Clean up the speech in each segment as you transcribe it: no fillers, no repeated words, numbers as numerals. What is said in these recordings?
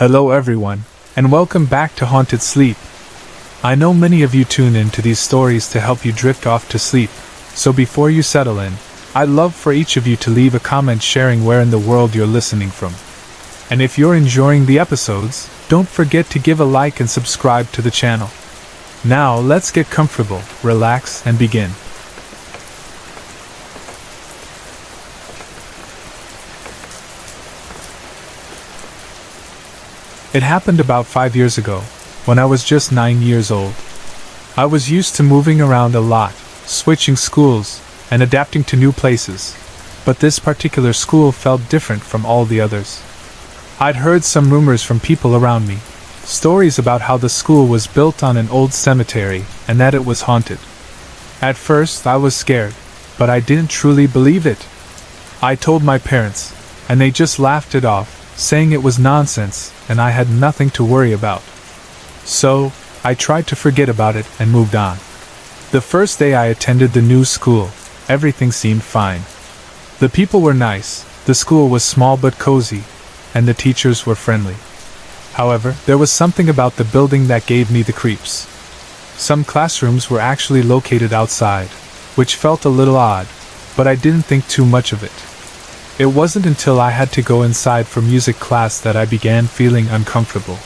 Hello everyone, and welcome back to Haunted Sleep. I know many of you tune in to these stories to help you drift off to sleep, so before you settle in, I'd love for each of you to leave a comment sharing where in the world you're listening from. And if you're enjoying the episodes, don't forget to give a like and subscribe to the channel. Now let's get comfortable, relax, and begin. It happened about 5 years ago, when I was just 9 years old. I was used to moving around a lot, switching schools, and adapting to new places, but this particular school felt different from all the others. I'd heard some rumors from people around me, stories about how the school was built on an old cemetery and that it was haunted. At first I was scared, but I didn't truly believe it. I told my parents, and they just laughed it off, saying it was nonsense and I had nothing to worry about. So, I tried to forget about it and moved on. The first day I attended the new school, everything seemed fine. The people were nice, the school was small but cozy, and the teachers were friendly. However, there was something about the building that gave me the creeps. Some classrooms were actually located outside, which felt a little odd, but I didn't think too much of it. It wasn't until I had to go inside for music class that I began feeling uncomfortable.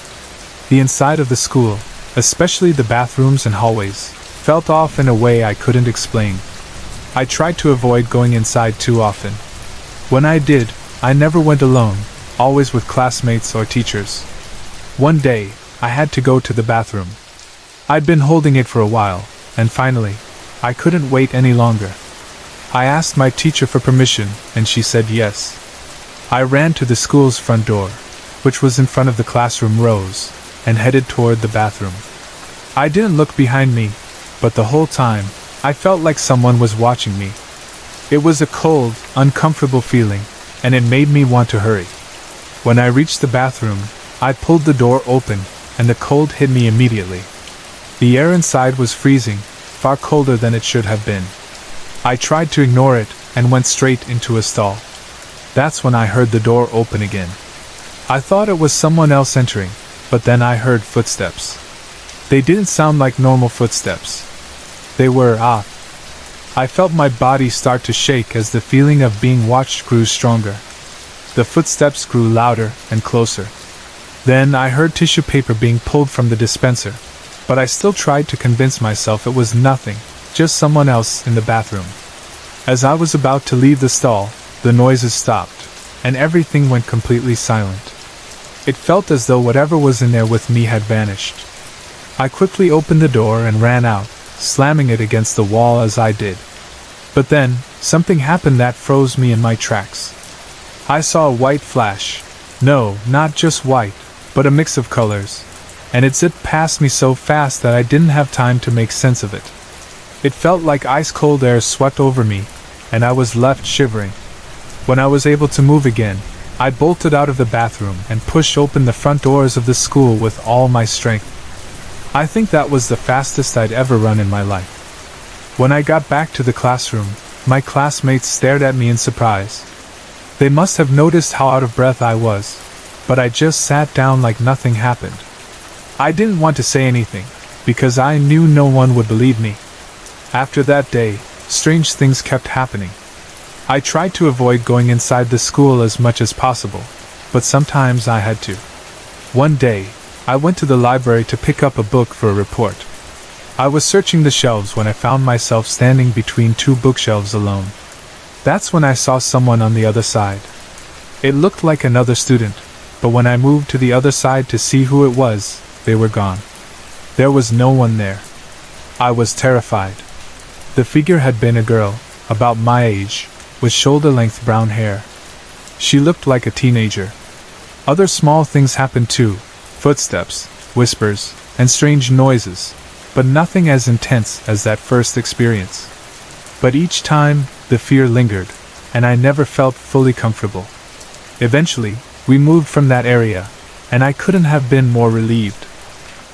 The inside of the school, especially the bathrooms and hallways, felt off in a way I couldn't explain. I tried to avoid going inside too often. When I did, I never went alone, always with classmates or teachers. One day, I had to go to the bathroom. I'd been holding it for a while, and finally, I couldn't wait any longer. I asked my teacher for permission, and she said yes. I ran to the school's front door, which was in front of the classroom rows, and headed toward the bathroom. I didn't look behind me, but the whole time, I felt like someone was watching me. It was a cold, uncomfortable feeling, and it made me want to hurry. When I reached the bathroom, I pulled the door open, and the cold hit me immediately. The air inside was freezing, far colder than it should have been. I tried to ignore it, and went straight into a stall. That's when I heard the door open again. I thought it was someone else entering, but then I heard footsteps. They didn't sound like normal footsteps. They were off. I felt my body start to shake as the feeling of being watched grew stronger. The footsteps grew louder and closer. Then I heard tissue paper being pulled from the dispenser, but I still tried to convince myself it was nothing, just someone else in the bathroom. As I was about to leave the stall, the noises stopped, and everything went completely silent. It felt as though whatever was in there with me had vanished. I quickly opened the door and ran out, slamming it against the wall as I did. But then, something happened that froze me in my tracks. I saw a white flash. No, not just white, but a mix of colors. And it zipped past me so fast that I didn't have time to make sense of it. It felt like ice-cold air swept over me, and I was left shivering. When I was able to move again, I bolted out of the bathroom and pushed open the front doors of the school with all my strength. I think that was the fastest I'd ever run in my life. When I got back to the classroom, my classmates stared at me in surprise. They must have noticed how out of breath I was, but I just sat down like nothing happened. I didn't want to say anything, because I knew no one would believe me. After that day, strange things kept happening. I tried to avoid going inside the school as much as possible, but sometimes I had to. One day, I went to the library to pick up a book for a report. I was searching the shelves when I found myself standing between two bookshelves alone. That's when I saw someone on the other side. It looked like another student, but when I moved to the other side to see who it was, they were gone. There was no one there. I was terrified. The figure had been a girl, about my age, with shoulder-length brown hair. She looked like a teenager. Other small things happened too, footsteps, whispers, and strange noises, but nothing as intense as that first experience. But each time, the fear lingered, and I never felt fully comfortable. Eventually, we moved from that area, and I couldn't have been more relieved.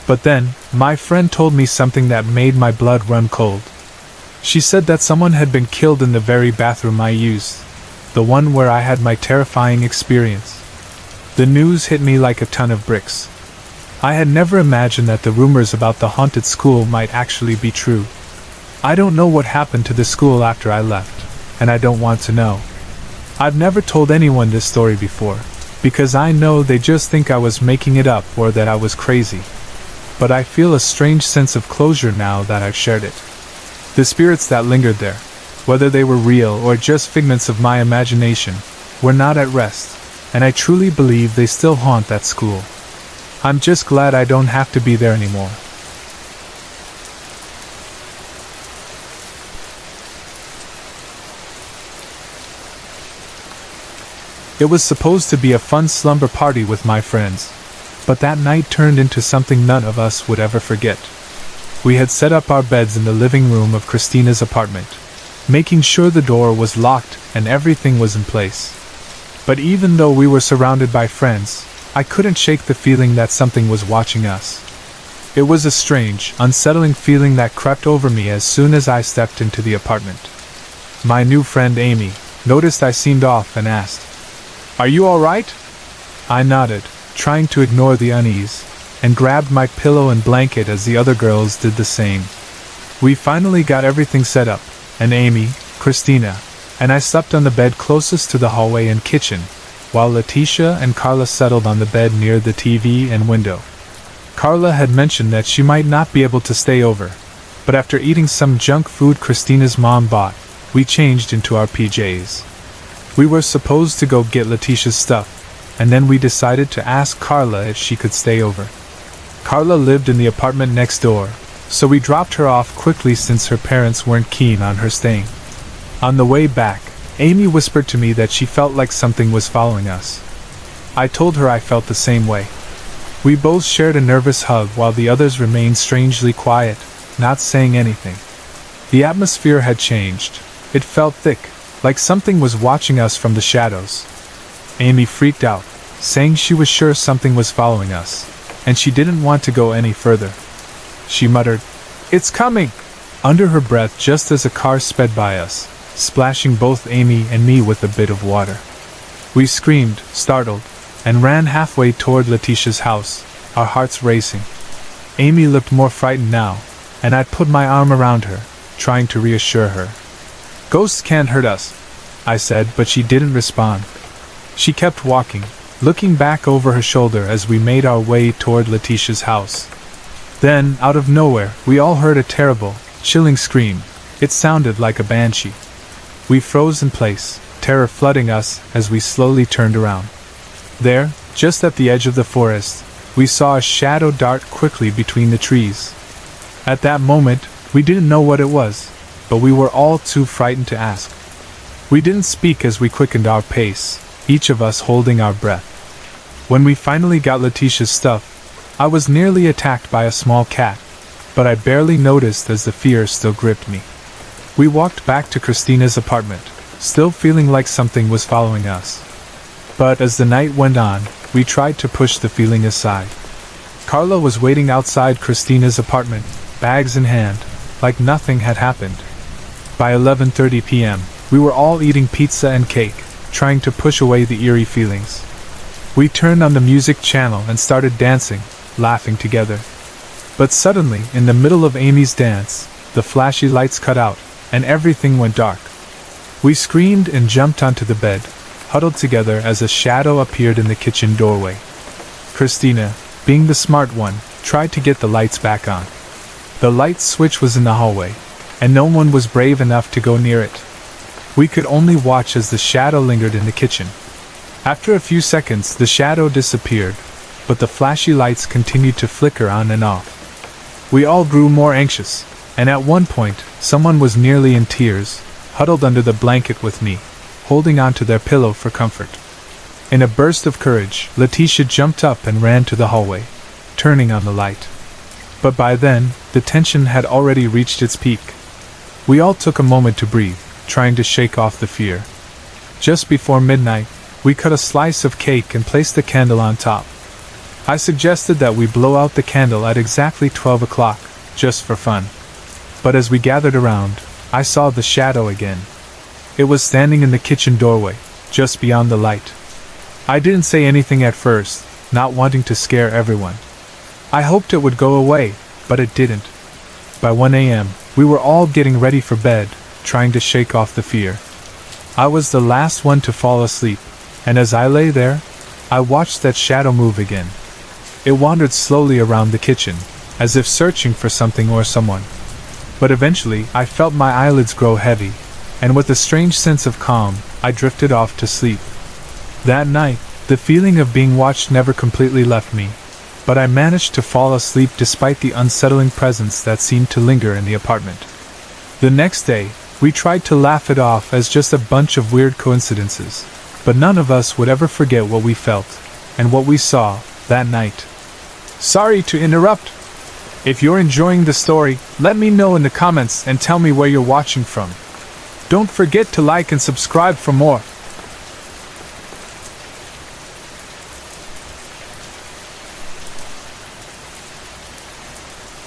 But then, my friend told me something that made my blood run cold. She said that someone had been killed in the very bathroom I used, the one where I had my terrifying experience. The news hit me like a ton of bricks. I had never imagined that the rumors about the haunted school might actually be true. I don't know what happened to the school after I left, and I don't want to know. I've never told anyone this story before, because I know they just think I was making it up or that I was crazy. But I feel a strange sense of closure now that I've shared it. The spirits that lingered there, whether they were real or just figments of my imagination, were not at rest, and I truly believe they still haunt that school. I'm just glad I don't have to be there anymore. It was supposed to be a fun slumber party with my friends, but that night turned into something none of us would ever forget. We had set up our beds in the living room of Christina's apartment, making sure the door was locked and everything was in place. But even though we were surrounded by friends, I couldn't shake the feeling that something was watching us. It was a strange, unsettling feeling that crept over me as soon as I stepped into the apartment. My new friend Amy noticed I seemed off and asked, "Are you all right?" I nodded, trying to ignore the unease, and grabbed my pillow and blanket as the other girls did the same. We finally got everything set up, and Amy, Christina, and I slept on the bed closest to the hallway and kitchen, while Letitia and Carla settled on the bed near the TV and window. Carla had mentioned that she might not be able to stay over, but after eating some junk food Christina's mom bought, we changed into our PJs. We were supposed to go get Letitia's stuff, and then we decided to ask Carla if she could stay over. Carla lived in the apartment next door, so we dropped her off quickly since her parents weren't keen on her staying. On the way back, Amy whispered to me that she felt like something was following us. I told her I felt the same way. We both shared a nervous hug while the others remained strangely quiet, not saying anything. The atmosphere had changed. It felt thick, like something was watching us from the shadows. Amy freaked out, saying she was sure something was following us, and she didn't want to go any further. She muttered, "It's coming!" under her breath just as a car sped by us, splashing both Amy and me with a bit of water. We screamed, startled, and ran halfway toward Letitia's house, our hearts racing. Amy looked more frightened now, and I put my arm around her, trying to reassure her. "Ghosts can't hurt us," I said, but she didn't respond. She kept walking, looking back over her shoulder as we made our way toward Letitia's house. Then, out of nowhere, we all heard a terrible, chilling scream. It sounded like a banshee. We froze in place, terror flooding us as we slowly turned around. There, just at the edge of the forest, we saw a shadow dart quickly between the trees. At that moment, we didn't know what it was, but we were all too frightened to ask. We didn't speak as we quickened our pace, each of us holding our breath. When we finally got Letitia's stuff, I was nearly attacked by a small cat, but I barely noticed as the fear still gripped me. We walked back to Christina's apartment, still feeling like something was following us. But as the night went on, we tried to push the feeling aside. Carla was waiting outside Christina's apartment, bags in hand, like nothing had happened. By 11:30 p.m., we were all eating pizza and cake, trying to push away the eerie feelings. We turned on the music channel and started dancing, laughing together. But suddenly, in the middle of Amy's dance, the flashy lights cut out, and everything went dark. We screamed and jumped onto the bed, huddled together as a shadow appeared in the kitchen doorway. Christina, being the smart one, tried to get the lights back on. The light switch was in the hallway, and no one was brave enough to go near it. We could only watch as the shadow lingered in the kitchen. After a few seconds, the shadow disappeared, but the flashy lights continued to flicker on and off. We all grew more anxious, and at one point, someone was nearly in tears, huddled under the blanket with me, holding onto their pillow for comfort. In a burst of courage, Letitia jumped up and ran to the hallway, turning on the light. But by then, the tension had already reached its peak. We all took a moment to breathe, trying to shake off the fear. Just before midnight, we cut a slice of cake and placed the candle on top. I suggested that we blow out the candle at exactly 12 o'clock, just for fun. But as we gathered around, I saw the shadow again. It was standing in the kitchen doorway, just beyond the light. I didn't say anything at first, not wanting to scare everyone. I hoped it would go away, but it didn't. By 1 a.m., we were all getting ready for bed, trying to shake off the fear. I was the last one to fall asleep, and as I lay there, I watched that shadow move again. It wandered slowly around the kitchen, as if searching for something or someone. But eventually, I felt my eyelids grow heavy, and with a strange sense of calm, I drifted off to sleep. That night, the feeling of being watched never completely left me, but I managed to fall asleep despite the unsettling presence that seemed to linger in the apartment. The next day, we tried to laugh it off as just a bunch of weird coincidences, but none of us would ever forget what we felt, and what we saw, that night. Sorry to interrupt. If you're enjoying the story, let me know in the comments and tell me where you're watching from. Don't forget to like and subscribe for more.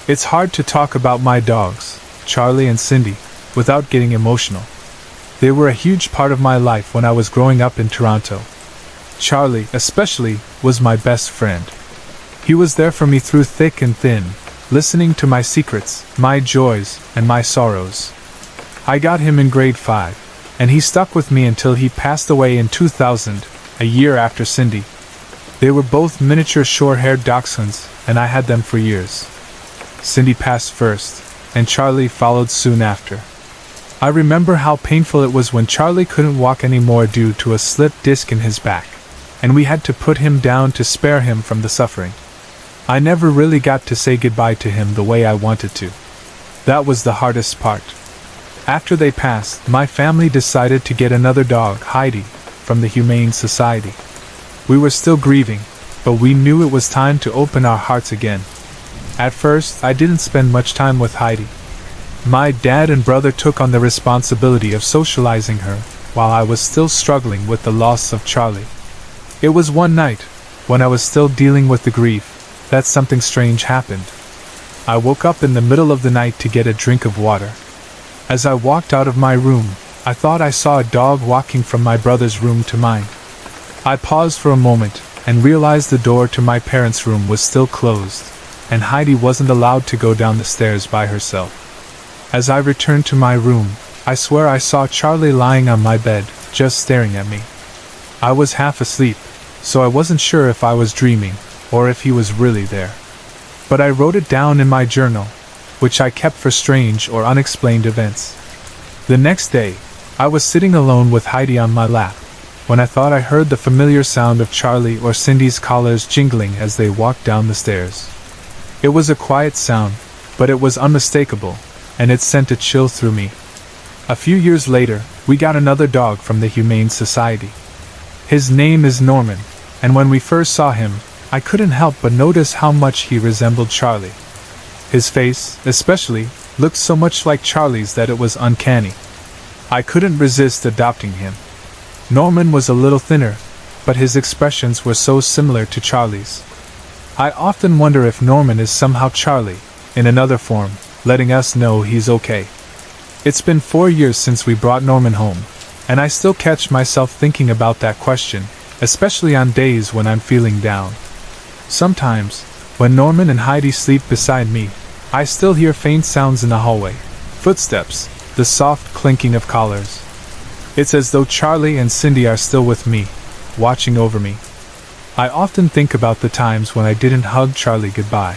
It's hard to talk about my dogs, Charlie and Cindy, without getting emotional. They were a huge part of my life when I was growing up in Toronto. Charlie, especially, was my best friend. He was there for me through thick and thin, listening to my secrets, my joys, and my sorrows. I got him in grade 5, and he stuck with me until he passed away in 2000, a year after Cindy. They were both miniature short-haired dachshunds, and I had them for years. Cindy passed first, and Charlie followed soon after. I remember how painful it was when Charlie couldn't walk anymore due to a slipped disc in his back, and we had to put him down to spare him from the suffering. I never really got to say goodbye to him the way I wanted to. That was the hardest part. After they passed, my family decided to get another dog, Heidi, from the Humane Society. We were still grieving, but we knew it was time to open our hearts again. At first, I didn't spend much time with Heidi. My dad and brother took on the responsibility of socializing her, while I was still struggling with the loss of Charlie. It was one night, when I was still dealing with the grief, that something strange happened. I woke up in the middle of the night to get a drink of water. As I walked out of my room, I thought I saw a dog walking from my brother's room to mine. I paused for a moment, and realized the door to my parents' room was still closed, and Heidi wasn't allowed to go down the stairs by herself. As I returned to my room, I swear I saw Charlie lying on my bed, just staring at me. I was half asleep, so I wasn't sure if I was dreaming, or if he was really there. But I wrote it down in my journal, which I kept for strange or unexplained events. The next day, I was sitting alone with Heidi on my lap, when I thought I heard the familiar sound of Charlie or Cindy's collars jingling as they walked down the stairs. It was a quiet sound, but it was unmistakable, and it sent a chill through me. A few years later, we got another dog from the Humane Society. His name is Norman, and when we first saw him, I couldn't help but notice how much he resembled Charlie. His face, especially, looked so much like Charlie's that it was uncanny. I couldn't resist adopting him. Norman was a little thinner, but his expressions were so similar to Charlie's. I often wonder if Norman is somehow Charlie, in another form, letting us know he's okay. It's been 4 years since we brought Norman home, and I still catch myself thinking about that question, especially on days when I'm feeling down. Sometimes, when Norman and Heidi sleep beside me, I still hear faint sounds in the hallway, footsteps, the soft clinking of collars. It's as though Charlie and Cindy are still with me, watching over me. I often think about the times when I didn't hug Charlie goodbye.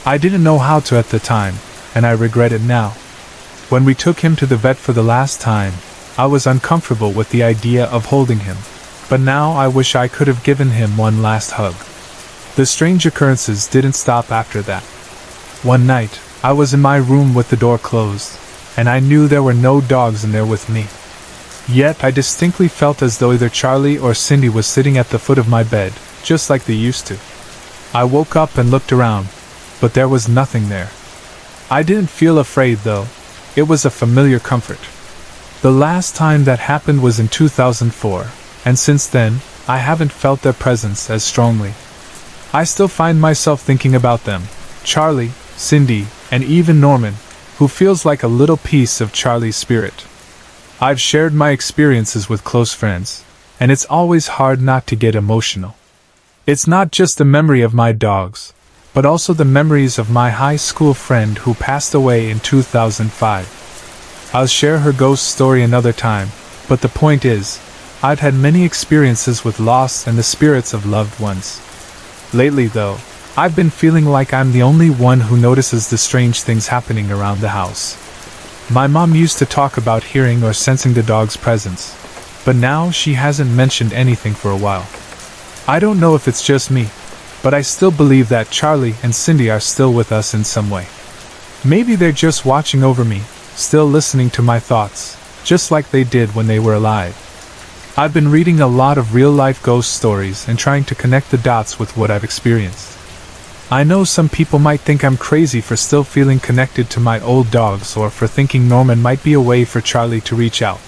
I didn't know how to at the time, and I regret it now. When we took him to the vet for the last time, I was uncomfortable with the idea of holding him, but now I wish I could have given him one last hug. The strange occurrences didn't stop after that. One night, I was in my room with the door closed, and I knew there were no dogs in there with me. Yet I distinctly felt as though either Charlie or Cindy was sitting at the foot of my bed, just like they used to. I woke up and looked around, but there was nothing there. I didn't feel afraid though. It was a familiar comfort. The last time that happened was in 2004, and since then, I haven't felt their presence as strongly. I still find myself thinking about them, Charlie, Cindy, and even Norman, who feels like a little piece of Charlie's spirit. I've shared my experiences with close friends, and it's always hard not to get emotional. It's not just the memory of my dogs, but also the memories of my high school friend who passed away in 2005. I'll share her ghost story another time, but the point is, I've had many experiences with loss and the spirits of loved ones. Lately, though, I've been feeling like I'm the only one who notices the strange things happening around the house. My mom used to talk about hearing or sensing the dog's presence, but now she hasn't mentioned anything for a while. I don't know if it's just me, but I still believe that Charlie and Cindy are still with us in some way. Maybe they're just watching over me, still listening to my thoughts, just like they did when they were alive. I've been reading a lot of real-life ghost stories and trying to connect the dots with what I've experienced. I know some people might think I'm crazy for still feeling connected to my old dogs or for thinking Norman might be a way for Charlie to reach out.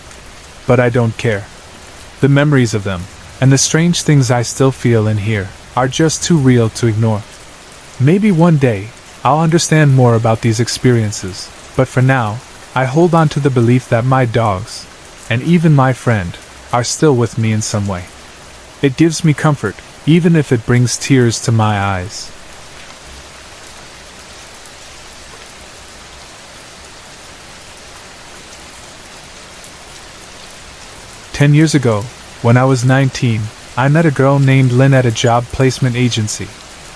But I don't care. The memories of them, and the strange things I still feel and hear, are just too real to ignore. Maybe one day, I'll understand more about these experiences, but for now, I hold on to the belief that my dogs, and even my friend, are still with me in some way. It gives me comfort, even if it brings tears to my eyes. "10 years ago, when I was 19, I met a girl named Lynn at a job placement agency,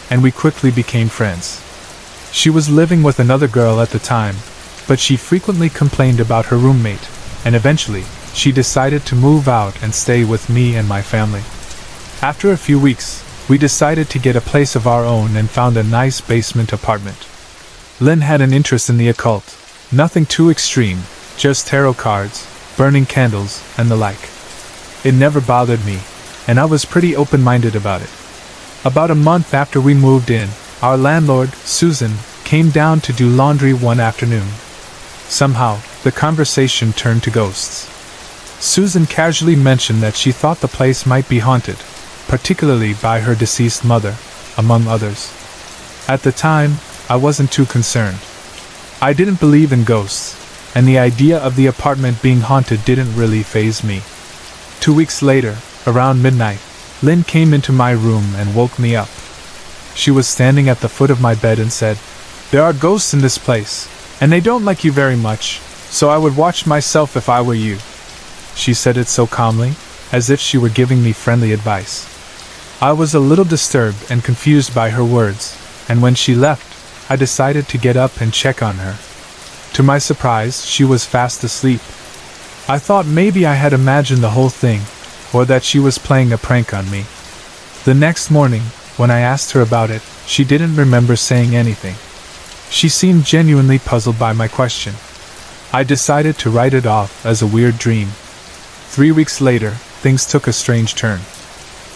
and we quickly became friends. She was living with another girl at the time, but she frequently complained about her roommate, and eventually, she decided to move out and stay with me and my family. After a few weeks, we decided to get a place of our own and found a nice basement apartment. Lynn had an interest in the occult, nothing too extreme, just tarot cards, burning candles, and the like. It never bothered me, and I was pretty open-minded about it. About a month after we moved in, our landlord, Susan, came down to do laundry one afternoon. Somehow, the conversation turned to ghosts. Susan casually mentioned that she thought the place might be haunted, particularly by her deceased mother, among others. At the time, I wasn't too concerned. I didn't believe in ghosts, and the idea of the apartment being haunted didn't really faze me. 2 weeks later, around midnight, Lynn came into my room and woke me up. She was standing at the foot of my bed and said, "There are ghosts in this place, and they don't like you very much, so I would watch myself if I were you." She said it so calmly, as if she were giving me friendly advice. I was a little disturbed and confused by her words, and when she left, I decided to get up and check on her. To my surprise, she was fast asleep. I thought maybe I had imagined the whole thing, or that she was playing a prank on me. The next morning, when I asked her about it, she didn't remember saying anything. She seemed genuinely puzzled by my question. I decided to write it off as a weird dream. 3 weeks later, things took a strange turn.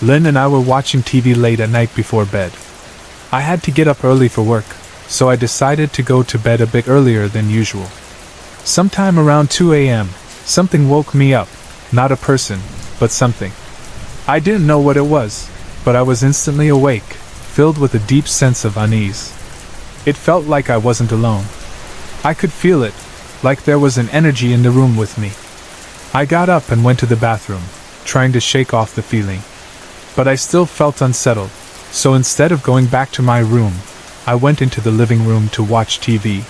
Lynn and I were watching TV late at night before bed. I had to get up early for work, so I decided to go to bed a bit earlier than usual. Sometime around 2 a.m., something woke me up, not a person, but something. I didn't know what it was, but I was instantly awake, filled with a deep sense of unease. It felt like I wasn't alone. I could feel it, like there was an energy in the room with me. I got up and went to the bathroom, trying to shake off the feeling. But I still felt unsettled, so instead of going back to my room, I went into the living room to watch TV.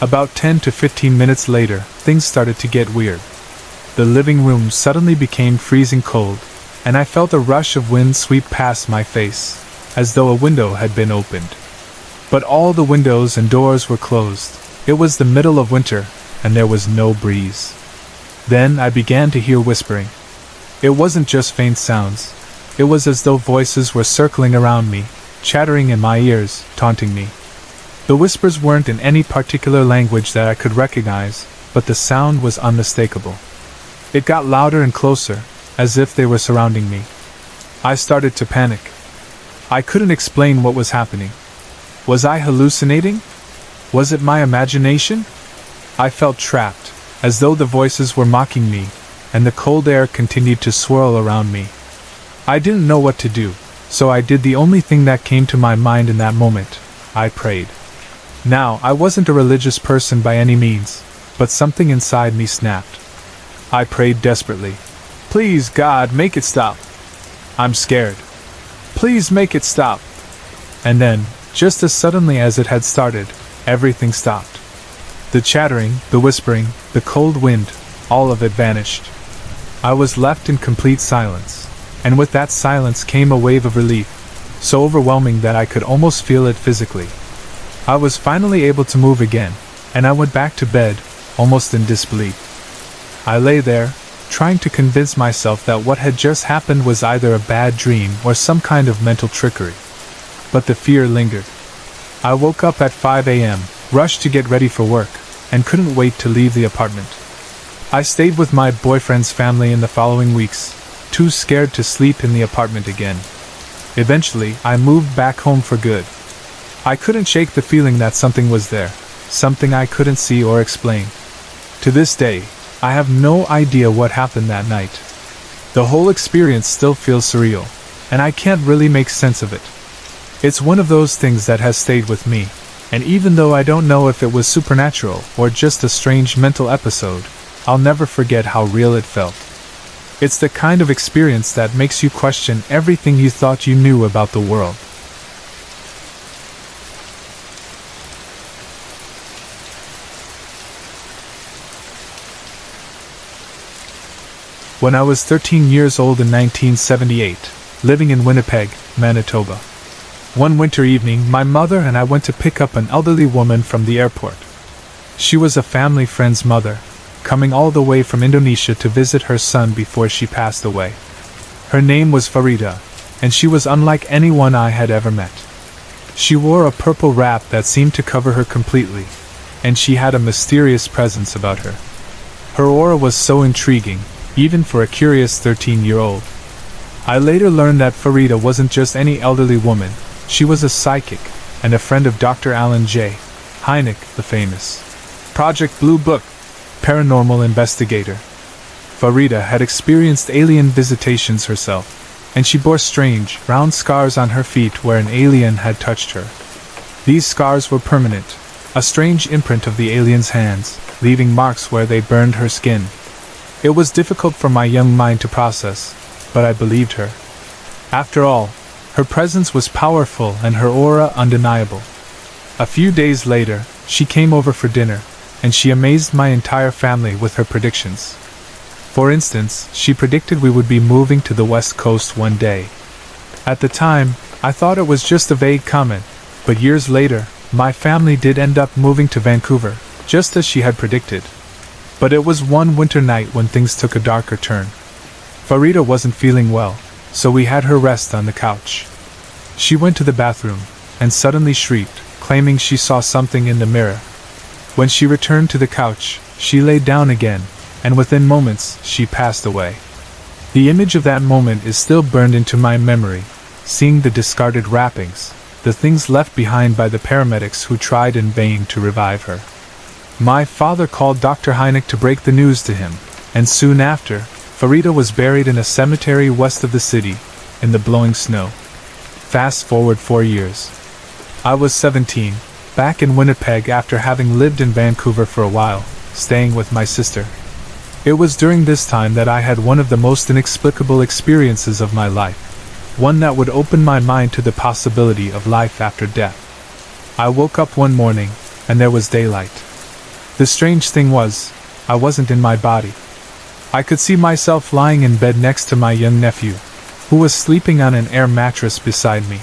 About 10 to 15 minutes later, things started to get weird. The living room suddenly became freezing cold, and I felt a rush of wind sweep past my face, as though a window had been opened. But all the windows and doors were closed. It was the middle of winter, and there was no breeze. Then I began to hear whispering. It wasn't just faint sounds. It was as though voices were circling around me, chattering in my ears, taunting me. The whispers weren't in any particular language that I could recognize, but the sound was unmistakable. It got louder and closer, as if they were surrounding me. I started to panic. I couldn't explain what was happening. Was I hallucinating? Was it my imagination? I felt trapped, as though the voices were mocking me, and the cold air continued to swirl around me. I didn't know what to do, so I did the only thing that came to my mind in that moment. I prayed. Now, I wasn't a religious person by any means, but something inside me snapped. I prayed desperately. Please, God, make it stop. I'm scared. Please make it stop. And then, just as suddenly as it had started, everything stopped. The chattering, the whispering, the cold wind, all of it vanished. I was left in complete silence, and with that silence came a wave of relief, so overwhelming that I could almost feel it physically. I was finally able to move again, and I went back to bed, almost in disbelief. I lay there, trying to convince myself that what had just happened was either a bad dream or some kind of mental trickery. But the fear lingered. I woke up at 5 a.m., rushed to get ready for work, and couldn't wait to leave the apartment. I stayed with my boyfriend's family in the following weeks, too scared to sleep in the apartment again. Eventually, I moved back home for good. I couldn't shake the feeling that something was there, something I couldn't see or explain. To this day, I have no idea what happened that night. The whole experience still feels surreal, and I can't really make sense of it. It's one of those things that has stayed with me, and even though I don't know if it was supernatural or just a strange mental episode, I'll never forget how real it felt. It's the kind of experience that makes you question everything you thought you knew about the world. When I was 13 years old in 1978, living in Winnipeg, Manitoba. One winter evening, my mother and I went to pick up an elderly woman from the airport. She was a family friend's mother, coming all the way from Indonesia to visit her son before she passed away. Her name was Farida, and she was unlike anyone I had ever met. She wore a purple wrap that seemed to cover her completely, and she had a mysterious presence about her. Her aura was so intriguing, even for a curious 13-year-old. I later learned that Farida wasn't just any elderly woman, she was a psychic, and a friend of Dr. Alan J. Hynek, the famous Project Blue Book paranormal investigator. Farida had experienced alien visitations herself, and she bore strange, round scars on her feet where an alien had touched her. These scars were permanent, a strange imprint of the alien's hands, leaving marks where they burned her skin. It was difficult for my young mind to process, but I believed her. After all, her presence was powerful and her aura undeniable. A few days later, she came over for dinner, and she amazed my entire family with her predictions. For instance, she predicted we would be moving to the West Coast one day. At the time, I thought it was just a vague comment, but years later, my family did end up moving to Vancouver, just as she had predicted. But it was one winter night when things took a darker turn. Farida wasn't feeling well, so we had her rest on the couch. She went to the bathroom, and suddenly shrieked, claiming she saw something in the mirror. When she returned to the couch, she lay down again, and within moments, she passed away. The image of that moment is still burned into my memory, seeing the discarded wrappings, the things left behind by the paramedics who tried in vain to revive her. My father called Dr. Hynek to break the news to him, and soon after, Farida was buried in a cemetery west of the city, in the blowing snow. Fast forward 4 years. I was 17, back in Winnipeg after having lived in Vancouver for a while, staying with my sister. It was during this time that I had one of the most inexplicable experiences of my life, one that would open my mind to the possibility of life after death. I woke up one morning, and there was daylight. The strange thing was, I wasn't in my body. I could see myself lying in bed next to my young nephew, who was sleeping on an air mattress beside me.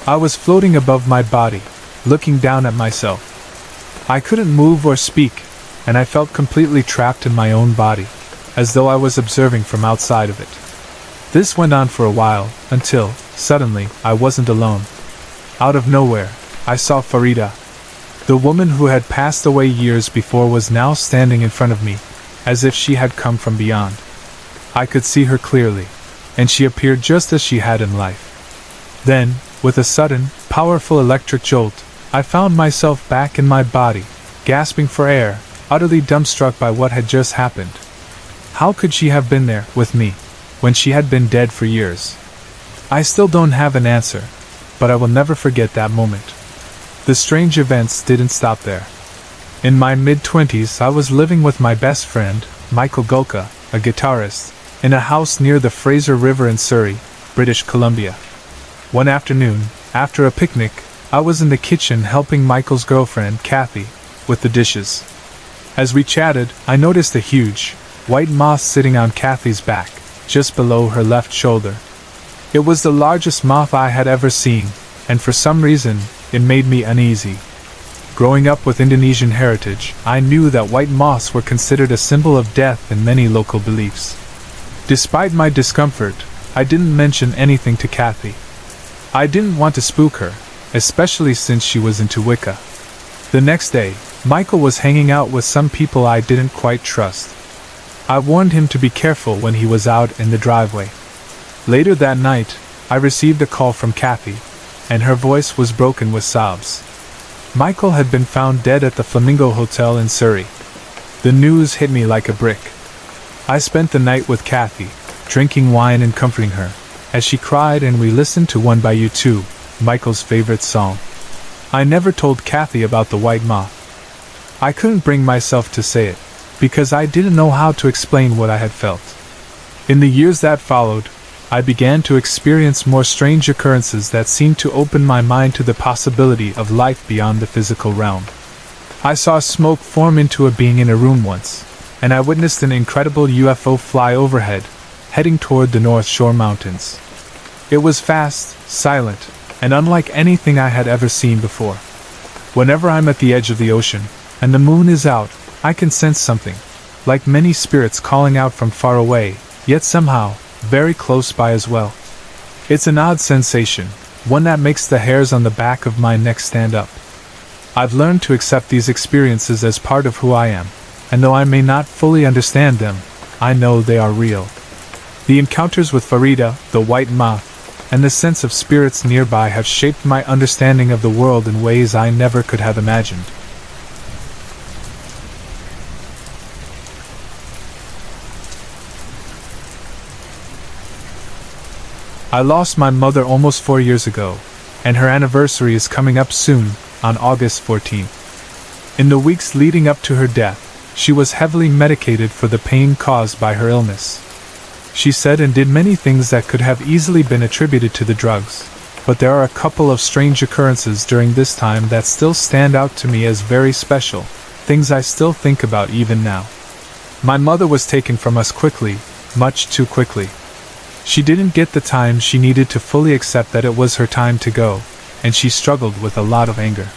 I was floating above my body, looking down at myself. I couldn't move or speak, and I felt completely trapped in my own body, as though I was observing from outside of it. This went on for a while, until, suddenly, I wasn't alone. Out of nowhere, I saw Farida. The woman who had passed away years before was now standing in front of me, as if she had come from beyond. I could see her clearly, and she appeared just as she had in life. Then, with a sudden, powerful electric jolt, I found myself back in my body, gasping for air, utterly dumbstruck by what had just happened. How could she have been there, with me, when she had been dead for years? I still don't have an answer, but I will never forget that moment. The strange events didn't stop there. In my mid-20s, I was living with my best friend, Michael Gulka, a guitarist, in a house near the Fraser River in Surrey, British Columbia. One afternoon, after a picnic, I was in the kitchen helping Michael's girlfriend, Kathy, with the dishes. As we chatted, I noticed a huge, white moth sitting on Kathy's back, just below her left shoulder. It was the largest moth I had ever seen, and for some reason, it made me uneasy. Growing up with Indonesian heritage, I knew that white moths were considered a symbol of death in many local beliefs. Despite my discomfort, I didn't mention anything to Kathy. I didn't want to spook her, especially since she was into Wicca. The next day, Michael was hanging out with some people I didn't quite trust. I warned him to be careful when he was out in the driveway. Later that night, I received a call from Kathy, and her voice was broken with sobs. Michael had been found dead at the Flamingo Hotel in Surrey. The news hit me like a brick. I spent the night with Kathy, drinking wine and comforting her, as she cried, and we listened to One by U2, Michael's favorite song. I never told Kathy about the white moth. I couldn't bring myself to say it, because I didn't know how to explain what I had felt. In the years that followed, I began to experience more strange occurrences that seemed to open my mind to the possibility of life beyond the physical realm. I saw smoke form into a being in a room once, and I witnessed an incredible UFO fly overhead, heading toward the North Shore Mountains. It was fast, silent, and unlike anything I had ever seen before. Whenever I'm at the edge of the ocean, and the moon is out, I can sense something, like many spirits calling out from far away, yet somehow, very close by as well. It's an odd sensation, one that makes the hairs on the back of my neck stand up. I've learned to accept these experiences as part of who I am, and though I may not fully understand them, I know they are real. The encounters with Farida, the white moth, and the sense of spirits nearby have shaped my understanding of the world in ways I never could have imagined. I lost my mother almost 4 years ago, and her anniversary is coming up soon, on August 14th. In the weeks leading up to her death, she was heavily medicated for the pain caused by her illness. She said and did many things that could have easily been attributed to the drugs, but there are a couple of strange occurrences during this time that still stand out to me as very special, things I still think about even now. My mother was taken from us quickly, much too quickly. She didn't get the time she needed to fully accept that it was her time to go, and she struggled with a lot of anger.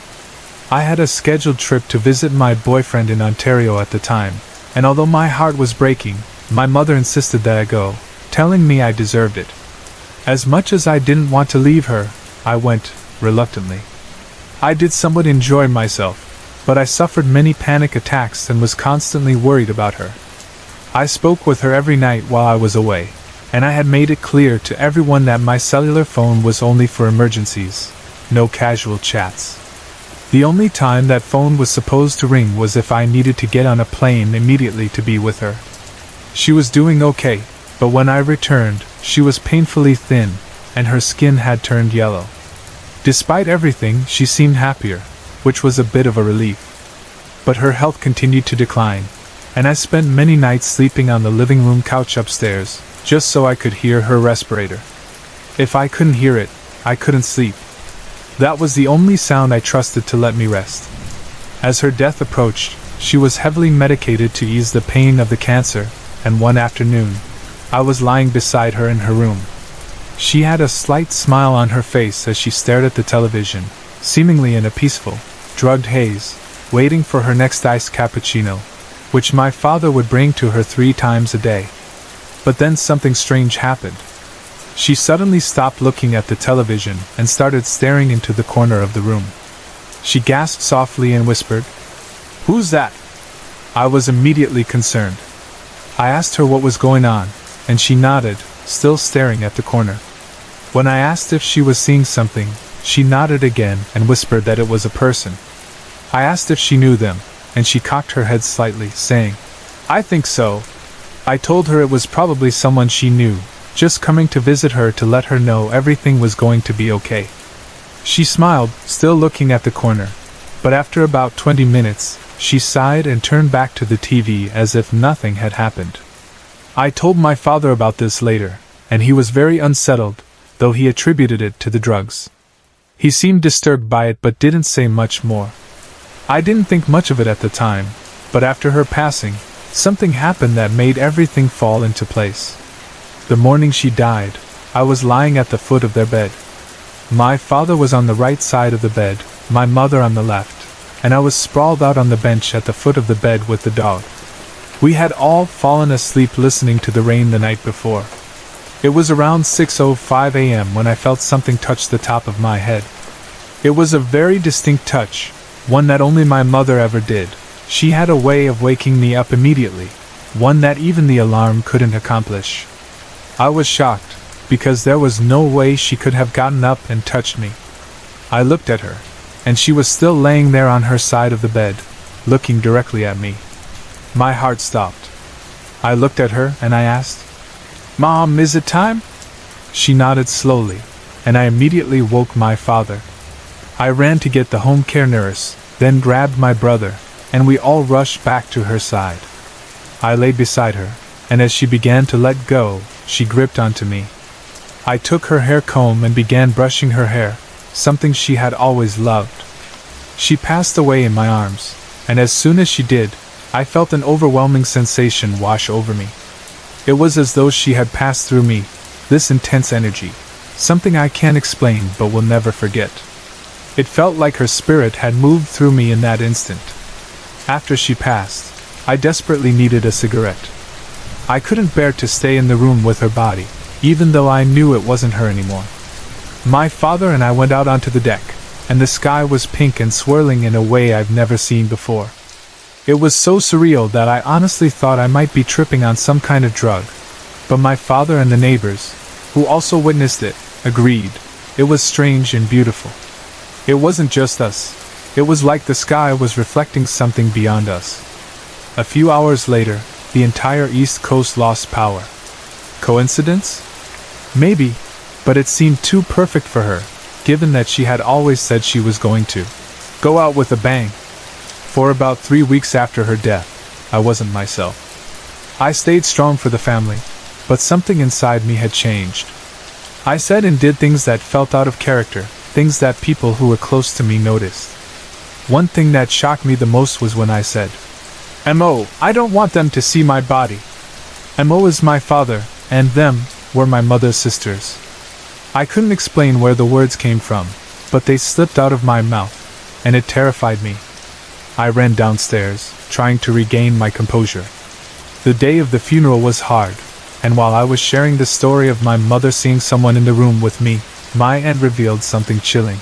I had a scheduled trip to visit my boyfriend in Ontario at the time, and although my heart was breaking, my mother insisted that I go, telling me I deserved it. As much as I didn't want to leave her, I went, reluctantly. I did somewhat enjoy myself, but I suffered many panic attacks and was constantly worried about her. I spoke with her every night while I was away, and I had made it clear to everyone that my cellular phone was only for emergencies, no casual chats. The only time that phone was supposed to ring was if I needed to get on a plane immediately to be with her. She was doing okay, but when I returned, she was painfully thin, and her skin had turned yellow. Despite everything, she seemed happier, which was a bit of a relief. But her health continued to decline, and I spent many nights sleeping on the living room couch upstairs, just so I could hear her respirator. If I couldn't hear it, I couldn't sleep. That was the only sound I trusted to let me rest. As her death approached, she was heavily medicated to ease the pain of the cancer, and one afternoon, I was lying beside her in her room. She had a slight smile on her face as she stared at the television, seemingly in a peaceful, drugged haze, waiting for her next iced cappuccino, which my father would bring to her 3 times a day. But then something strange happened. She suddenly stopped looking at the television and started staring into the corner of the room. She gasped softly and whispered, "Who's that?" I was immediately concerned. I asked her what was going on, and she nodded, still staring at the corner. When I asked if she was seeing something, she nodded again and whispered that it was a person. I asked if she knew them, and she cocked her head slightly, saying, "I think so." I told her it was probably someone she knew, just coming to visit her to let her know everything was going to be okay. She smiled, still looking at the corner, but after about 20 minutes, she sighed and turned back to the TV as if nothing had happened. I told my father about this later, and he was very unsettled, though he attributed it to the drugs. He seemed disturbed by it but didn't say much more. I didn't think much of it at the time, but after her passing, something happened that made everything fall into place. The morning she died, I was lying at the foot of their bed. My father was on the right side of the bed, my mother on the left, and I was sprawled out on the bench at the foot of the bed with the dog. We had all fallen asleep listening to the rain the night before. It was around 6:05 a.m. when I felt something touch the top of my head. It was a very distinct touch, one that only my mother ever did. She had a way of waking me up immediately, one that even the alarm couldn't accomplish. I was shocked, because there was no way she could have gotten up and touched me. I looked at her, and she was still laying there on her side of the bed, looking directly at me. My heart stopped. I looked at her and I asked, "Mom, is it time?" She nodded slowly, and I immediately woke my father. I ran to get the home care nurse, then grabbed my brother, and we all rushed back to her side. I lay beside her, and as she began to let go, she gripped onto me. I took her hair comb and began brushing her hair, something she had always loved. She passed away in my arms, and as soon as she did, I felt an overwhelming sensation wash over me. It was as though she had passed through me, this intense energy, something I can't explain but will never forget. It felt like her spirit had moved through me in that instant. After she passed, I desperately needed a cigarette. I couldn't bear to stay in the room with her body, even though I knew it wasn't her anymore. My father and I went out onto the deck, and the sky was pink and swirling in a way I've never seen before. It was so surreal that I honestly thought I might be tripping on some kind of drug, but my father and the neighbors, who also witnessed it, agreed. It was strange and beautiful. It wasn't just us. It was like the sky was reflecting something beyond us. A few hours later, the entire East Coast lost power. Coincidence? Maybe, but it seemed too perfect for her, given that she had always said she was going to go out with a bang. For about 3 weeks after her death, I wasn't myself. I stayed strong for the family, but something inside me had changed. I said and did things that felt out of character, things that people who were close to me noticed. One thing that shocked me the most was when I said, "M.O., I don't want them to see my body." M.O. is my father, and them were my mother's sisters. I couldn't explain where the words came from, but they slipped out of my mouth, and it terrified me. I ran downstairs, trying to regain my composure. The day of the funeral was hard, and while I was sharing the story of my mother seeing someone in the room with me, my aunt revealed something chilling.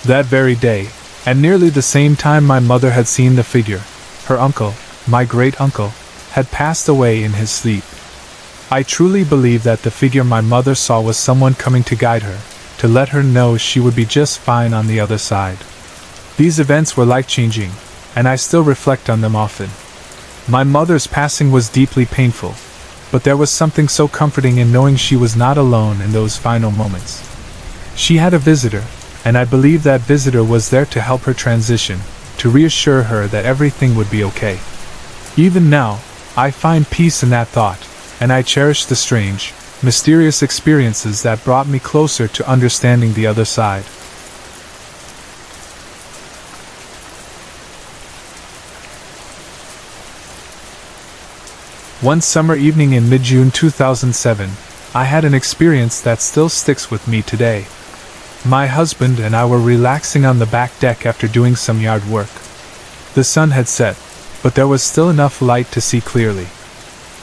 That very day, at nearly the same time my mother had seen the figure, her uncle, my great-uncle, had passed away in his sleep. I truly believe that the figure my mother saw was someone coming to guide her, to let her know she would be just fine on the other side. These events were life-changing, and I still reflect on them often. My mother's passing was deeply painful, but there was something so comforting in knowing she was not alone in those final moments. She had a visitor, and I believe that visitor was there to help her transition, to reassure her that everything would be okay. Even now, I find peace in that thought, and I cherish the strange, mysterious experiences that brought me closer to understanding the other side. One summer evening in mid-June 2007, I had an experience that still sticks with me today. My husband and I were relaxing on the back deck after doing some yard work. The sun had set, but there was still enough light to see clearly.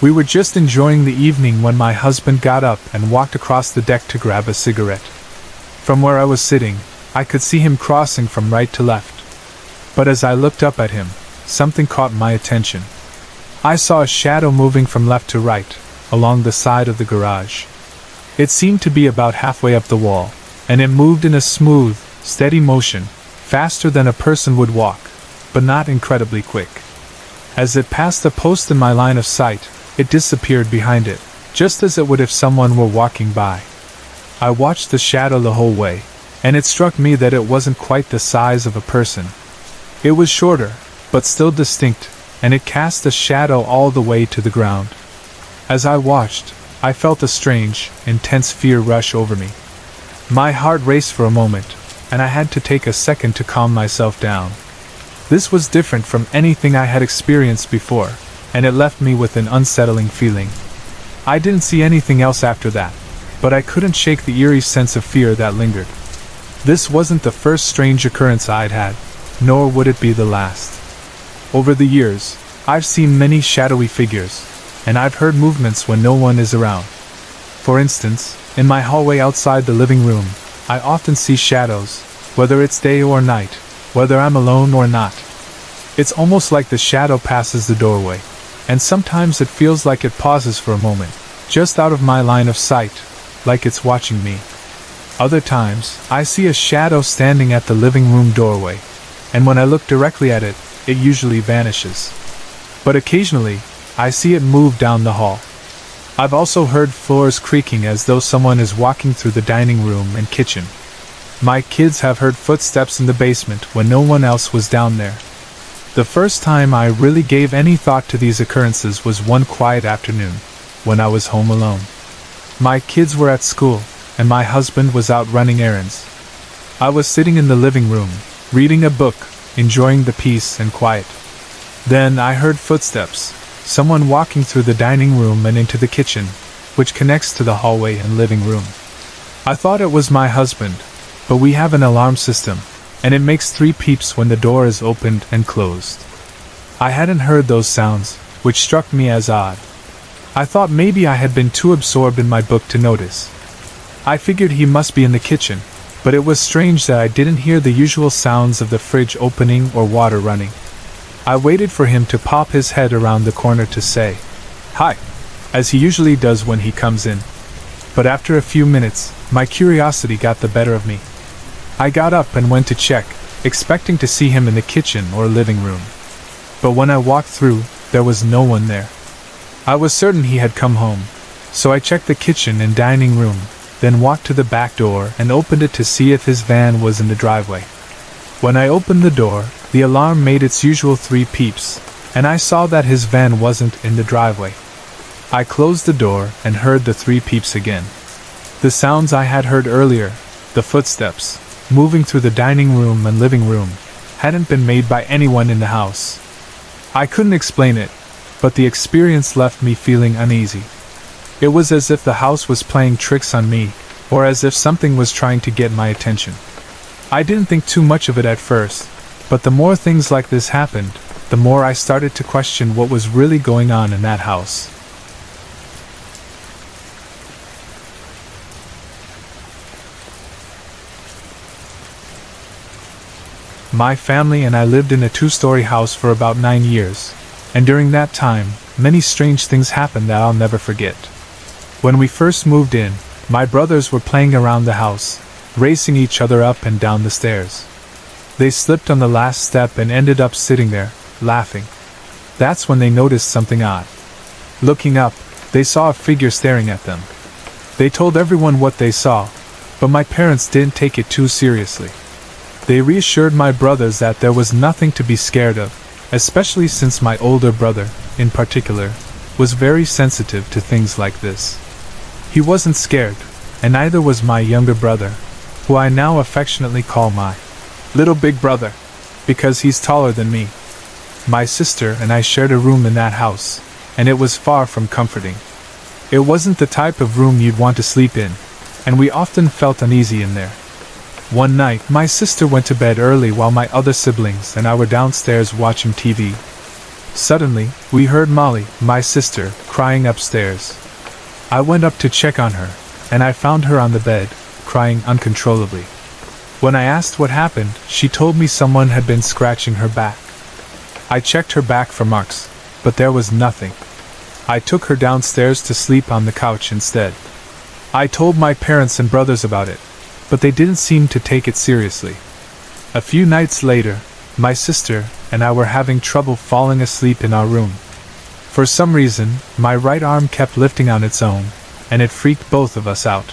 We were just enjoying the evening when my husband got up and walked across the deck to grab a cigarette. From where I was sitting, I could see him crossing from right to left. But as I looked up at him, something caught my attention. I saw a shadow moving from left to right, along the side of the garage. It seemed to be about halfway up the wall, and it moved in a smooth, steady motion, faster than a person would walk, but not incredibly quick. As it passed the post in my line of sight, it disappeared behind it, just as it would if someone were walking by. I watched the shadow the whole way, and it struck me that it wasn't quite the size of a person. It was shorter, but still distinct, and it cast a shadow all the way to the ground. As I watched, I felt a strange, intense fear rush over me. My heart raced for a moment, and I had to take a second to calm myself down. This was different from anything I had experienced before, and it left me with an unsettling feeling. I didn't see anything else after that, but I couldn't shake the eerie sense of fear that lingered. This wasn't the first strange occurrence I'd had, nor would it be the last. Over the years, I've seen many shadowy figures, and I've heard movements when no one is around. For instance, in my hallway outside the living room, I often see shadows, whether it's day or night, whether I'm alone or not. It's almost like the shadow passes the doorway, and sometimes it feels like it pauses for a moment, just out of my line of sight, like it's watching me. Other times, I see a shadow standing at the living room doorway, and when I look directly at it, it usually vanishes. But occasionally, I see it move down the hall. I've also heard floors creaking as though someone is walking through the dining room and kitchen. My kids have heard footsteps in the basement when no one else was down there. The first time I really gave any thought to these occurrences was one quiet afternoon, when I was home alone. My kids were at school, and my husband was out running errands. I was sitting in the living room, reading a book, enjoying the peace and quiet. Then I heard footsteps, someone walking through the dining room and into the kitchen, which connects to the hallway and living room. I thought it was my husband, but we have an alarm system, and it makes 3 beeps when the door is opened and closed. I hadn't heard those sounds, which struck me as odd. I thought maybe I had been too absorbed in my book to notice. I figured he must be in the kitchen, but it was strange that I didn't hear the usual sounds of the fridge opening or water running. I waited for him to pop his head around the corner to say, "Hi," as he usually does when he comes in. But after a few minutes, my curiosity got the better of me. I got up and went to check, expecting to see him in the kitchen or living room. But when I walked through, there was no one there. I was certain he had come home, so I checked the kitchen and dining room, then walked to the back door and opened it to see if his van was in the driveway. When I opened the door, the alarm made its usual 3 beeps, and I saw that his van wasn't in the driveway. I closed the door and heard the 3 beeps again. The sounds I had heard earlier, the footsteps, moving through the dining room and living room, hadn't been made by anyone in the house. I couldn't explain it, but the experience left me feeling uneasy. It was as if the house was playing tricks on me, or as if something was trying to get my attention. I didn't think too much of it at first, but the more things like this happened, the more I started to question what was really going on in that house. My family and I lived in a 2-story house for about 9 years, and during that time, many strange things happened that I'll never forget. When we first moved in, my brothers were playing around the house, racing each other up and down the stairs. They slipped on the last step and ended up sitting there, laughing. That's when they noticed something odd. Looking up, they saw a figure staring at them. They told everyone what they saw, but my parents didn't take it too seriously. They reassured my brothers that there was nothing to be scared of, especially since my older brother, in particular, was very sensitive to things like this. He wasn't scared, and neither was my younger brother, who I now affectionately call my little big brother, because he's taller than me. My sister and I shared a room in that house, and it was far from comforting. It wasn't the type of room you'd want to sleep in, and we often felt uneasy in there. One night, my sister went to bed early while my other siblings and I were downstairs watching TV. Suddenly, we heard Molly, my sister, crying upstairs. I went up to check on her, and I found her on the bed, crying uncontrollably. When I asked what happened, she told me someone had been scratching her back. I checked her back for marks, but there was nothing. I took her downstairs to sleep on the couch instead. I told my parents and brothers about it, but they didn't seem to take it seriously. A few nights later, my sister and I were having trouble falling asleep in our room. For some reason, my right arm kept lifting on its own, and it freaked both of us out.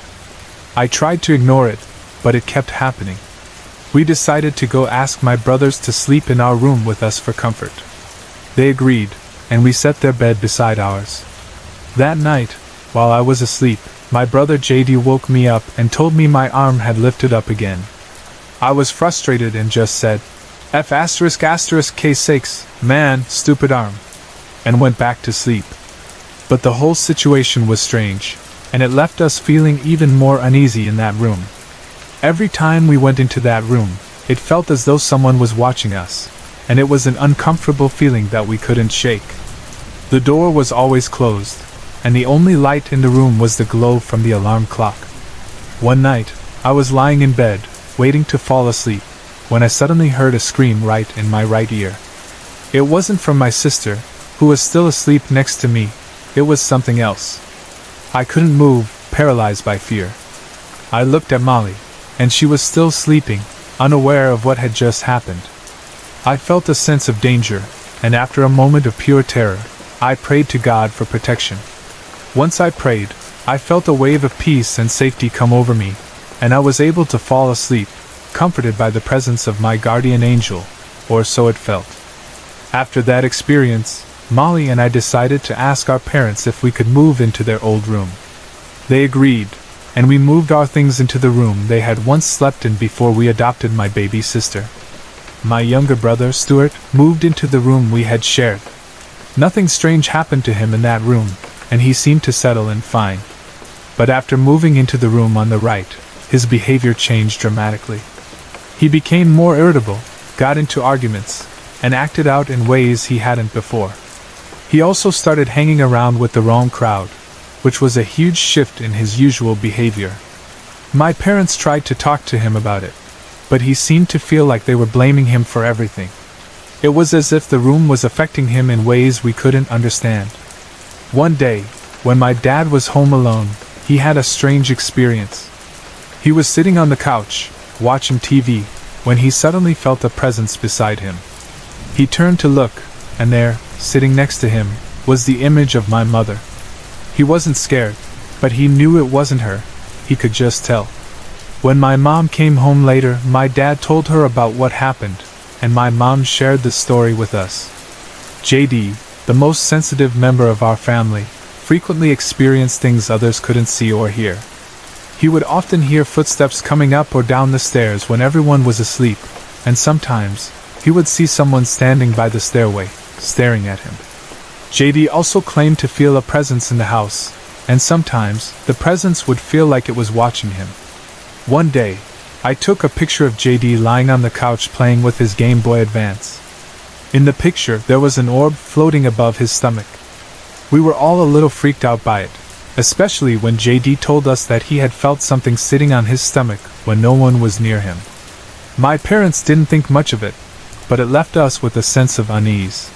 I tried to ignore it, but it kept happening. We decided to go ask my brothers to sleep in our room with us for comfort. They agreed, and we set their bed beside ours. That night, while I was asleep, my brother JD woke me up and told me my arm had lifted up again. I was frustrated and just said, F asterisk asterisk K sakes, man, stupid arm, and went back to sleep. But the whole situation was strange, and it left us feeling even more uneasy in that room. Every time we went into that room, it felt as though someone was watching us, and it was an uncomfortable feeling that we couldn't shake. The door was always closed, and the only light in the room was the glow from the alarm clock. One night, I was lying in bed, waiting to fall asleep, when I suddenly heard a scream right in my right ear. It wasn't from my sister, who was still asleep next to me. It was something else. I couldn't move, paralyzed by fear. I looked at Molly, and she was still sleeping, unaware of what had just happened. I felt a sense of danger, and after a moment of pure terror, I prayed to God for protection. Once I prayed, I felt a wave of peace and safety come over me, and I was able to fall asleep, comforted by the presence of my guardian angel, or so it felt. After that experience, Molly and I decided to ask our parents if we could move into their old room. They agreed, and we moved our things into the room they had once slept in before we adopted my baby sister. My younger brother, Stuart, moved into the room we had shared. Nothing strange happened to him in that room, and he seemed to settle in fine. But after moving into the room on the right, his behavior changed dramatically. He became more irritable, got into arguments, and acted out in ways he hadn't before. He also started hanging around with the wrong crowd, which was a huge shift in his usual behavior. My parents tried to talk to him about it, but he seemed to feel like they were blaming him for everything. It was as if the room was affecting him in ways we couldn't understand. One day, when my dad was home alone, he had a strange experience. He was sitting on the couch, watching TV, when he suddenly felt a presence beside him. He turned to look, and there, sitting next to him, was the image of my mother. He wasn't scared, but he knew it wasn't her. He could just tell. When my mom came home later, my dad told her about what happened, and my mom shared the story with us. JD, the most sensitive member of our family, frequently experienced things others couldn't see or hear. He would often hear footsteps coming up or down the stairs when everyone was asleep, and sometimes, he would see someone standing by the stairway, staring at him. JD also claimed to feel a presence in the house, and sometimes, the presence would feel like it was watching him. One day, I took a picture of JD lying on the couch playing with his Game Boy Advance. In the picture, there was an orb floating above his stomach. We were all a little freaked out by it, especially when JD told us that he had felt something sitting on his stomach when no one was near him. My parents didn't think much of it, but it left us with a sense of unease.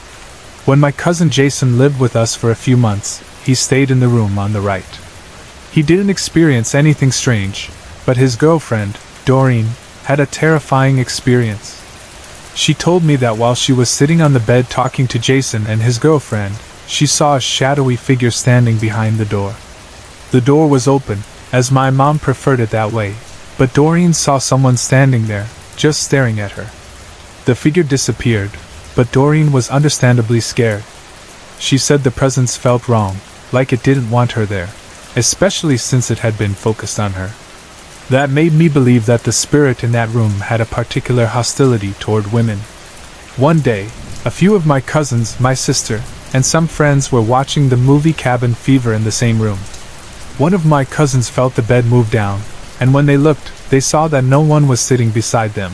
When my cousin Jason lived with us for a few months, he stayed in the room on the right. He didn't experience anything strange, but his girlfriend, Doreen, had a terrifying experience. She told me that while she was sitting on the bed talking to Jason and his girlfriend, she saw a shadowy figure standing behind the door. The door was open, as my mom preferred it that way, but Doreen saw someone standing there, just staring at her. The figure disappeared, but Doreen was understandably scared. She said the presence felt wrong, like it didn't want her there, especially since it had been focused on her. That made me believe that the spirit in that room had a particular hostility toward women. One day, a few of my cousins, my sister, and some friends were watching the movie Cabin Fever in the same room. One of my cousins felt the bed move down, and when they looked, they saw that no one was sitting beside them.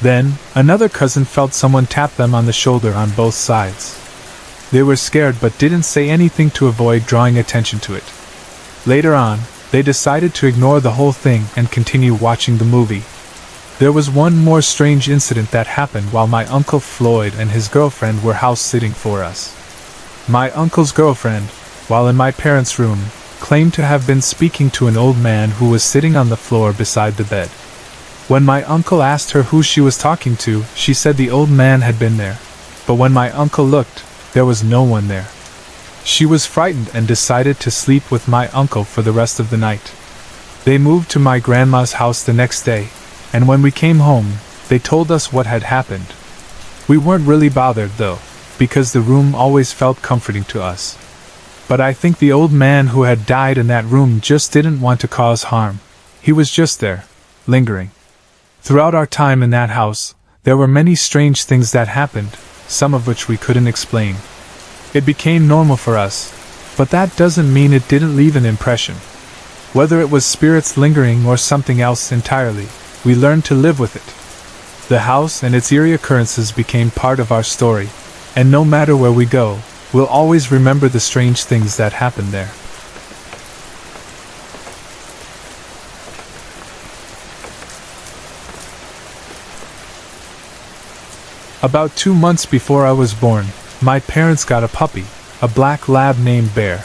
Then, another cousin felt someone tap them on the shoulder on both sides. They were scared but didn't say anything to avoid drawing attention to it. Later on, they decided to ignore the whole thing and continue watching the movie. There was one more strange incident that happened while my Uncle Floyd and his girlfriend were house-sitting for us. My uncle's girlfriend, while in my parents' room, claimed to have been speaking to an old man who was sitting on the floor beside the bed. When my uncle asked her who she was talking to, she said the old man had been there, but when my uncle looked, there was no one there. She was frightened and decided to sleep with my uncle for the rest of the night. They moved to my grandma's house the next day, and when we came home, they told us what had happened. We weren't really bothered though, because the room always felt comforting to us. But I think the old man who had died in that room just didn't want to cause harm. He was just there, lingering. Throughout our time in that house, there were many strange things that happened, some of which we couldn't explain. It became normal for us, but that doesn't mean it didn't leave an impression. Whether it was spirits lingering or something else entirely, we learned to live with it. The house and its eerie occurrences became part of our story, and no matter where we go, we'll always remember the strange things that happened there. About 2 months before I was born, my parents got a puppy, a black lab named Bear.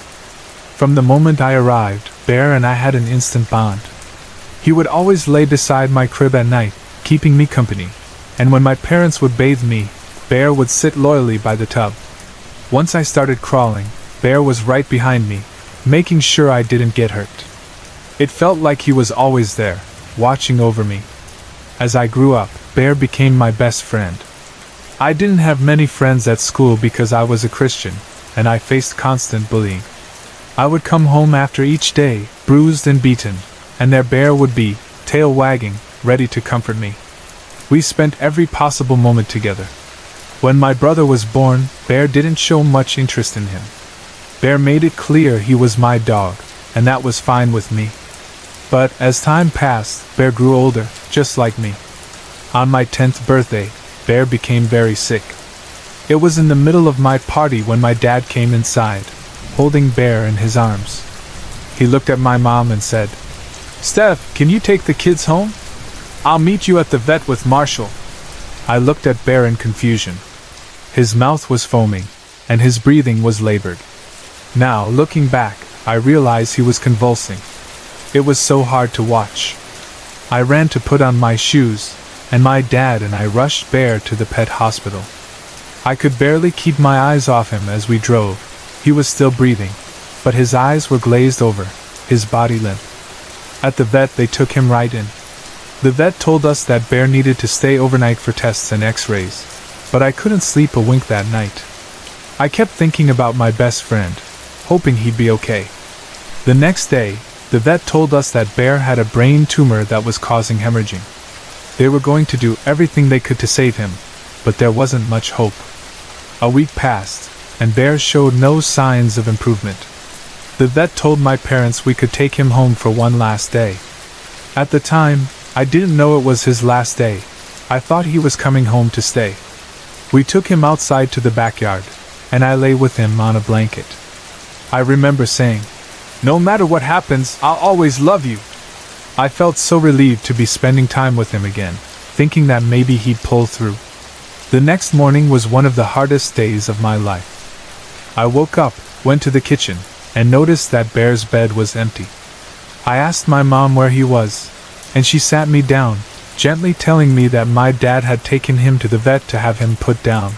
From the moment I arrived, Bear and I had an instant bond. He would always lay beside my crib at night, keeping me company, and when my parents would bathe me, Bear would sit loyally by the tub. Once I started crawling, Bear was right behind me, making sure I didn't get hurt. It felt like he was always there, watching over me. As I grew up, Bear became my best friend. I didn't have many friends at school because I was a Christian, and I faced constant bullying. I would come home after each day, bruised and beaten, and there Bear would be, tail wagging, ready to comfort me. We spent every possible moment together. When my brother was born, Bear didn't show much interest in him. Bear made it clear he was my dog, and that was fine with me. But as time passed, Bear grew older, just like me. On my 10th birthday, Bear became very sick. It was in the middle of my party when my dad came inside, holding Bear in his arms. He looked at my mom and said, "Steph, can you take the kids home? I'll meet you at the vet with Marshall." I looked at Bear in confusion. His mouth was foaming, and his breathing was labored. Now, looking back, I realized he was convulsing. It was so hard to watch. I ran to put on my shoes, and my dad and I rushed Bear to the pet hospital. I could barely keep my eyes off him as we drove. He was still breathing, but his eyes were glazed over, his body limp. At the vet, they took him right in. The vet told us that Bear needed to stay overnight for tests and x-rays, but I couldn't sleep a wink that night. I kept thinking about my best friend, hoping he'd be okay. The next day, the vet told us that Bear had a brain tumor that was causing hemorrhaging. They were going to do everything they could to save him, but there wasn't much hope. A week passed, and Bear showed no signs of improvement. The vet told my parents we could take him home for one last day. At the time, I didn't know it was his last day. I thought he was coming home to stay. We took him outside to the backyard, and I lay with him on a blanket. I remember saying, "No matter what happens, I'll always love you." I felt so relieved to be spending time with him again, thinking that maybe he'd pull through. The next morning was one of the hardest days of my life. I woke up, went to the kitchen, and noticed that Bear's bed was empty. I asked my mom where he was, and she sat me down, gently telling me that my dad had taken him to the vet to have him put down.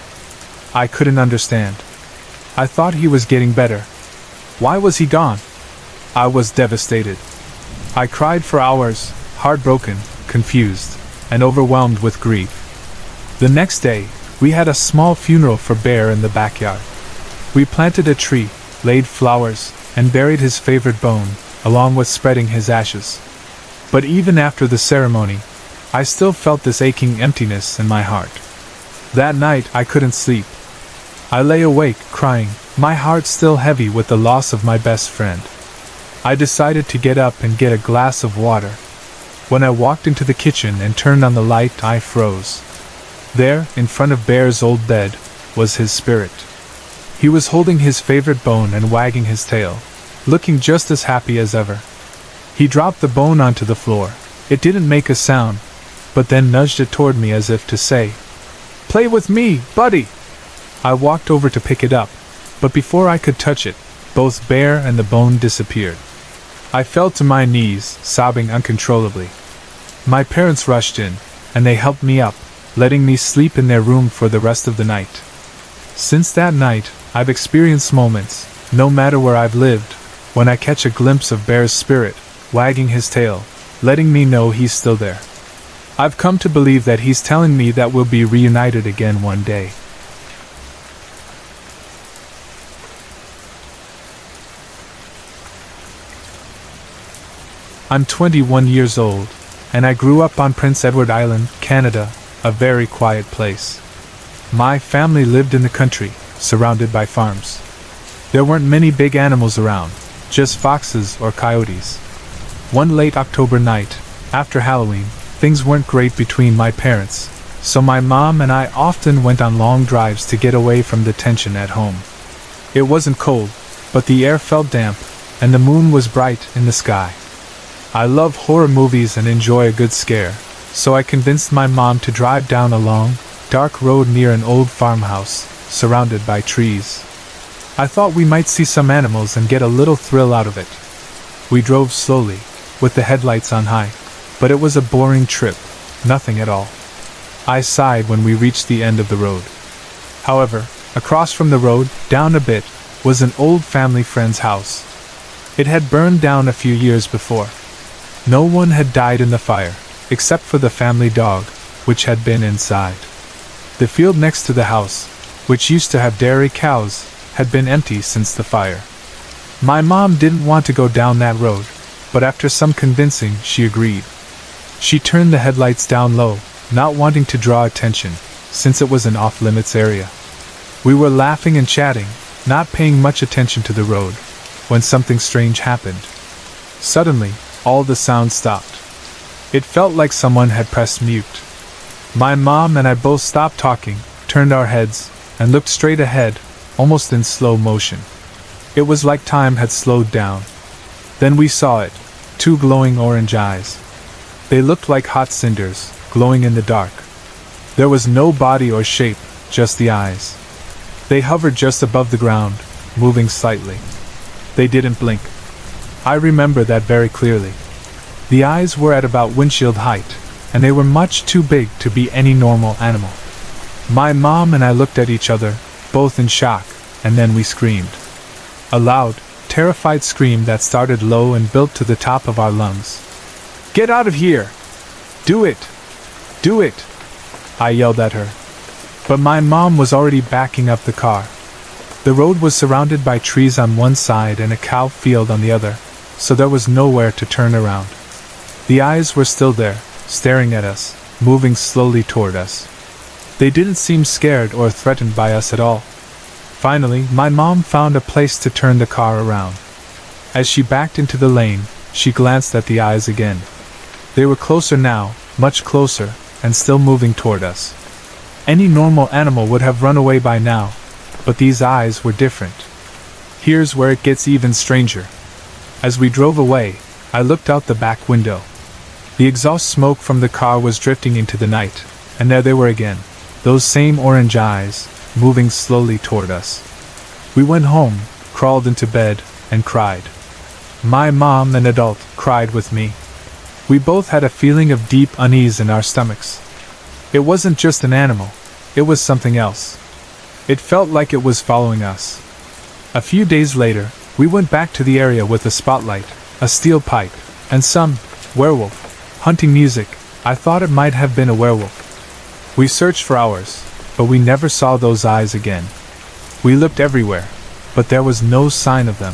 I couldn't understand. I thought he was getting better. Why was he gone? I was devastated. I cried for hours, heartbroken, confused, and overwhelmed with grief. The next day, we had a small funeral for Bear in the backyard. We planted a tree, laid flowers, and buried his favorite bone, along with spreading his ashes. But even after the ceremony, I still felt this aching emptiness in my heart. That night, I couldn't sleep. I lay awake, crying, my heart still heavy with the loss of my best friend. I decided to get up and get a glass of water. When I walked into the kitchen and turned on the light, I froze. There, in front of Bear's old bed, was his spirit. He was holding his favorite bone and wagging his tail, looking just as happy as ever. He dropped the bone onto the floor. It didn't make a sound, but then nudged it toward me as if to say, "Play with me, buddy!" I walked over to pick it up, but before I could touch it, both Bear and the bone disappeared. I fell to my knees, sobbing uncontrollably. My parents rushed in, and they helped me up, letting me sleep in their room for the rest of the night. Since that night, I've experienced moments, no matter where I've lived, when I catch a glimpse of Bear's spirit, wagging his tail, letting me know he's still there. I've come to believe that he's telling me that we'll be reunited again one day. I'm 21 years old, and I grew up on Prince Edward Island, Canada, a very quiet place. My family lived in the country, surrounded by farms. There weren't many big animals around, just foxes or coyotes. One late October night, after Halloween, things weren't great between my parents, so my mom and I often went on long drives to get away from the tension at home. It wasn't cold, but the air felt damp, and the moon was bright in the sky. I love horror movies and enjoy a good scare, so I convinced my mom to drive down a long, dark road near an old farmhouse, surrounded by trees. I thought we might see some animals and get a little thrill out of it. We drove slowly, with the headlights on high, but it was a boring trip, nothing at all. I sighed when we reached the end of the road. However, across from the road, down a bit, was an old family friend's house. It had burned down a few years before. No one had died in the fire, except for the family dog, which had been inside. The field next to the house, which used to have dairy cows, had been empty since the fire. My mom didn't want to go down that road, but after some convincing, she agreed. She turned the headlights down low, not wanting to draw attention, since it was an off-limits area. We were laughing and chatting, not paying much attention to the road, when something strange happened. Suddenly, all the sound stopped. It felt like someone had pressed mute. My mom and I both stopped talking, turned our heads, and looked straight ahead, almost in slow motion. It was like time had slowed down. Then we saw it, two glowing orange eyes. They looked like hot cinders, glowing in the dark. There was no body or shape, just the eyes. They hovered just above the ground, moving slightly. They didn't blink. I remember that very clearly. The eyes were at about windshield height, and they were much too big to be any normal animal. My mom and I looked at each other, both in shock, and then we screamed. A loud, terrified scream that started low and built to the top of our lungs. "Get out of here! Do it! Do it!" I yelled at her. But my mom was already backing up the car. The road was surrounded by trees on one side and a cow field on the other, so there was nowhere to turn around. The eyes were still there, staring at us, moving slowly toward us. They didn't seem scared or threatened by us at all. Finally, my mom found a place to turn the car around. As she backed into the lane, she glanced at the eyes again. They were closer now, much closer, and still moving toward us. Any normal animal would have run away by now, but these eyes were different. Here's where it gets even stranger. As we drove away, I looked out the back window. The exhaust smoke from the car was drifting into the night, and there they were again, those same orange eyes, moving slowly toward us. We went home, crawled into bed, and cried. My mom, an adult, cried with me. We both had a feeling of deep unease in our stomachs. It wasn't just an animal, it was something else. It felt like it was following us. A few days later, we went back to the area with a spotlight, a steel pipe, and some werewolf hunting music. I thought it might have been a werewolf. We searched for hours, but we never saw those eyes again. We looked everywhere, but there was no sign of them.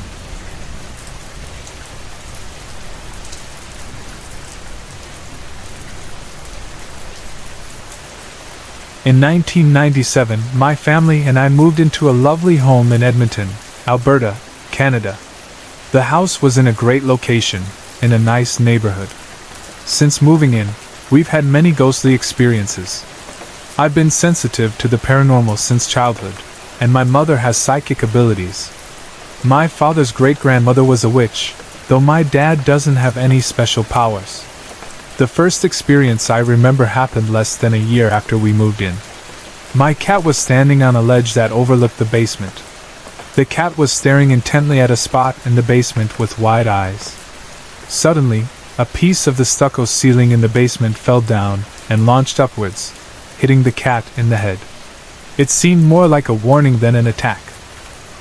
In 1997, my family and I moved into a lovely home in Edmonton, Alberta, Canada. The house was in a great location, in a nice neighborhood. Since moving in, we've had many ghostly experiences. I've been sensitive to the paranormal since childhood, and my mother has psychic abilities. My father's great-grandmother was a witch, though my dad doesn't have any special powers. The first experience I remember happened less than a year after we moved in. My cat was standing on a ledge that overlooked the basement. The cat was staring intently at a spot in the basement with wide eyes. Suddenly, a piece of the stucco ceiling in the basement fell down and launched upwards, hitting the cat in the head. It seemed more like a warning than an attack.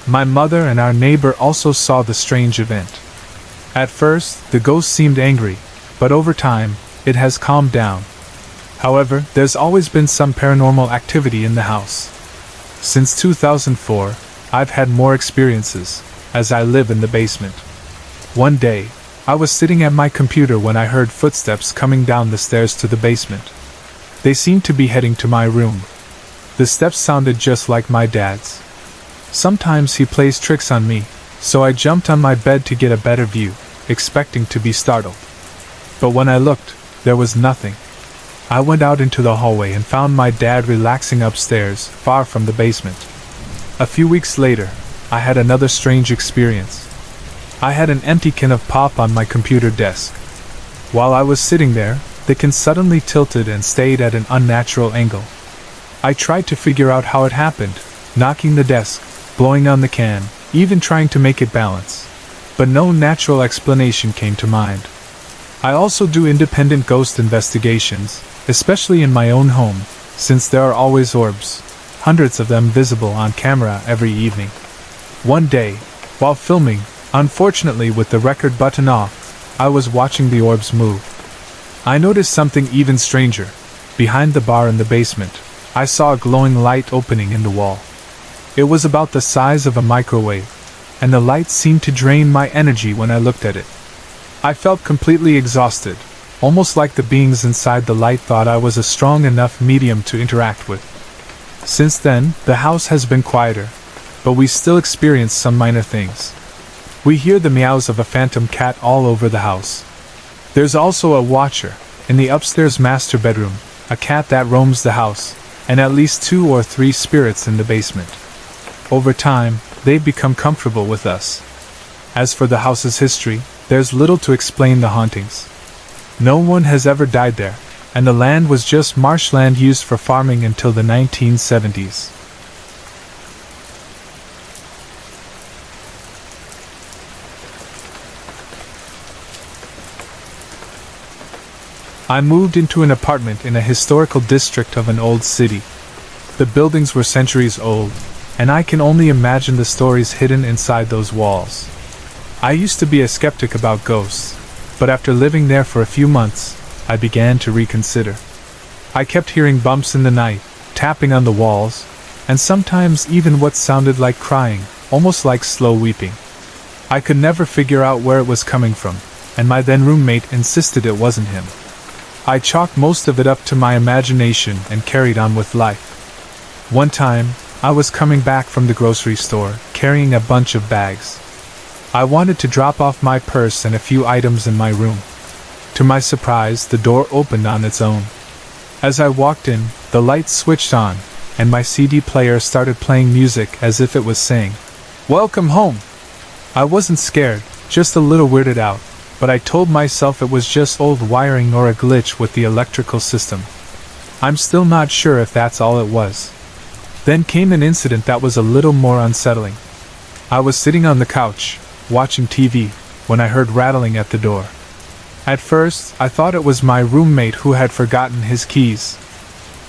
My mother and our neighbor also saw the strange event. At first, the ghost seemed angry, but over time, it has calmed down. However, there's always been some paranormal activity in the house. Since 2004, I've had more experiences, as I live in the basement. One day, I was sitting at my computer when I heard footsteps coming down the stairs to the basement. They seemed to be heading to my room. The steps sounded just like my dad's. Sometimes he plays tricks on me, so I jumped on my bed to get a better view, expecting to be startled. But when I looked, there was nothing. I went out into the hallway and found my dad relaxing upstairs, far from the basement. A few weeks later, I had another strange experience. I had an empty can of pop on my computer desk. While I was sitting there, the can suddenly tilted and stayed at an unnatural angle. I tried to figure out how it happened, knocking the desk, blowing on the can, even trying to make it balance. But no natural explanation came to mind. I also do independent ghost investigations, especially in my own home, since there are always orbs, hundreds of them visible on camera every evening. One day, while filming, unfortunately with the record button off, I was watching the orbs move. I noticed something even stranger. Behind the bar in the basement, I saw a glowing light opening in the wall. It was about the size of a microwave, and the light seemed to drain my energy when I looked at it. I felt completely exhausted, almost like the beings inside the light thought I was a strong enough medium to interact with. Since then, the house has been quieter, but we still experience some minor things. We hear the meows of a phantom cat all over the house. There's also a watcher, in the upstairs master bedroom, a cat that roams the house, and at least 2 or 3 spirits in the basement. Over time, they've become comfortable with us. As for the house's history, there's little to explain the hauntings. No one has ever died there, and the land was just marshland used for farming until the 1970s. I moved into an apartment in a historical district of an old city. The buildings were centuries old, and I can only imagine the stories hidden inside those walls. I used to be a skeptic about ghosts, but after living there for a few months, I began to reconsider. I kept hearing bumps in the night, tapping on the walls, and sometimes even what sounded like crying, almost like slow weeping. I could never figure out where it was coming from, and my then roommate insisted it wasn't him. I chalked most of it up to my imagination and carried on with life. One time, I was coming back from the grocery store, carrying a bunch of bags. I wanted to drop off my purse and a few items in my room. To my surprise, the door opened on its own. As I walked in, the lights switched on, and my CD player started playing music as if it was saying, "Welcome home!" I wasn't scared, just a little weirded out, but I told myself it was just old wiring or a glitch with the electrical system. I'm still not sure if that's all it was. Then came an incident that was a little more unsettling. I was sitting on the couch, watching TV, when I heard rattling at the door. At first, I thought it was my roommate who had forgotten his keys.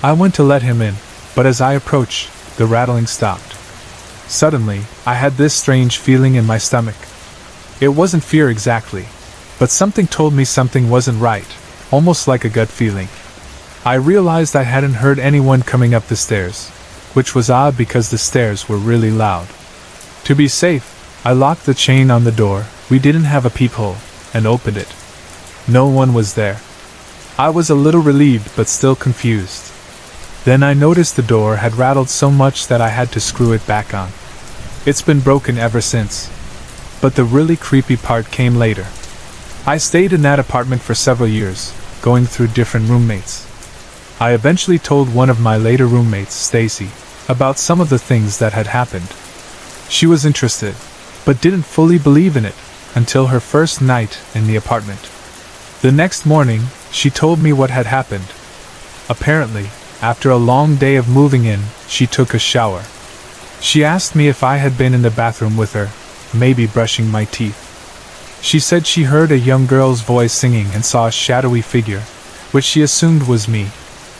I went to let him in, but as I approached, the rattling stopped. Suddenly, I had this strange feeling in my stomach. It wasn't fear exactly, but something told me something wasn't right, almost like a gut feeling. I realized I hadn't heard anyone coming up the stairs, which was odd because the stairs were really loud. To be safe, I locked the chain on the door, we didn't have a peephole, and opened it. No one was there. I was a little relieved but still confused. Then I noticed the door had rattled so much that I had to screw it back on. It's been broken ever since. But the really creepy part came later. I stayed in that apartment for several years, going through different roommates. I eventually told one of my later roommates, Stacy, about some of the things that had happened. She was interested, but didn't fully believe in it until her first night in the apartment. The next morning, she told me what had happened. Apparently, after a long day of moving in, she took a shower. She asked me if I had been in the bathroom with her, maybe brushing my teeth. She said she heard a young girl's voice singing and saw a shadowy figure, which she assumed was me,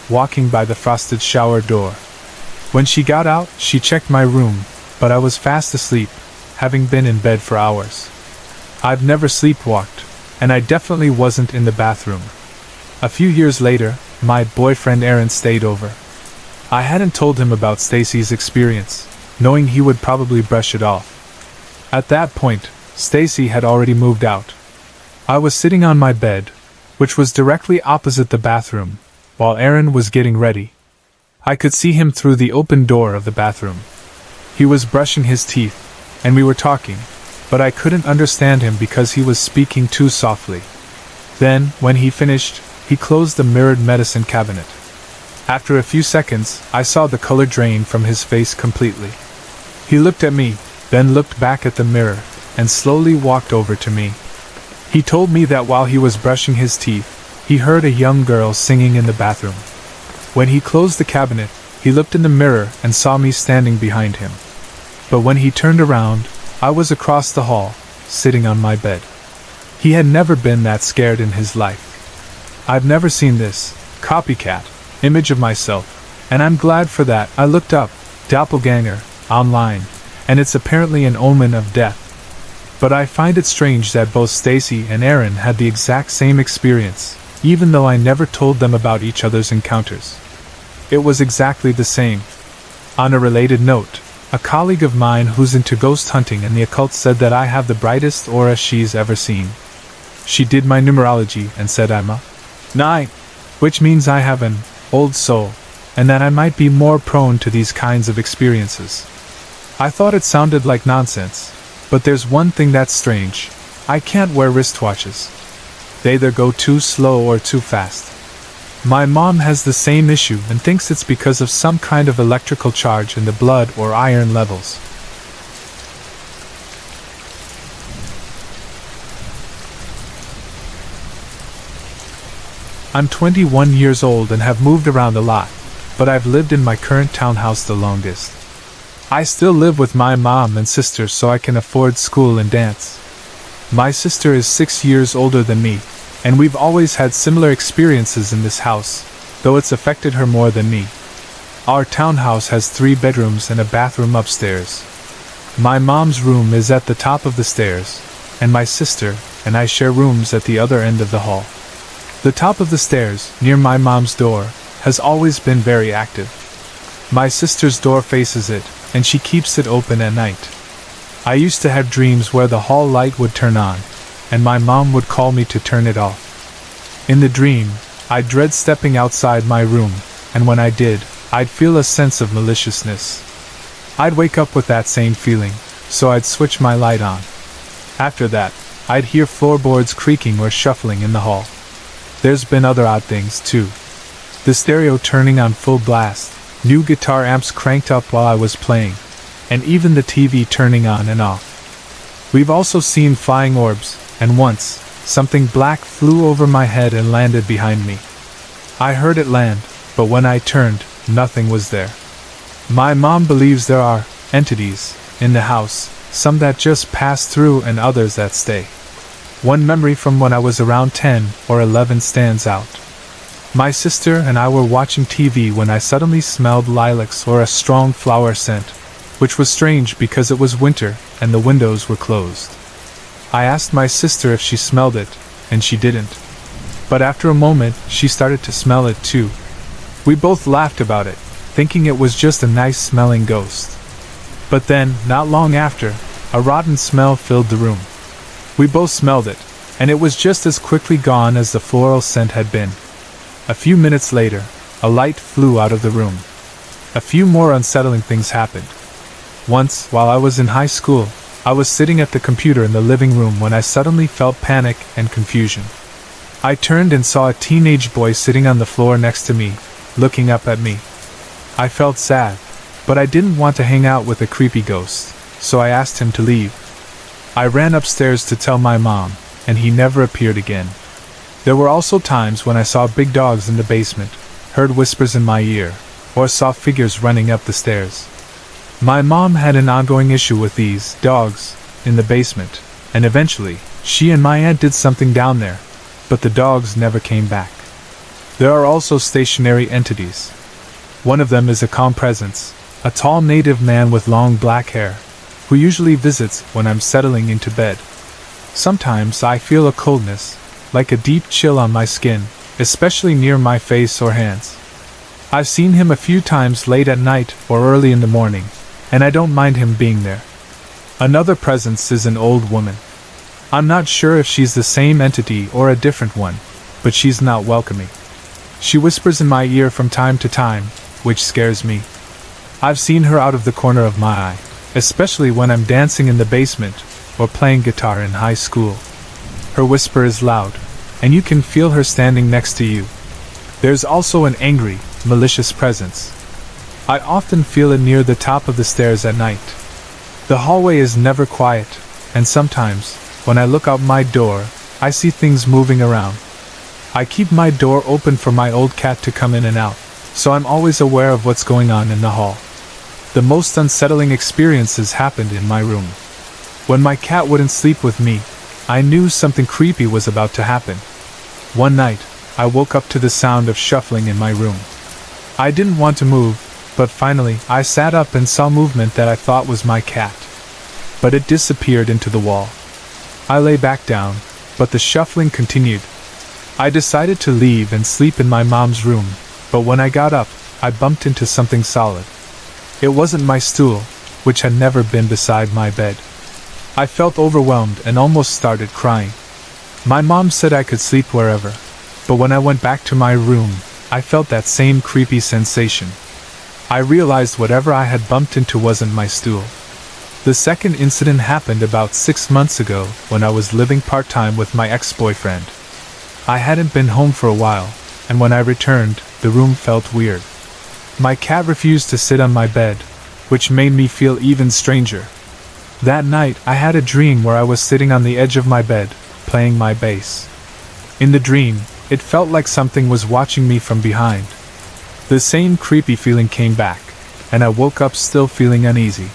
walking by the frosted shower door. When she got out, she checked my room, but I was fast asleep, having been in bed for hours. I've never sleepwalked, and I definitely wasn't in the bathroom. A few years later, my boyfriend Aaron stayed over. I hadn't told him about Stacy's experience, knowing he would probably brush it off. At that point, Stacy had already moved out. I was sitting on my bed, which was directly opposite the bathroom, while Aaron was getting ready. I could see him through the open door of the bathroom. He was brushing his teeth, and we were talking, but I couldn't understand him because he was speaking too softly. Then, when he finished, he closed the mirrored medicine cabinet. After a few seconds, I saw the color drain from his face completely. He looked at me, then looked back at the mirror, and slowly walked over to me. He told me that while he was brushing his teeth, he heard a young girl singing in the bathroom. When he closed the cabinet, he looked in the mirror and saw me standing behind him. But when he turned around, I was across the hall, sitting on my bed. He had never been that scared in his life. I've never seen this copycat image of myself, and I'm glad for that. I looked up doppelganger online, and it's apparently an omen of death. But I find it strange that both Stacy and Aaron had the exact same experience, even though I never told them about each other's encounters. It was exactly the same. On a related note, a colleague of mine who's into ghost hunting and the occult said that I have the brightest aura she's ever seen. She did my numerology and said I'm a 9, which means I have an old soul, and that I might be more prone to these kinds of experiences. I thought it sounded like nonsense, but there's one thing that's strange. I can't wear wristwatches. They either go too slow or too fast. My mom has the same issue and thinks it's because of some kind of electrical charge in the blood or iron levels. I'm 21 years old and have moved around a lot, but I've lived in my current townhouse the longest. I still live with my mom and sister so I can afford school and dance. My sister is 6 years older than me, and we've always had similar experiences in this house, though it's affected her more than me. Our townhouse has 3 bedrooms and a bathroom upstairs. My mom's room is at the top of the stairs, and my sister and I share rooms at the other end of the hall. The top of the stairs, near my mom's door, has always been very active. My sister's door faces it, and she keeps it open at night. I used to have dreams where the hall light would turn on, and my mom would call me to turn it off. In the dream, I'd dread stepping outside my room, and when I did, I'd feel a sense of maliciousness. I'd wake up with that same feeling, so I'd switch my light on. After that, I'd hear floorboards creaking or shuffling in the hall. There's been other odd things, too. The stereo turning on full blast, new guitar amps cranked up while I was playing, and even the TV turning on and off. We've also seen flying orbs, and once, something black flew over my head and landed behind me. I heard it land, but when I turned, nothing was there. My mom believes there are entities in the house, some that just pass through and others that stay. One memory from when I was around 10 or 11 stands out. My sister and I were watching TV when I suddenly smelled lilacs or a strong flower scent, which was strange because it was winter and the windows were closed. I asked my sister if she smelled it, and she didn't. But after a moment, she started to smell it too. We both laughed about it, thinking it was just a nice-smelling ghost. But then, not long after, a rotten smell filled the room. We both smelled it, and it was just as quickly gone as the floral scent had been. A few minutes later, a light flew out of the room. A few more unsettling things happened. Once, while I was in high school, I was sitting at the computer in the living room when I suddenly felt panic and confusion. I turned and saw a teenage boy sitting on the floor next to me, looking up at me. I felt sad, but I didn't want to hang out with a creepy ghost, so I asked him to leave. I ran upstairs to tell my mom, and he never appeared again. There were also times when I saw big dogs in the basement, heard whispers in my ear, or saw figures running up the stairs. My mom had an ongoing issue with these dogs in the basement, and eventually, she and my aunt did something down there, but the dogs never came back. There are also stationary entities. One of them is a calm presence, a tall native man with long black hair, who usually visits when I'm settling into bed. Sometimes I feel a coldness, like a deep chill on my skin, especially near my face or hands. I've seen him a few times late at night or early in the morning, and I don't mind him being there. Another presence is an old woman. I'm not sure if she's the same entity or a different one, but she's not welcoming. She whispers in my ear from time to time, which scares me. I've seen her out of the corner of my eye, especially when I'm dancing in the basement or playing guitar in high school. Her whisper is loud, and you can feel her standing next to you. There's also an angry, malicious presence. I often feel it near the top of the stairs at night. The hallway is never quiet, and sometimes, when I look out my door, I see things moving around. I keep my door open for my old cat to come in and out, so I'm always aware of what's going on in the hall. The most unsettling experiences happened in my room. When my cat wouldn't sleep with me, I knew something creepy was about to happen. One night, I woke up to the sound of shuffling in my room. I didn't want to move, but finally I sat up and saw movement that I thought was my cat. But it disappeared into the wall. I lay back down, but the shuffling continued. I decided to leave and sleep in my mom's room, but when I got up, I bumped into something solid. It wasn't my stool, which had never been beside my bed. I felt overwhelmed and almost started crying. My mom said I could sleep wherever, but when I went back to my room, I felt that same creepy sensation. I realized whatever I had bumped into wasn't my stool. The second incident happened about 6 months ago when I was living part-time with my ex-boyfriend. I hadn't been home for a while, and when I returned, the room felt weird. My cat refused to sit on my bed, which made me feel even stranger. That night, I had a dream where I was sitting on the edge of my bed, playing my bass. In the dream, it felt like something was watching me from behind. The same creepy feeling came back, and I woke up still feeling uneasy.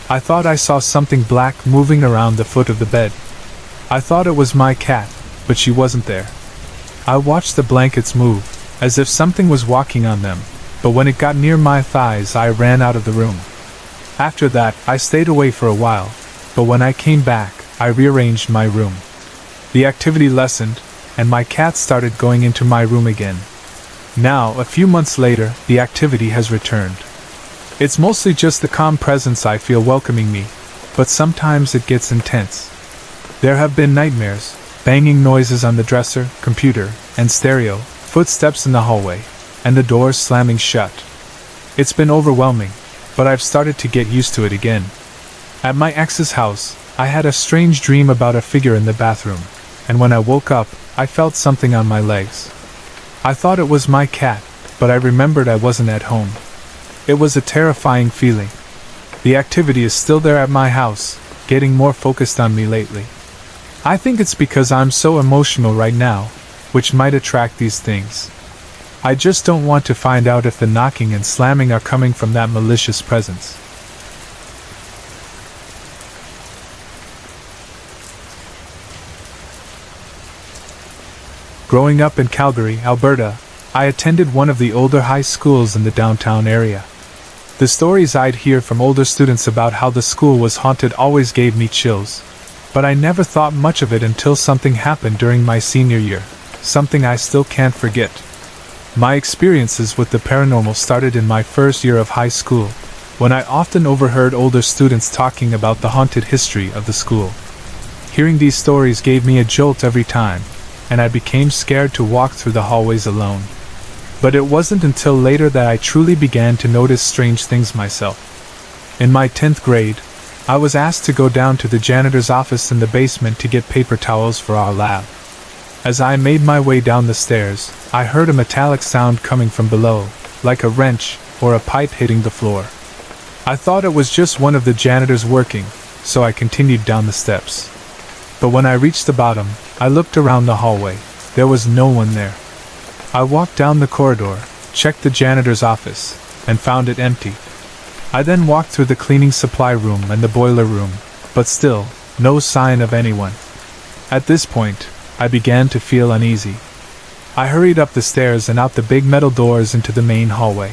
I thought I saw something black moving around the foot of the bed. I thought it was my cat, but she wasn't there. I watched the blankets move, as if something was walking on them, but when it got near my thighs I ran out of the room. After that, I stayed away for a while, but when I came back, I rearranged my room. The activity lessened, and my cat started going into my room again. Now, a few months later, the activity has returned. It's mostly just the calm presence I feel welcoming me, but sometimes it gets intense. There have been nightmares, banging noises on the dresser, computer, and stereo, footsteps in the hallway, and the doors slamming shut. It's been overwhelming, but I've started to get used to it again. At my ex's house, I had a strange dream about a figure in the bathroom, and when I woke up, I felt something on my legs. I thought it was my cat, but I remembered I wasn't at home. It was a terrifying feeling. The activity is still there at my house, getting more focused on me lately. I think it's because I'm so emotional right now, which might attract these things. I just don't want to find out if the knocking and slamming are coming from that malicious presence. Growing up in Calgary, Alberta, I attended one of the older high schools in the downtown area. The stories I'd hear from older students about how the school was haunted always gave me chills, but I never thought much of it until something happened during my senior year, something I still can't forget. My experiences with the paranormal started in my first year of high school, when I often overheard older students talking about the haunted history of the school. Hearing these stories gave me a jolt every time, and I became scared to walk through the hallways alone. But it wasn't until later that I truly began to notice strange things myself. In my 10th grade, I was asked to go down to the janitor's office in the basement to get paper towels for our lab. As I made my way down the stairs, I heard a metallic sound coming from below, like a wrench or a pipe hitting the floor. I thought it was just one of the janitors working, so I continued down the steps. But when I reached the bottom, I looked around the hallway. There was no one there. I walked down the corridor, checked the janitor's office, and found it empty. I then walked through the cleaning supply room and the boiler room, but still, no sign of anyone. At this point, I began to feel uneasy. I hurried up the stairs and out the big metal doors into the main hallway.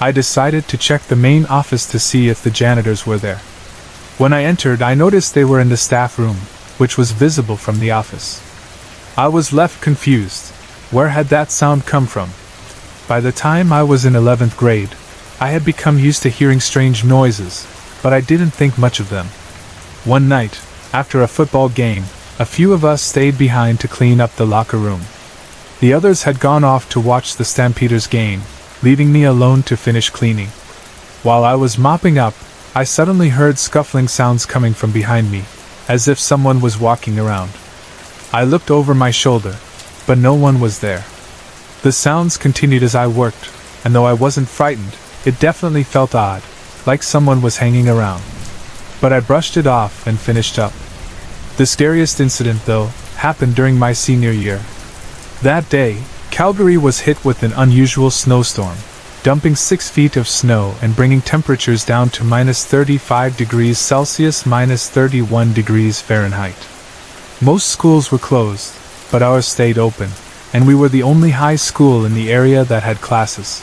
I decided to check the main office to see if the janitors were there. When I entered, I noticed they were in the staff room, which was visible from the office. I was left confused. Where had that sound come from? By the time I was in 11th grade, I had become used to hearing strange noises, but I didn't think much of them. One night, After a football game, a few of us stayed behind to clean up the locker room. The others had gone off to watch the Stampeders game, leaving me alone to finish cleaning. While I was mopping up, I suddenly heard scuffling sounds coming from behind me, as if someone was walking around. I looked over my shoulder, but no one was there. The sounds continued as I worked, and though I wasn't frightened, it definitely felt odd, like someone was hanging around. But I brushed it off and finished up. The scariest incident, though, happened during my senior year. That day, Calgary was hit with an unusual snowstorm, dumping 6 feet of snow and bringing temperatures down to -35°C, -31°F. Most schools were closed, but ours stayed open, and we were the only high school in the area that had classes.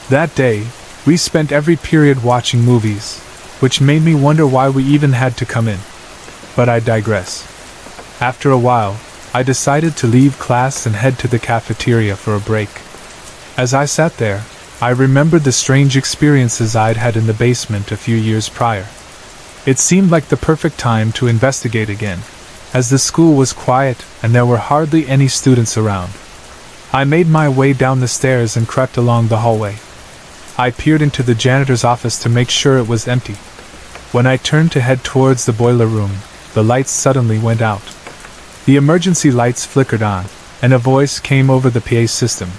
That day, we spent every period watching movies, which made me wonder why we even had to come in. But I digress. After a while, I decided to leave class and head to the cafeteria for a break. As I sat there, I remembered the strange experiences I'd had in the basement a few years prior. It seemed like the perfect time to investigate again, as the school was quiet and there were hardly any students around. I made my way down the stairs and crept along the hallway. I peered into the janitor's office to make sure it was empty. When I turned to head towards the boiler room, the lights suddenly went out. The emergency lights flickered on, and a voice came over the PA system.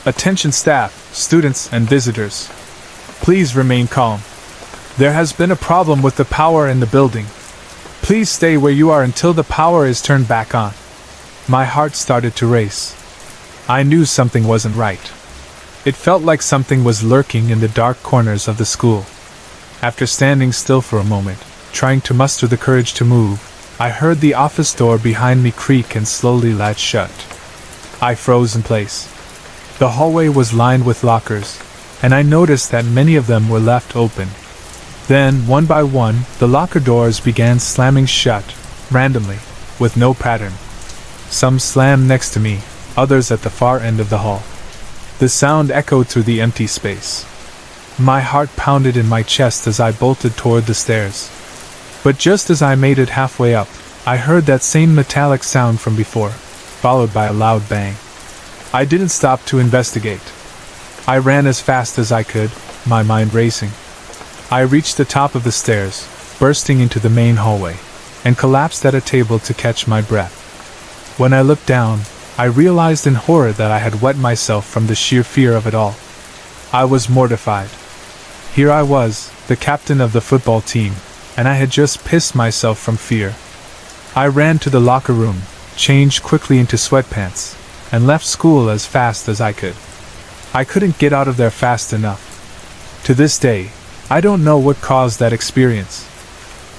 "Attention staff, students, and visitors. Please remain calm. There has been a problem with the power in the building. Please stay where you are until the power is turned back on." My heart started to race. I knew something wasn't right. It felt like something was lurking in the dark corners of the school. After standing still for a moment, trying to muster the courage to move, I heard the office door behind me creak and slowly latch shut. I froze in place. The hallway was lined with lockers, and I noticed that many of them were left open. Then, one by one, the locker doors began slamming shut, randomly, with no pattern. Some slammed next to me, others at the far end of the hall. The sound echoed through the empty space. My heart pounded in my chest as I bolted toward the stairs. But just as I made it halfway up, I heard that same metallic sound from before, followed by a loud bang. I didn't stop to investigate. I ran as fast as I could, my mind racing. I reached the top of the stairs, bursting into the main hallway, and collapsed at a table to catch my breath. When I looked down, I realized in horror that I had wet myself from the sheer fear of it all. I was mortified. Here I was, the captain of the football team, and I had just pissed myself from fear. I ran to the locker room, changed quickly into sweatpants, and left school as fast as I could. I couldn't get out of there fast enough. To this day, I don't know what caused that experience.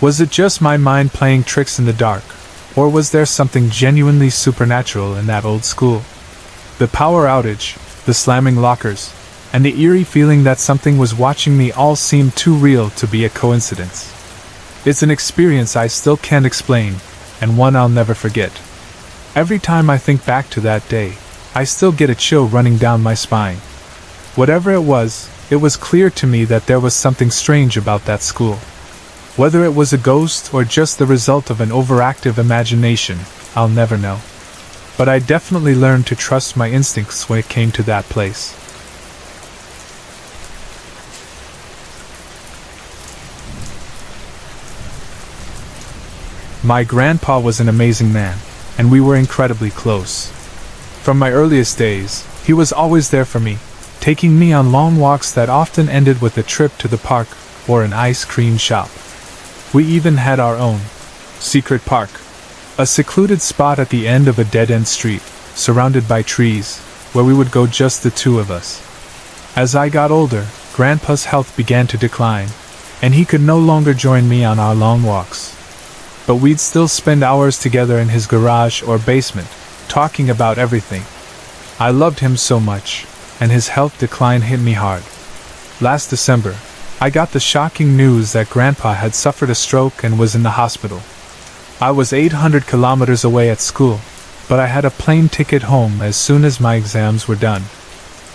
Was it just my mind playing tricks in the dark, or was there something genuinely supernatural in that old school? The power outage, the slamming lockers, and the eerie feeling that something was watching me all seemed too real to be a coincidence. It's an experience I still can't explain, and one I'll never forget. Every time I think back to that day, I still get a chill running down my spine. Whatever it was clear to me that there was something strange about that school. Whether it was a ghost or just the result of an overactive imagination, I'll never know. But I definitely learned to trust my instincts when it came to that place. My grandpa was an amazing man, and we were incredibly close. From my earliest days, he was always there for me, taking me on long walks that often ended with a trip to the park or an ice cream shop. We even had our own secret park, a secluded spot at the end of a dead-end street, surrounded by trees, where we would go just the two of us. As I got older, Grandpa's health began to decline, and he could no longer join me on our long walks. But we'd still spend hours together in his garage or basement, talking about everything. I loved him so much, and his health decline hit me hard. Last December, I got the shocking news that Grandpa had suffered a stroke and was in the hospital. I was 800 kilometers away at school, but I had a plane ticket home as soon as my exams were done.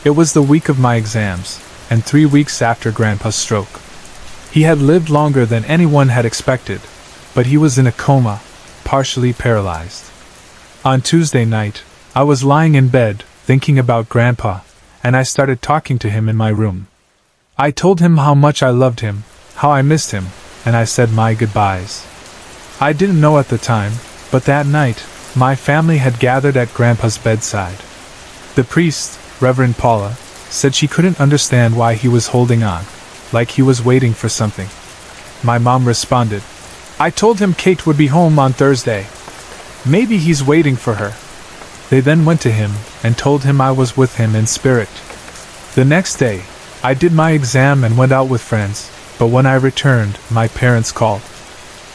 It was the week of my exams, and 3 weeks after Grandpa's stroke. He had lived longer than anyone had expected, but he was in a coma, partially paralyzed. On Tuesday night, I was lying in bed, thinking about Grandpa, and I started talking to him in my room. I told him how much I loved him, how I missed him, and I said my goodbyes. I didn't know at the time, but that night, my family had gathered at Grandpa's bedside. The priest, Reverend Paula, said she couldn't understand why he was holding on, like he was waiting for something. My mom responded, "I told him Kate would be home on Thursday. Maybe he's waiting for her." They then went to him and told him I was with him in spirit. The next day, I did my exam and went out with friends, but when I returned, my parents called.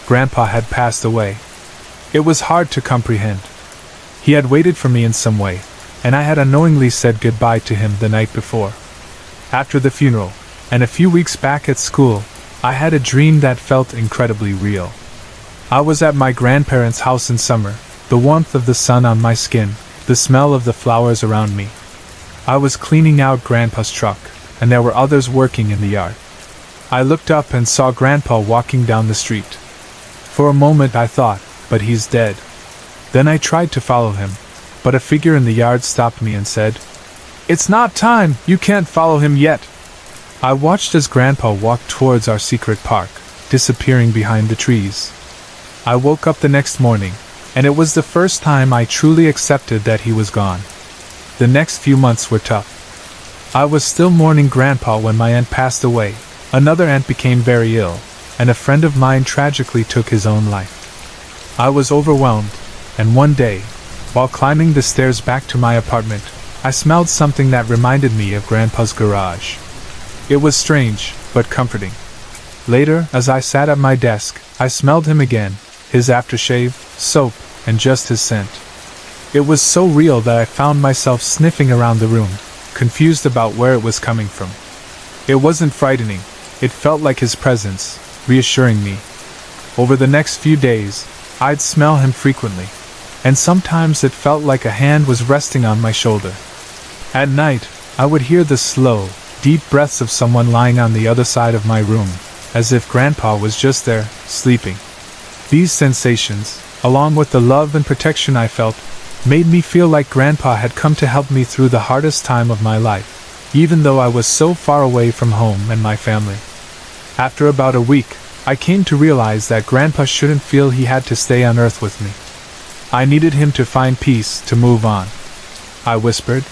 Grandpa had passed away. It was hard to comprehend. He had waited for me in some way, and I had unknowingly said goodbye to him the night before. After the funeral, and a few weeks back at school, I had a dream that felt incredibly real. I was at my grandparents' house in summer, the warmth of the sun on my skin, the smell of the flowers around me. I was cleaning out Grandpa's truck, and there were others working in the yard. I looked up and saw Grandpa walking down the street. For a moment I thought, but he's dead. Then I tried to follow him, but a figure in the yard stopped me and said, "It's not time, you can't follow him yet." I watched as Grandpa walked towards our secret park, disappearing behind the trees. I woke up the next morning, and it was the first time I truly accepted that he was gone. The next few months were tough. I was still mourning Grandpa when my aunt passed away, another aunt became very ill, and a friend of mine tragically took his own life. I was overwhelmed, and one day, while climbing the stairs back to my apartment, I smelled something that reminded me of Grandpa's garage. It was strange, but comforting. Later, as I sat at my desk, I smelled him again, his aftershave, soap, and just his scent. It was so real that I found myself sniffing around the room, confused about where it was coming from. It wasn't frightening, it felt like his presence, reassuring me. Over the next few days, I'd smell him frequently, and sometimes it felt like a hand was resting on my shoulder. At night, I would hear the slow, deep breaths of someone lying on the other side of my room, as if Grandpa was just there, sleeping. These sensations, along with the love and protection I felt, made me feel like Grandpa had come to help me through the hardest time of my life, even though I was so far away from home and my family. After about a week, I came to realize that Grandpa shouldn't feel he had to stay on Earth with me. I needed him to find peace, to move on. I whispered,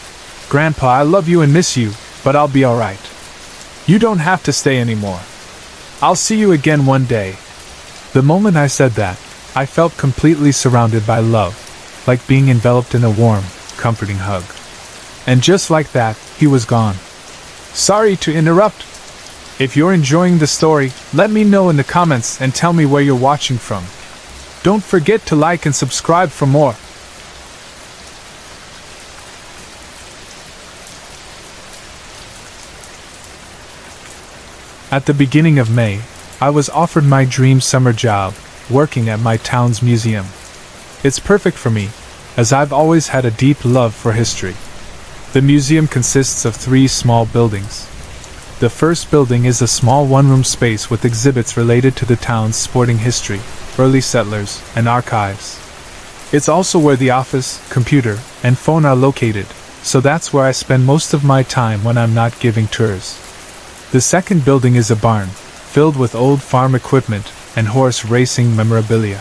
"Grandpa, I love you and miss you, but I'll be alright. You don't have to stay anymore. I'll see you again one day." The moment I said that, I felt completely surrounded by love, like being enveloped in a warm, comforting hug. And just like that, he was gone. Sorry to interrupt. If you're enjoying the story, let me know in the comments and tell me where you're watching from. Don't forget to like and subscribe for more. At the beginning of May, I was offered my dream summer job, working at my town's museum. It's perfect for me, as I've always had a deep love for history. The museum consists of 3 small buildings. The first building is a small one-room space with exhibits related to the town's sporting history, early settlers, and archives. It's also where the office, computer, and phone are located, so that's where I spend most of my time when I'm not giving tours. The second building is a barn, filled with old farm equipment and horse racing memorabilia.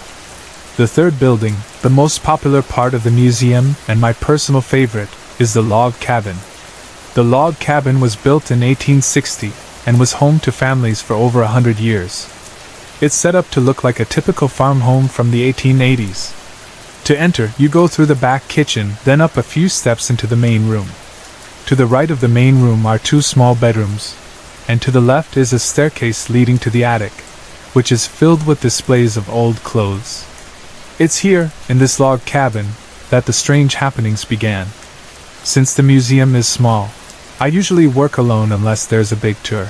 The third building, the most popular part of the museum and my personal favorite, is the log cabin. The log cabin was built in 1860 and was home to families for over 100 years. It's set up to look like a typical farm home from the 1880s. To enter, you go through the back kitchen, then up a few steps into the main room. To the right of the main room are 2 small bedrooms, and to the left is a staircase leading to the attic, which is filled with displays of old clothes. It's here, in this log cabin, that the strange happenings began. Since the museum is small, I usually work alone unless there's a big tour.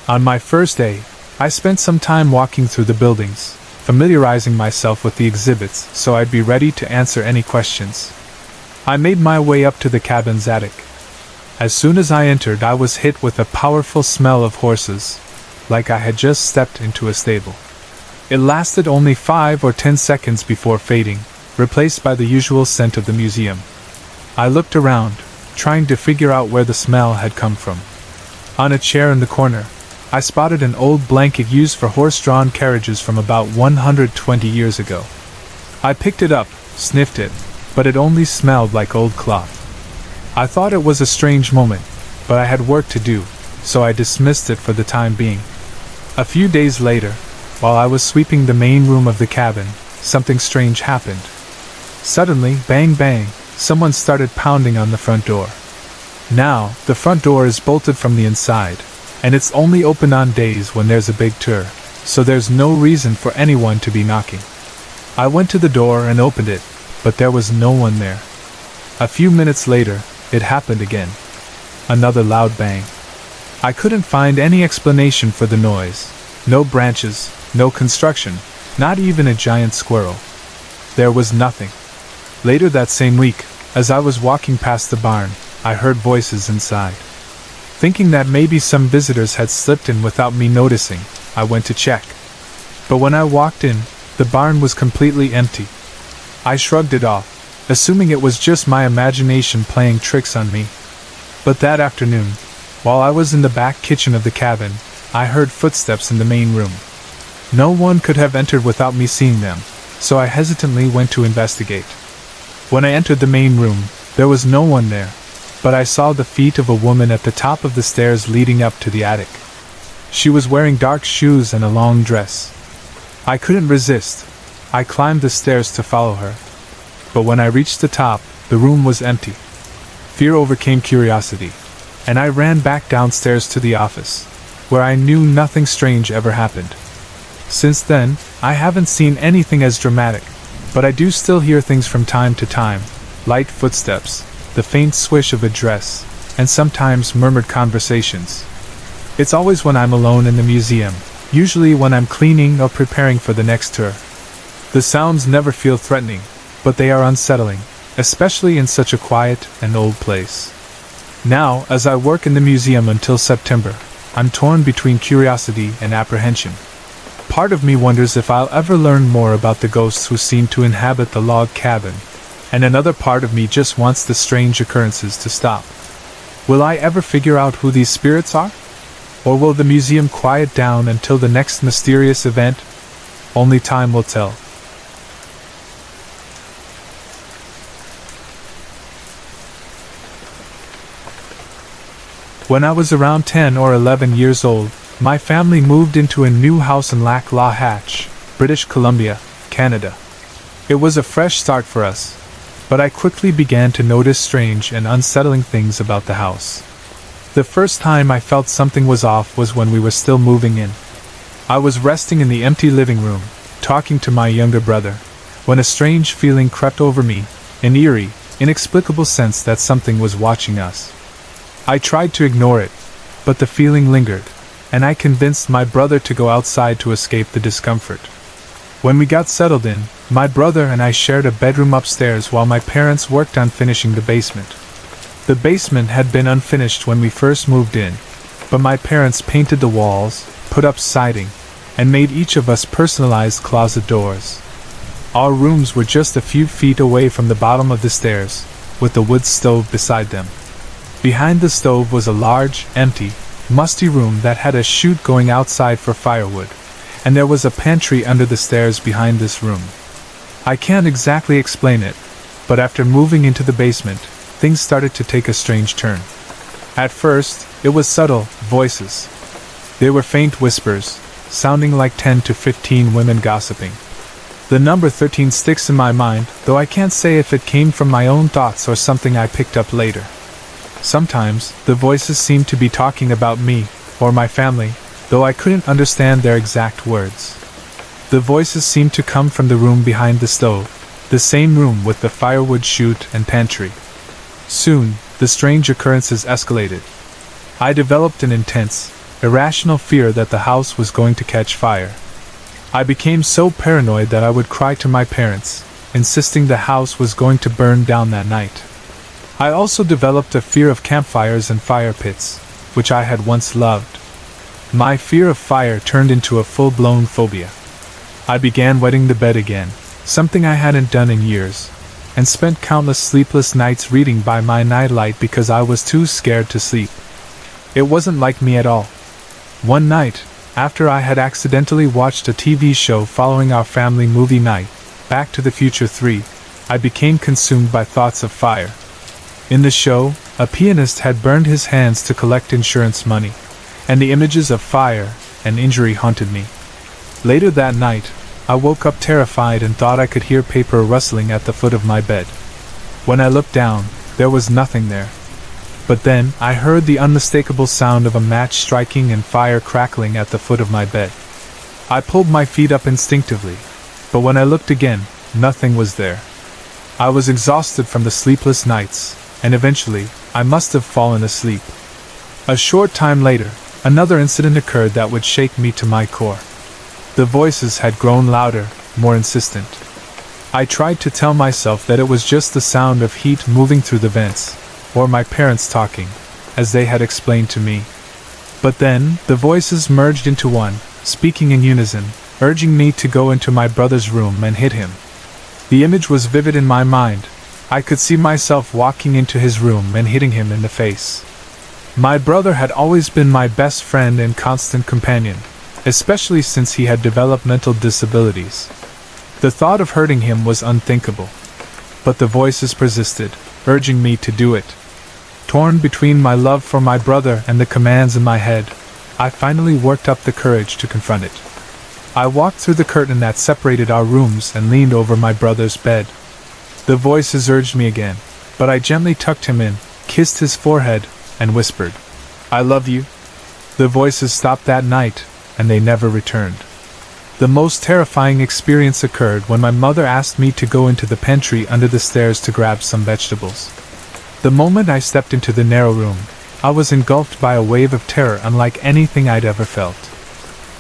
On my first day, I spent some time walking through the buildings, familiarizing myself with the exhibits so I'd be ready to answer any questions. I made my way up to the cabin's attic. As soon as I entered, I was hit with a powerful smell of horses, like I had just stepped into a stable. It lasted only 5 or 10 seconds before fading, replaced by the usual scent of the museum. I looked around, trying to figure out where the smell had come from. On a chair in the corner, I spotted an old blanket used for horse-drawn carriages from about 120 years ago. I picked it up, sniffed it, but it only smelled like old cloth. I thought it was a strange moment, but I had work to do, so I dismissed it for the time being. A few days later, while I was sweeping the main room of the cabin, something strange happened. Suddenly, bang bang, someone started pounding on the front door. Now, the front door is bolted from the inside, and it's only open on days when there's a big tour, so there's no reason for anyone to be knocking. I went to the door and opened it, but there was no one there. A few minutes later, it happened again. Another loud bang. I couldn't find any explanation for the noise. No branches, no construction, not even a giant squirrel. There was nothing. Later that same week, as I was walking past the barn, I heard voices inside. Thinking that maybe some visitors had slipped in without me noticing, I went to check. But when I walked in, the barn was completely empty. I shrugged it off, assuming it was just my imagination playing tricks on me. But that afternoon, while I was in the back kitchen of the cabin, I heard footsteps in the main room. No one could have entered without me seeing them, so I hesitantly went to investigate. When I entered the main room, there was no one there, but I saw the feet of a woman at the top of the stairs leading up to the attic. She was wearing dark shoes and a long dress. I couldn't resist. I climbed the stairs to follow her. But when I reached the top, the room was empty. Fear overcame curiosity, and I ran back downstairs to the office, where I knew nothing strange ever happened. Since then, I haven't seen anything as dramatic, but I do still hear things from time to time, light footsteps, the faint swish of a dress, and sometimes murmured conversations. It's always when I'm alone in the museum, usually when I'm cleaning or preparing for the next tour. The sounds never feel threatening, but they are unsettling, especially in such a quiet and old place. Now, as I work in the museum until September, I'm torn between curiosity and apprehension. Part of me wonders if I'll ever learn more about the ghosts who seem to inhabit the log cabin, and another part of me just wants the strange occurrences to stop. Will I ever figure out who these spirits are? Or will the museum quiet down until the next mysterious event? Only time will tell. When I was around 10 or 11 years old, my family moved into a new house in Lac La Hatch, British Columbia, Canada. It was a fresh start for us, but I quickly began to notice strange and unsettling things about the house. The first time I felt something was off was when we were still moving in. I was resting in the empty living room, talking to my younger brother, when a strange feeling crept over me, an eerie, inexplicable sense that something was watching us. I tried to ignore it, but the feeling lingered, and I convinced my brother to go outside to escape the discomfort. When we got settled in, my brother and I shared a bedroom upstairs while my parents worked on finishing the basement. The basement had been unfinished when we first moved in, but my parents painted the walls, put up siding, and made each of us personalized closet doors. Our rooms were just a few feet away from the bottom of the stairs, with the wood stove beside them. Behind the stove was a large, empty, musty room that had a chute going outside for firewood, and there was a pantry under the stairs behind this room. I can't exactly explain it, but after moving into the basement, things started to take a strange turn. At first, it was subtle voices. They were faint whispers, sounding like 10 to 15 women gossiping. The number 13 sticks in my mind, though I can't say if it came from my own thoughts or something I picked up later. Sometimes, the voices seemed to be talking about me, or my family, though I couldn't understand their exact words. The voices seemed to come from the room behind the stove, the same room with the firewood chute and pantry. Soon, the strange occurrences escalated. I developed an intense, irrational fear that the house was going to catch fire. I became so paranoid that I would cry to my parents, insisting the house was going to burn down that night. I also developed a fear of campfires and fire pits, which I had once loved. My fear of fire turned into a full-blown phobia. I began wetting the bed again, something I hadn't done in years, and spent countless sleepless nights reading by my nightlight because I was too scared to sleep. It wasn't like me at all. One night, after I had accidentally watched a TV show following our family movie night, Back to the Future 3, I became consumed by thoughts of fire. In the show, a pianist had burned his hands to collect insurance money, and the images of fire and injury haunted me. Later that night, I woke up terrified and thought I could hear paper rustling at the foot of my bed. When I looked down, there was nothing there. But then, I heard the unmistakable sound of a match striking and fire crackling at the foot of my bed. I pulled my feet up instinctively, but when I looked again, nothing was there. I was exhausted from the sleepless nights, and eventually, I must have fallen asleep. A short time later, another incident occurred that would shake me to my core. The voices had grown louder, more insistent. I tried to tell myself that it was just the sound of heat moving through the vents, or my parents talking, as they had explained to me. But then, the voices merged into one, speaking in unison, urging me to go into my brother's room and hit him. The image was vivid in my mind. I could see myself walking into his room and hitting him in the face. My brother had always been my best friend and constant companion, especially since he had developed mental disabilities. The thought of hurting him was unthinkable. But the voices persisted, urging me to do it. Torn between my love for my brother and the commands in my head, I finally worked up the courage to confront it. I walked through the curtain that separated our rooms and leaned over my brother's bed. The voices urged me again, but I gently tucked him in, kissed his forehead, and whispered, "I love you." The voices stopped that night, and they never returned. The most terrifying experience occurred when my mother asked me to go into the pantry under the stairs to grab some vegetables. The moment I stepped into the narrow room, I was engulfed by a wave of terror unlike anything I'd ever felt.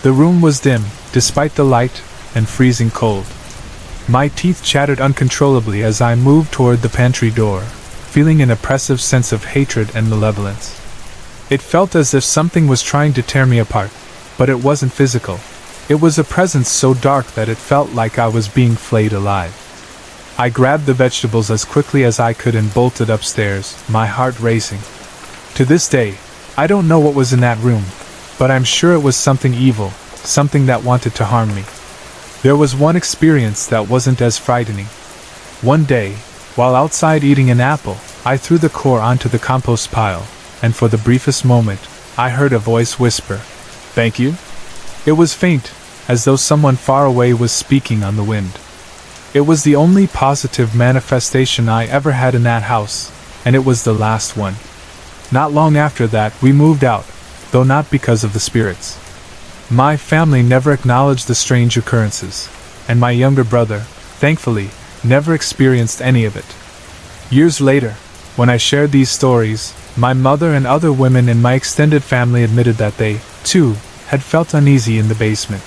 The room was dim, despite the light, and freezing cold. My teeth chattered uncontrollably as I moved toward the pantry door, feeling an oppressive sense of hatred and malevolence. It felt as if something was trying to tear me apart, but it wasn't physical. It was a presence so dark that it felt like I was being flayed alive. I grabbed the vegetables as quickly as I could and bolted upstairs, my heart racing. To this day, I don't know what was in that room, but I'm sure it was something evil, something that wanted to harm me. There was one experience that wasn't as frightening. One day, while outside eating an apple, I threw the core onto the compost pile, and for the briefest moment, I heard a voice whisper, "Thank you?" It was faint, as though someone far away was speaking on the wind. It was the only positive manifestation I ever had in that house, and it was the last one. Not long after that, we moved out, though not because of the spirits. My family never acknowledged the strange occurrences, and my younger brother, thankfully, never experienced any of it. Years later, when I shared these stories, my mother and other women in my extended family admitted that they, too, had felt uneasy in the basement,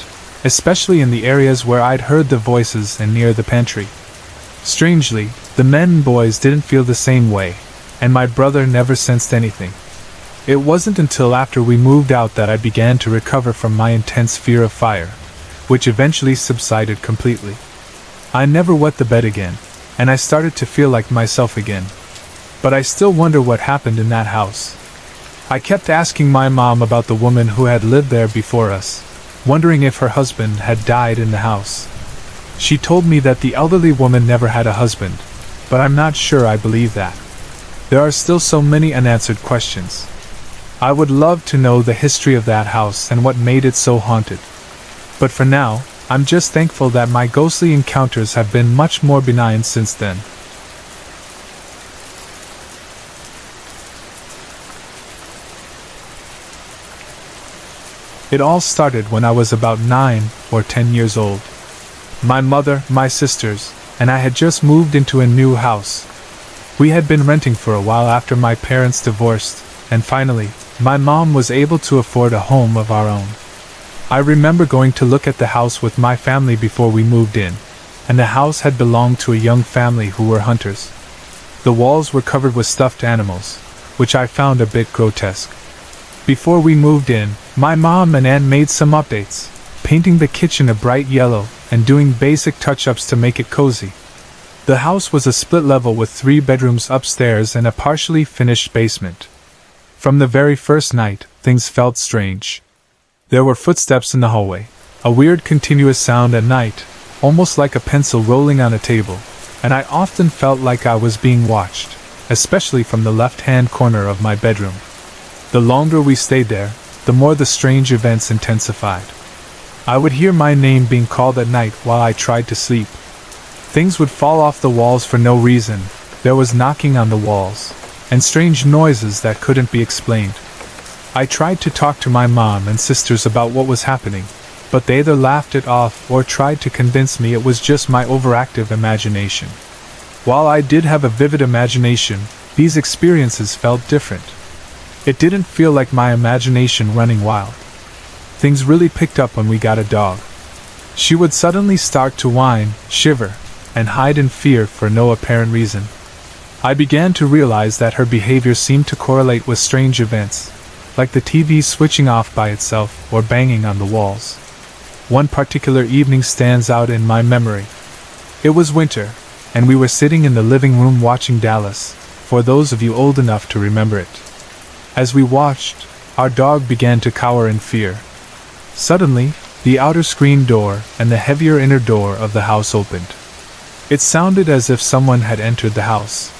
especially in the areas where I'd heard the voices and near the pantry. Strangely, the men and boys didn't feel the same way, and my brother never sensed anything. It wasn't until after we moved out that I began to recover from my intense fear of fire, which eventually subsided completely. I never wet the bed again, and I started to feel like myself again. But I still wonder what happened in that house. I kept asking my mom about the woman who had lived there before us, wondering if her husband had died in the house. She told me that the elderly woman never had a husband, but I'm not sure I believe that. There are still so many unanswered questions. I would love to know the history of that house and what made it so haunted. But for now, I'm just thankful that my ghostly encounters have been much more benign since then. It all started when I was about 9 or 10 years old. My mother, my sisters, and I had just moved into a new house. We had been renting for a while after my parents divorced, and finally, my mom was able to afford a home of our own. I remember going to look at the house with my family before we moved in, and the house had belonged to a young family who were hunters. The walls were covered with stuffed animals, which I found a bit grotesque. Before we moved in, my mom and aunt made some updates, painting the kitchen a bright yellow, and doing basic touch-ups to make it cozy. The house was a split level with 3 bedrooms upstairs and a partially finished basement. From the very first night, things felt strange. There were footsteps in the hallway, a weird continuous sound at night, almost like a pencil rolling on a table, and I often felt like I was being watched, especially from the left-hand corner of my bedroom. The longer we stayed there, the more the strange events intensified. I would hear my name being called at night while I tried to sleep. Things would fall off the walls for no reason, there was knocking on the walls, and strange noises that couldn't be explained. I tried to talk to my mom and sisters about what was happening, but they either laughed it off or tried to convince me it was just my overactive imagination. While I did have a vivid imagination, these experiences felt different. It didn't feel like my imagination running wild. Things really picked up when we got a dog. She would suddenly start to whine, shiver, and hide in fear for no apparent reason. I began to realize that her behavior seemed to correlate with strange events, like the TV switching off by itself or banging on the walls. One particular evening stands out in my memory. It was winter, and we were sitting in the living room watching Dallas, for those of you old enough to remember it. As we watched, our dog began to cower in fear. Suddenly, the outer screen door and the heavier inner door of the house opened. It sounded as if someone had entered the house.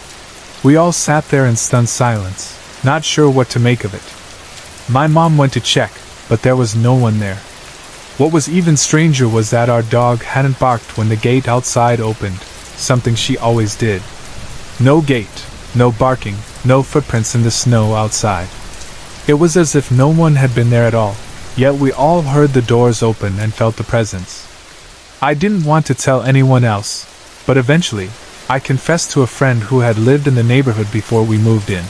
We all sat there in stunned silence, not sure what to make of it. My mom went to check, but there was no one there. What was even stranger was that our dog hadn't barked when the gate outside opened, something she always did. No gate, no barking, no footprints in the snow outside. It was as if no one had been there at all, yet we all heard the doors open and felt the presence. I didn't want to tell anyone else, but eventually, I confessed to a friend who had lived in the neighborhood before we moved in.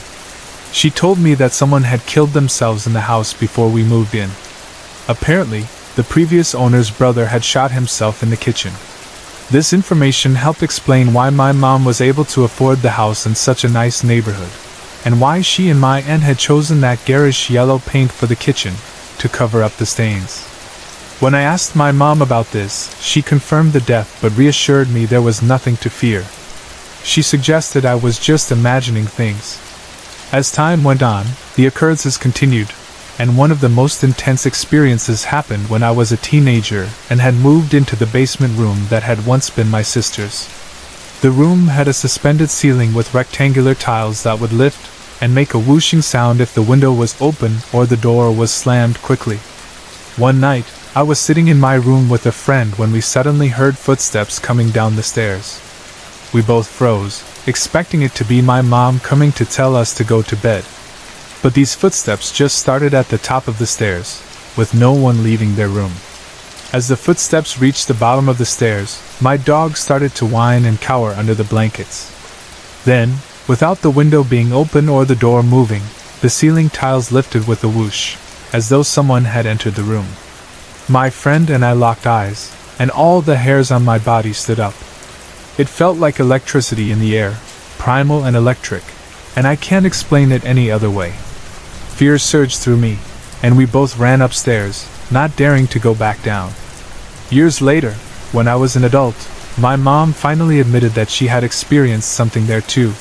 She told me that someone had killed themselves in the house before we moved in. Apparently, the previous owner's brother had shot himself in the kitchen. This information helped explain why my mom was able to afford the house in such a nice neighborhood, and why she and my aunt had chosen that garish yellow paint for the kitchen, to cover up the stains. When I asked my mom about this, she confirmed the death but reassured me there was nothing to fear. She suggested I was just imagining things. As time went on, the occurrences continued, and one of the most intense experiences happened when I was a teenager and had moved into the basement room that had once been my sister's. The room had a suspended ceiling with rectangular tiles that would lift and make a whooshing sound if the window was open or the door was slammed quickly. One night, I was sitting in my room with a friend when we suddenly heard footsteps coming down the stairs. We both froze, expecting it to be my mom coming to tell us to go to bed. But these footsteps just started at the top of the stairs, with no one leaving their room. As the footsteps reached the bottom of the stairs, my dog started to whine and cower under the blankets. Then, without the window being open or the door moving, the ceiling tiles lifted with a whoosh, as though someone had entered the room. My friend and I locked eyes, and all the hairs on my body stood up. It felt like electricity in the air, primal and electric, and I can't explain it any other way. Fear surged through me, and we both ran upstairs, not daring to go back down. Years later, when I was an adult, my mom finally admitted that she had experienced something there too.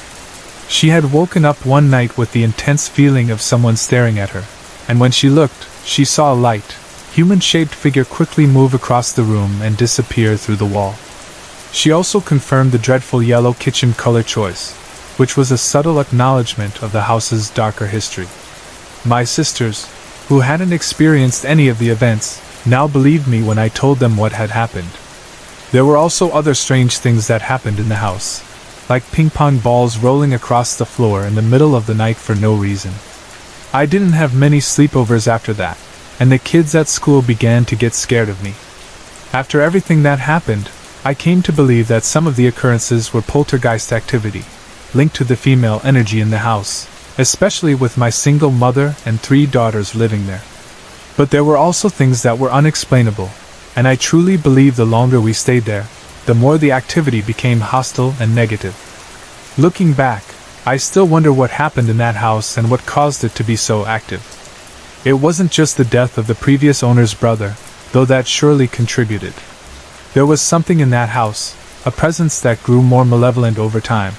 She had woken up one night with the intense feeling of someone staring at her, and when she looked, she saw a light, human-shaped figure quickly move across the room and disappear through the wall. She also confirmed the dreadful yellow kitchen color choice, which was a subtle acknowledgement of the house's darker history. My sisters, who hadn't experienced any of the events, now believed me when I told them what had happened. There were also other strange things that happened in the house, like ping-pong balls rolling across the floor in the middle of the night for no reason. I didn't have many sleepovers after that, and the kids at school began to get scared of me. After everything that happened, I came to believe that some of the occurrences were poltergeist activity, linked to the female energy in the house, especially with my single mother and 3 daughters living there. But there were also things that were unexplainable, and I truly believe the longer we stayed there, the more the activity became hostile and negative. Looking back, I still wonder what happened in that house and what caused it to be so active. It wasn't just the death of the previous owner's brother, though that surely contributed. There was something in that house, a presence that grew more malevolent over time.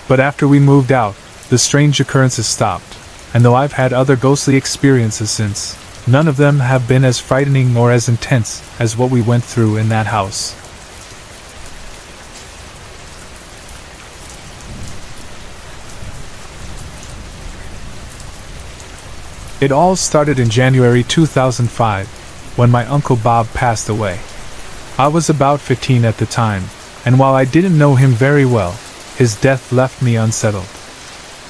But after we moved out, the strange occurrences stopped, and though I've had other ghostly experiences since, none of them have been as frightening or as intense as what we went through in that house. It all started in January 2005, when my Uncle Bob passed away. I was about 15 at the time, and while I didn't know him very well, his death left me unsettled.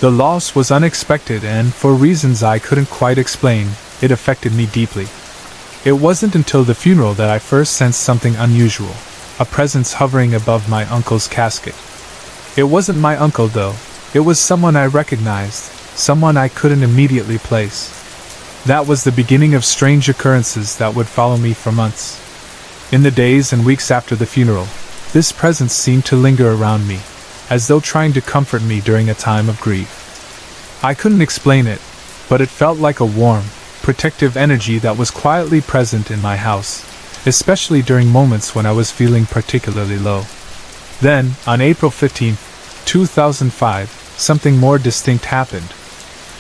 The loss was unexpected and, for reasons I couldn't quite explain, it affected me deeply. It wasn't until the funeral that I first sensed something unusual, a presence hovering above my uncle's casket. It wasn't my uncle though, it was someone I recognized, someone I couldn't immediately place. That was the beginning of strange occurrences that would follow me for months. In the days and weeks after the funeral, this presence seemed to linger around me, as though trying to comfort me during a time of grief. I couldn't explain it, but it felt like a warm, protective energy that was quietly present in my house, especially during moments when I was feeling particularly low. Then, on April 15, 2005, something more distinct happened.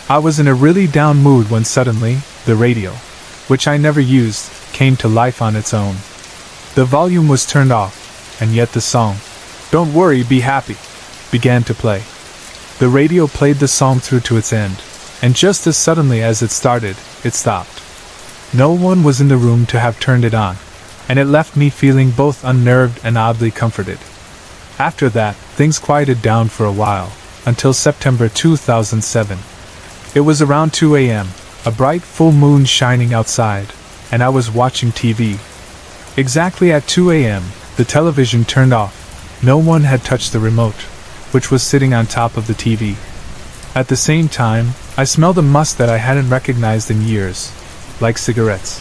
I was in a really down mood when suddenly, the radio, which I never used, came to life on its own. The volume was turned off, and yet the song, "Don't Worry, Be Happy," began to play. The radio played the song through to its end, and just as suddenly as it started, it stopped. No one was in the room to have turned it on, and it left me feeling both unnerved and oddly comforted. After that, things quieted down for a while, until September 2007. It was around 2 a.m., a bright full moon shining outside, and I was watching TV. Exactly at 2 a.m., the television turned off. No one had touched the remote, which was sitting on top of the TV. At the same time, I smelled a musk that I hadn't recognized in years, like cigarettes.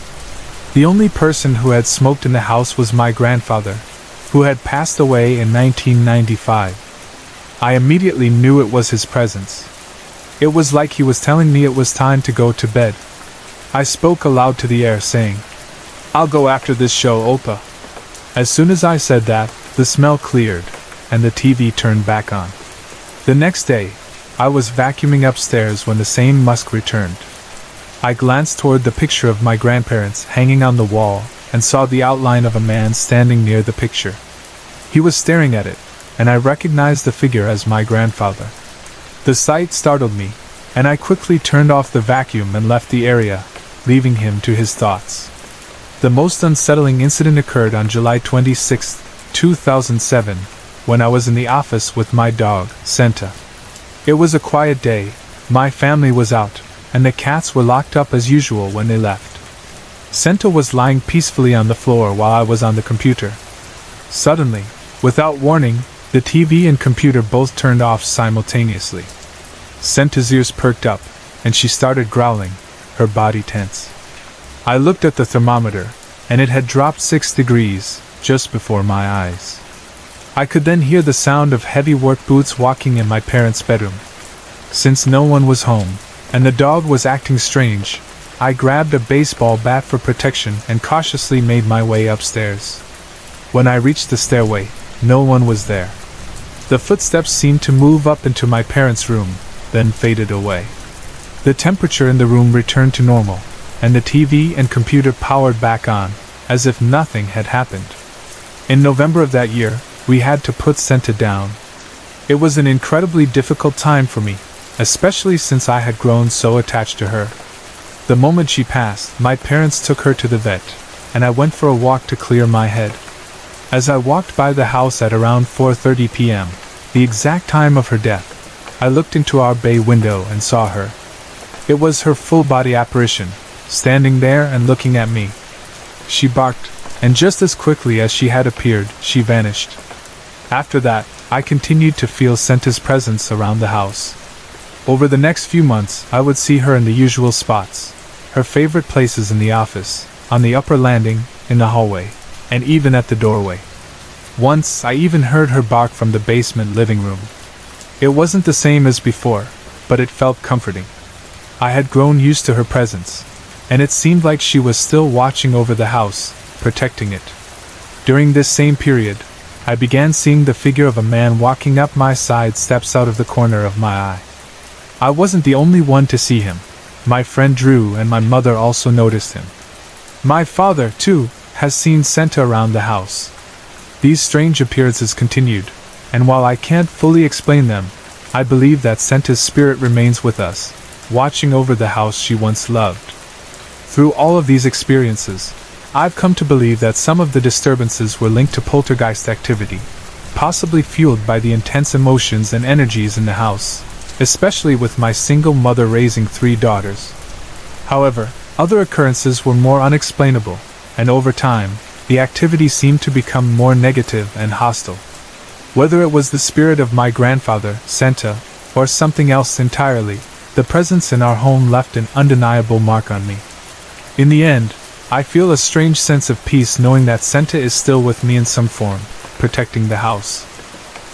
The only person who had smoked in the house was my grandfather, who had passed away in 1995. I immediately knew it was his presence. It was like he was telling me it was time to go to bed. I spoke aloud to the air, saying, "I'll go after this show, Opa." As soon as I said that, the smell cleared, and the TV turned back on. The next day, I was vacuuming upstairs when the same musk returned. I glanced toward the picture of my grandparents hanging on the wall, and saw the outline of a man standing near the picture. He was staring at it, and I recognized the figure as my grandfather. The sight startled me, and I quickly turned off the vacuum and left the area, leaving him to his thoughts. The most unsettling incident occurred on July 26, 2007, when I was in the office with my dog, Senta. It was a quiet day, my family was out, and the cats were locked up as usual when they left. Senta was lying peacefully on the floor while I was on the computer. Suddenly, without warning, the TV and computer both turned off simultaneously. Senta's ears perked up, and she started growling, her body tense. I looked at the thermometer, and it had dropped 6 degrees, just before my eyes. I could then hear the sound of heavy work boots walking in my parents' bedroom. Since no one was home, and the dog was acting strange, I grabbed a baseball bat for protection and cautiously made my way upstairs. When I reached the stairway, no one was there. The footsteps seemed to move up into my parents' room, then faded away. The temperature in the room returned to normal, and the TV and computer powered back on, as if nothing had happened. In November of that year, we had to put Senta down. It was an incredibly difficult time for me, especially since I had grown so attached to her. The moment she passed, my parents took her to the vet, and I went for a walk to clear my head. As I walked by the house at around 4:30 p.m., the exact time of her death, I looked into our bay window and saw her. It was her full-body apparition, standing there and looking at me. She barked, and just as quickly as she had appeared, she vanished. After that, I continued to feel Senta's presence around the house. Over the next few months, I would see her in the usual spots, her favorite places in the office, on the upper landing, in the hallway, and even at the doorway. Once, I even heard her bark from the basement living room. It wasn't the same as before, but it felt comforting. I had grown used to her presence, and it seemed like she was still watching over the house, protecting it. During this same period, I began seeing the figure of a man walking up my side steps out of the corner of my eye. I wasn't the only one to see him. My friend Drew and my mother also noticed him. My father, too, has seen Santa around the house. These strange appearances continued, and while I can't fully explain them, I believe that Santa's spirit remains with us, watching over the house she once loved. Through all of these experiences, I've come to believe that some of the disturbances were linked to poltergeist activity, possibly fueled by the intense emotions and energies in the house, especially with my single mother raising 3 daughters. However, other occurrences were more unexplainable, and over time, the activity seemed to become more negative and hostile. Whether it was the spirit of my grandfather, Santa, or something else entirely, the presence in our home left an undeniable mark on me. In the end, I feel a strange sense of peace knowing that Santa is still with me in some form, protecting the house.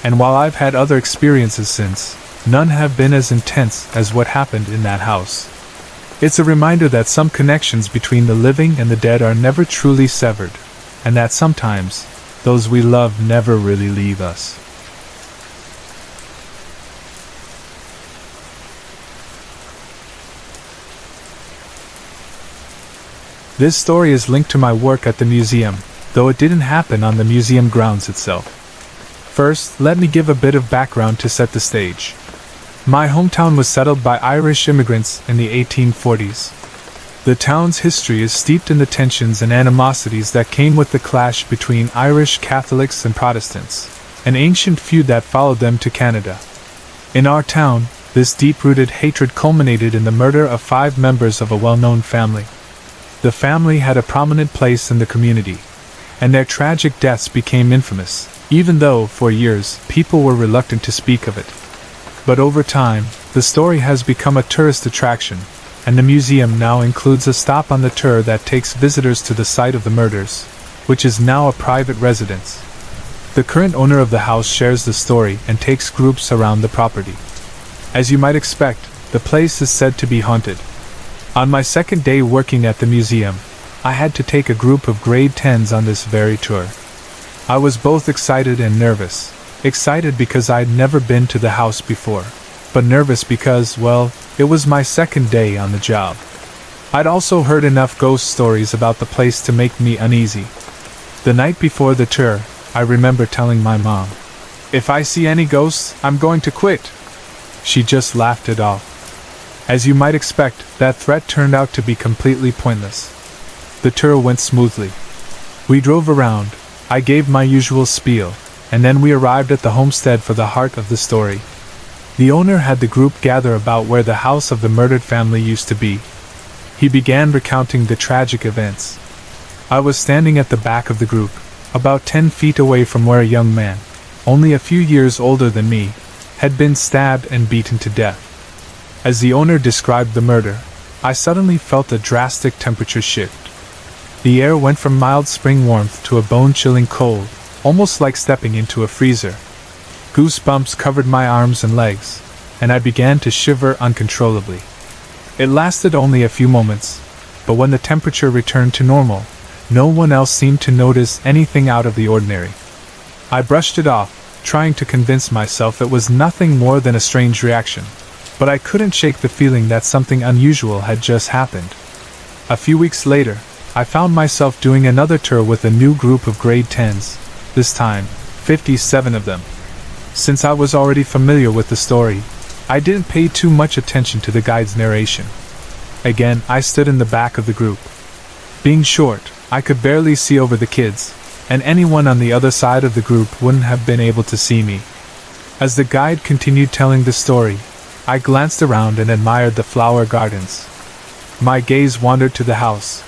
And while I've had other experiences since, none have been as intense as what happened in that house. It's a reminder that some connections between the living and the dead are never truly severed, and that sometimes, those we love never really leave us. This story is linked to my work at the museum, though it didn't happen on the museum grounds itself. First, let me give a bit of background to set the stage. My hometown was settled by Irish immigrants in the 1840s. The town's history is steeped in the tensions and animosities that came with the clash between Irish Catholics and Protestants, an ancient feud that followed them to Canada. In our town, this deep-rooted hatred culminated in the murder of 5 members of a well-known family. The family had a prominent place in the community, and their tragic deaths became infamous, even though, for years, people were reluctant to speak of it. But over time, the story has become a tourist attraction, and the museum now includes a stop on the tour that takes visitors to the site of the murders, which is now a private residence. The current owner of the house shares the story and takes groups around the property. As you might expect, the place is said to be haunted. On my second day working at the museum, I had to take a group of grade 10s on this very tour. I was both excited and nervous. Excited because I'd never been to the house before, but nervous because, well, it was my second day on the job. I'd also heard enough ghost stories about the place to make me uneasy. The night before the tour, I remember telling my mom, "If I see any ghosts, I'm going to quit." She just laughed it off. As you might expect, that threat turned out to be completely pointless. The tour went smoothly. We drove around, I gave my usual spiel, and then we arrived at the homestead for the heart of the story. The owner had the group gather about where the house of the murdered family used to be. He began recounting the tragic events. I was standing at the back of the group, about 10 feet away from where a young man, only a few years older than me, had been stabbed and beaten to death. As the owner described the murder, I suddenly felt a drastic temperature shift. The air went from mild spring warmth to a bone-chilling cold, almost like stepping into a freezer. Goosebumps covered my arms and legs, and I began to shiver uncontrollably. It lasted only a few moments, but when the temperature returned to normal, no one else seemed to notice anything out of the ordinary. I brushed it off, trying to convince myself it was nothing more than a strange reaction, but I couldn't shake the feeling that something unusual had just happened. A few weeks later, I found myself doing another tour with a new group of grade 10s, this time, 57 of them. Since I was already familiar with the story, I didn't pay too much attention to the guide's narration. Again, I stood in the back of the group. Being short, I could barely see over the kids, and anyone on the other side of the group wouldn't have been able to see me. As the guide continued telling the story, I glanced around and admired the flower gardens. My gaze wandered to the house.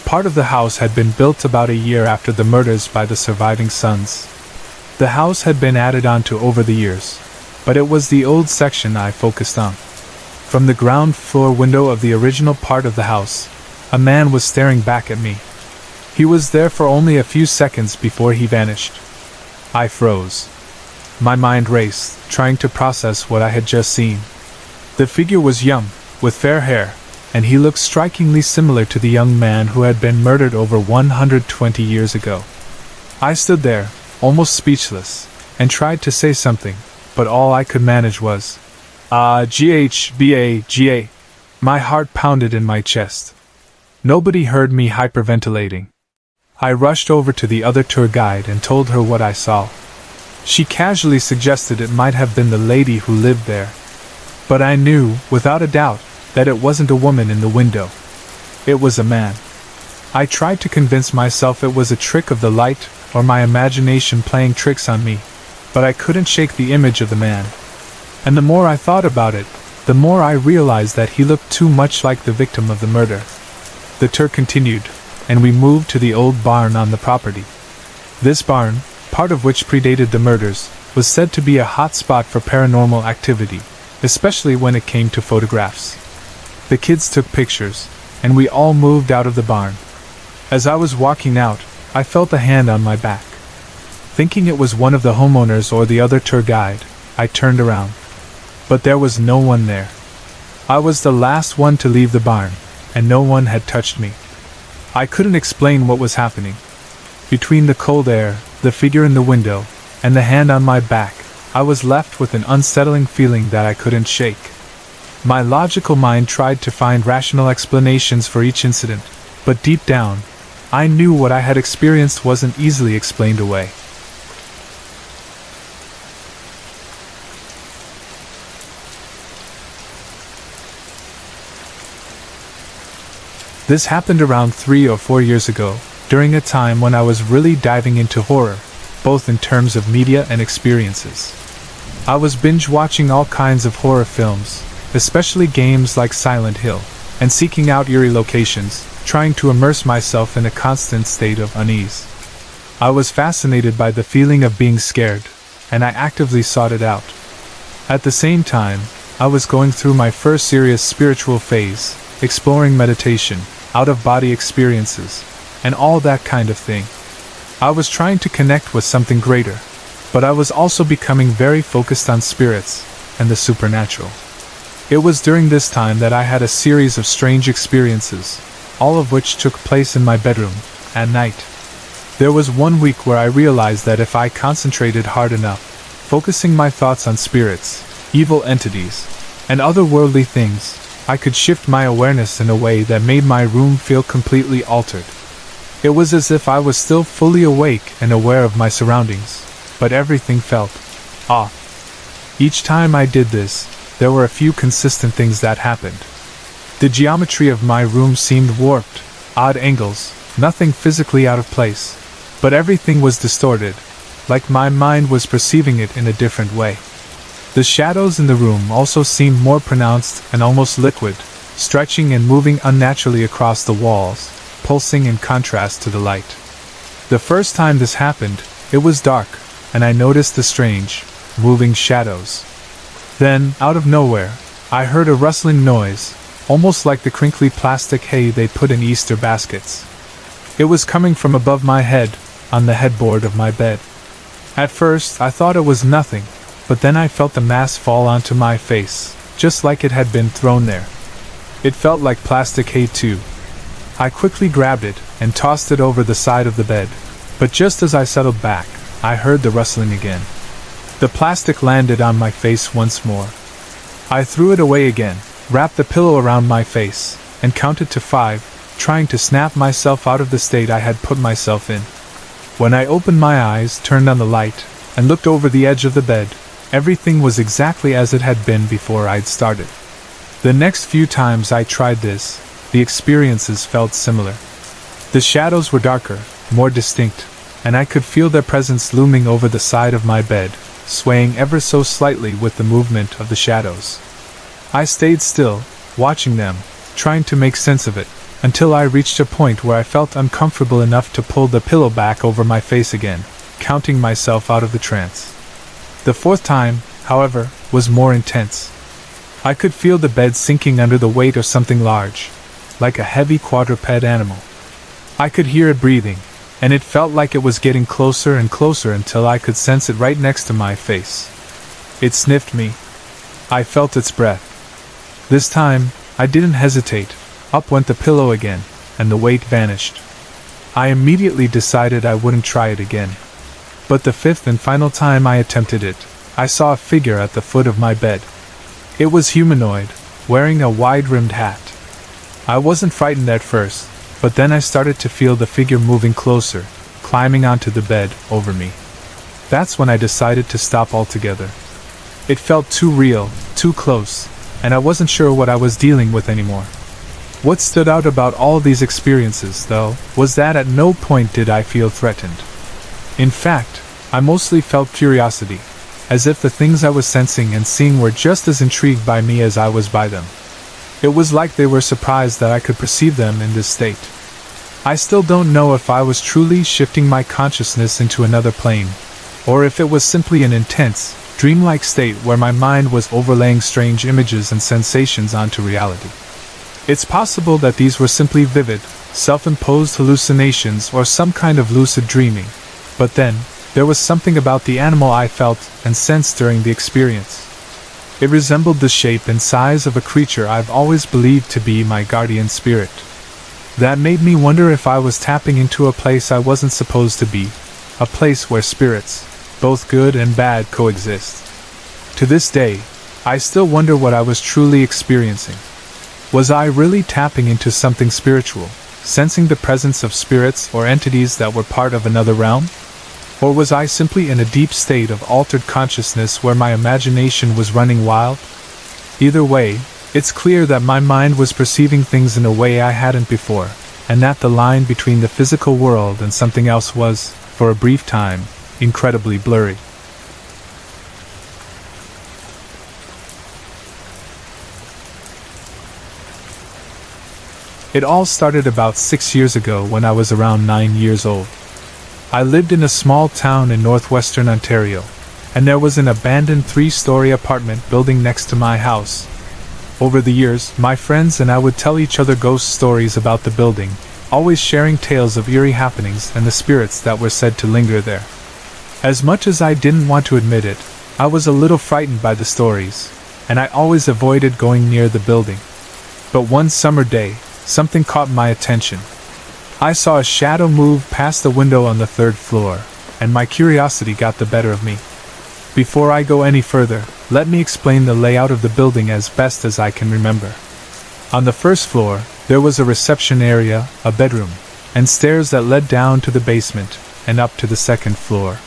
Part of the house had been built about a year after the murders by the surviving sons. The house had been added on to over the years, but it was the old section I focused on. From the ground floor window of the original part of the house, a man was staring back at me. He was there for only a few seconds before he vanished. I froze. My mind raced, trying to process what I had just seen. The figure was young, with fair hair, and he looked strikingly similar to the young man who had been murdered over 120 years ago. I stood there, almost speechless, and tried to say something, but all I could manage was, GHBA. My heart pounded in my chest. Nobody heard me hyperventilating. I rushed over to the other tour guide and told her what I saw. She casually suggested it might have been the lady who lived there. But I knew, without a doubt, that it wasn't a woman in the window. It was a man. I tried to convince myself it was a trick of the light or my imagination playing tricks on me, but I couldn't shake the image of the man. And the more I thought about it, the more I realized that he looked too much like the victim of the murder. The tour continued, and we moved to the old barn on the property. This barn, part of which predated the murders, was said to be a hot spot for paranormal activity, especially when it came to photographs. The kids took pictures, and we all moved out of the barn. As I was walking out, I felt a hand on my back. Thinking it was one of the homeowners or the other tour guide, I turned around. But there was no one there. I was the last one to leave the barn, and no one had touched me. I couldn't explain what was happening. Between the cold air, the figure in the window, and the hand on my back, I was left with an unsettling feeling that I couldn't shake. My logical mind tried to find rational explanations for each incident, but deep down, I knew what I had experienced wasn't easily explained away. This happened around 3 or 4 years ago, during a time when I was really diving into horror, both in terms of media and experiences. I was binge-watching all kinds of horror films, especially games like Silent Hill, and seeking out eerie locations, trying to immerse myself in a constant state of unease. I was fascinated by the feeling of being scared, and I actively sought it out. At the same time, I was going through my first serious spiritual phase, exploring meditation, out-of-body experiences, and all that kind of thing. I was trying to connect with something greater, but I was also becoming very focused on spirits and the supernatural. It was during this time that I had a series of strange experiences, all of which took place in my bedroom, at night. There was one week where I realized that if I concentrated hard enough, focusing my thoughts on spirits, evil entities, and otherworldly things, I could shift my awareness in a way that made my room feel completely altered. It was as if I was still fully awake and aware of my surroundings, but everything felt off. Each time I did this, there were a few consistent things that happened. The geometry of my room seemed warped, odd angles, nothing physically out of place, but everything was distorted, like my mind was perceiving it in a different way. The shadows in the room also seemed more pronounced and almost liquid, stretching and moving unnaturally across the walls, pulsing in contrast to the light. The first time this happened, it was dark, and I noticed the strange, moving shadows. Then, out of nowhere, I heard a rustling noise, almost like the crinkly plastic hay they put in Easter baskets. It was coming from above my head, on the headboard of my bed. At first, I thought it was nothing, but then I felt the mass fall onto my face, just like it had been thrown there. It felt like plastic hay too. I quickly grabbed it and tossed it over the side of the bed, but just as I settled back, I heard the rustling again. The plastic landed on my face once more. I threw it away again, wrapped the pillow around my face, and counted to 5, trying to snap myself out of the state I had put myself in. When I opened my eyes, turned on the light, and looked over the edge of the bed, everything was exactly as it had been before I'd started. The next few times I tried this, the experiences felt similar. The shadows were darker, more distinct, and I could feel their presence looming over the side of my bed, swaying ever so slightly with the movement of the shadows. I stayed still, watching them, trying to make sense of it, until I reached a point where I felt uncomfortable enough to pull the pillow back over my face again, counting myself out of the trance. The fourth time, however, was more intense. I could feel the bed sinking under the weight of something large, like a heavy quadruped animal. I could hear it breathing, and it felt like it was getting closer and closer until I could sense it right next to my face. It sniffed me. I felt its breath. This time, I didn't hesitate. Up went the pillow again, and the weight vanished. I immediately decided I wouldn't try it again. But the fifth and final time I attempted it, I saw a figure at the foot of my bed. It was humanoid, wearing a wide-rimmed hat. I wasn't frightened at first, but then I started to feel the figure moving closer, climbing onto the bed over me. That's when I decided to stop altogether. It felt too real, too close, and I wasn't sure what I was dealing with anymore. What stood out about all these experiences, though, was that at no point did I feel threatened. In fact, I mostly felt curiosity, as if the things I was sensing and seeing were just as intrigued by me as I was by them. It was like they were surprised that I could perceive them in this state. I still don't know if I was truly shifting my consciousness into another plane, or if it was simply an intense, dreamlike state where my mind was overlaying strange images and sensations onto reality. It's possible that these were simply vivid, self-imposed hallucinations or some kind of lucid dreaming, but then, there was something about the animal I felt and sensed during the experience. It resembled the shape and size of a creature I've always believed to be my guardian spirit. That made me wonder if I was tapping into a place I wasn't supposed to be, a place where spirits, both good and bad, coexist. To this day, I still wonder what I was truly experiencing. Was I really tapping into something spiritual, sensing the presence of spirits or entities that were part of another realm? Or was I simply in a deep state of altered consciousness where my imagination was running wild? Either way, it's clear that my mind was perceiving things in a way I hadn't before, and that the line between the physical world and something else was, for a brief time, incredibly blurry. It all started about 6 years ago when I was around 9 years old. I lived in a small town in northwestern Ontario, and there was an abandoned 3-story apartment building next to my house. Over the years, my friends and I would tell each other ghost stories about the building, always sharing tales of eerie happenings and the spirits that were said to linger there. As much as I didn't want to admit it, I was a little frightened by the stories, and I always avoided going near the building. But one summer day, something caught my attention. I saw a shadow move past the window on the 3rd floor, and my curiosity got the better of me. Before I go any further, let me explain the layout of the building as best as I can remember. On the 1st floor, there was a reception area, a bedroom, and stairs that led down to the basement and up to the 2nd floor.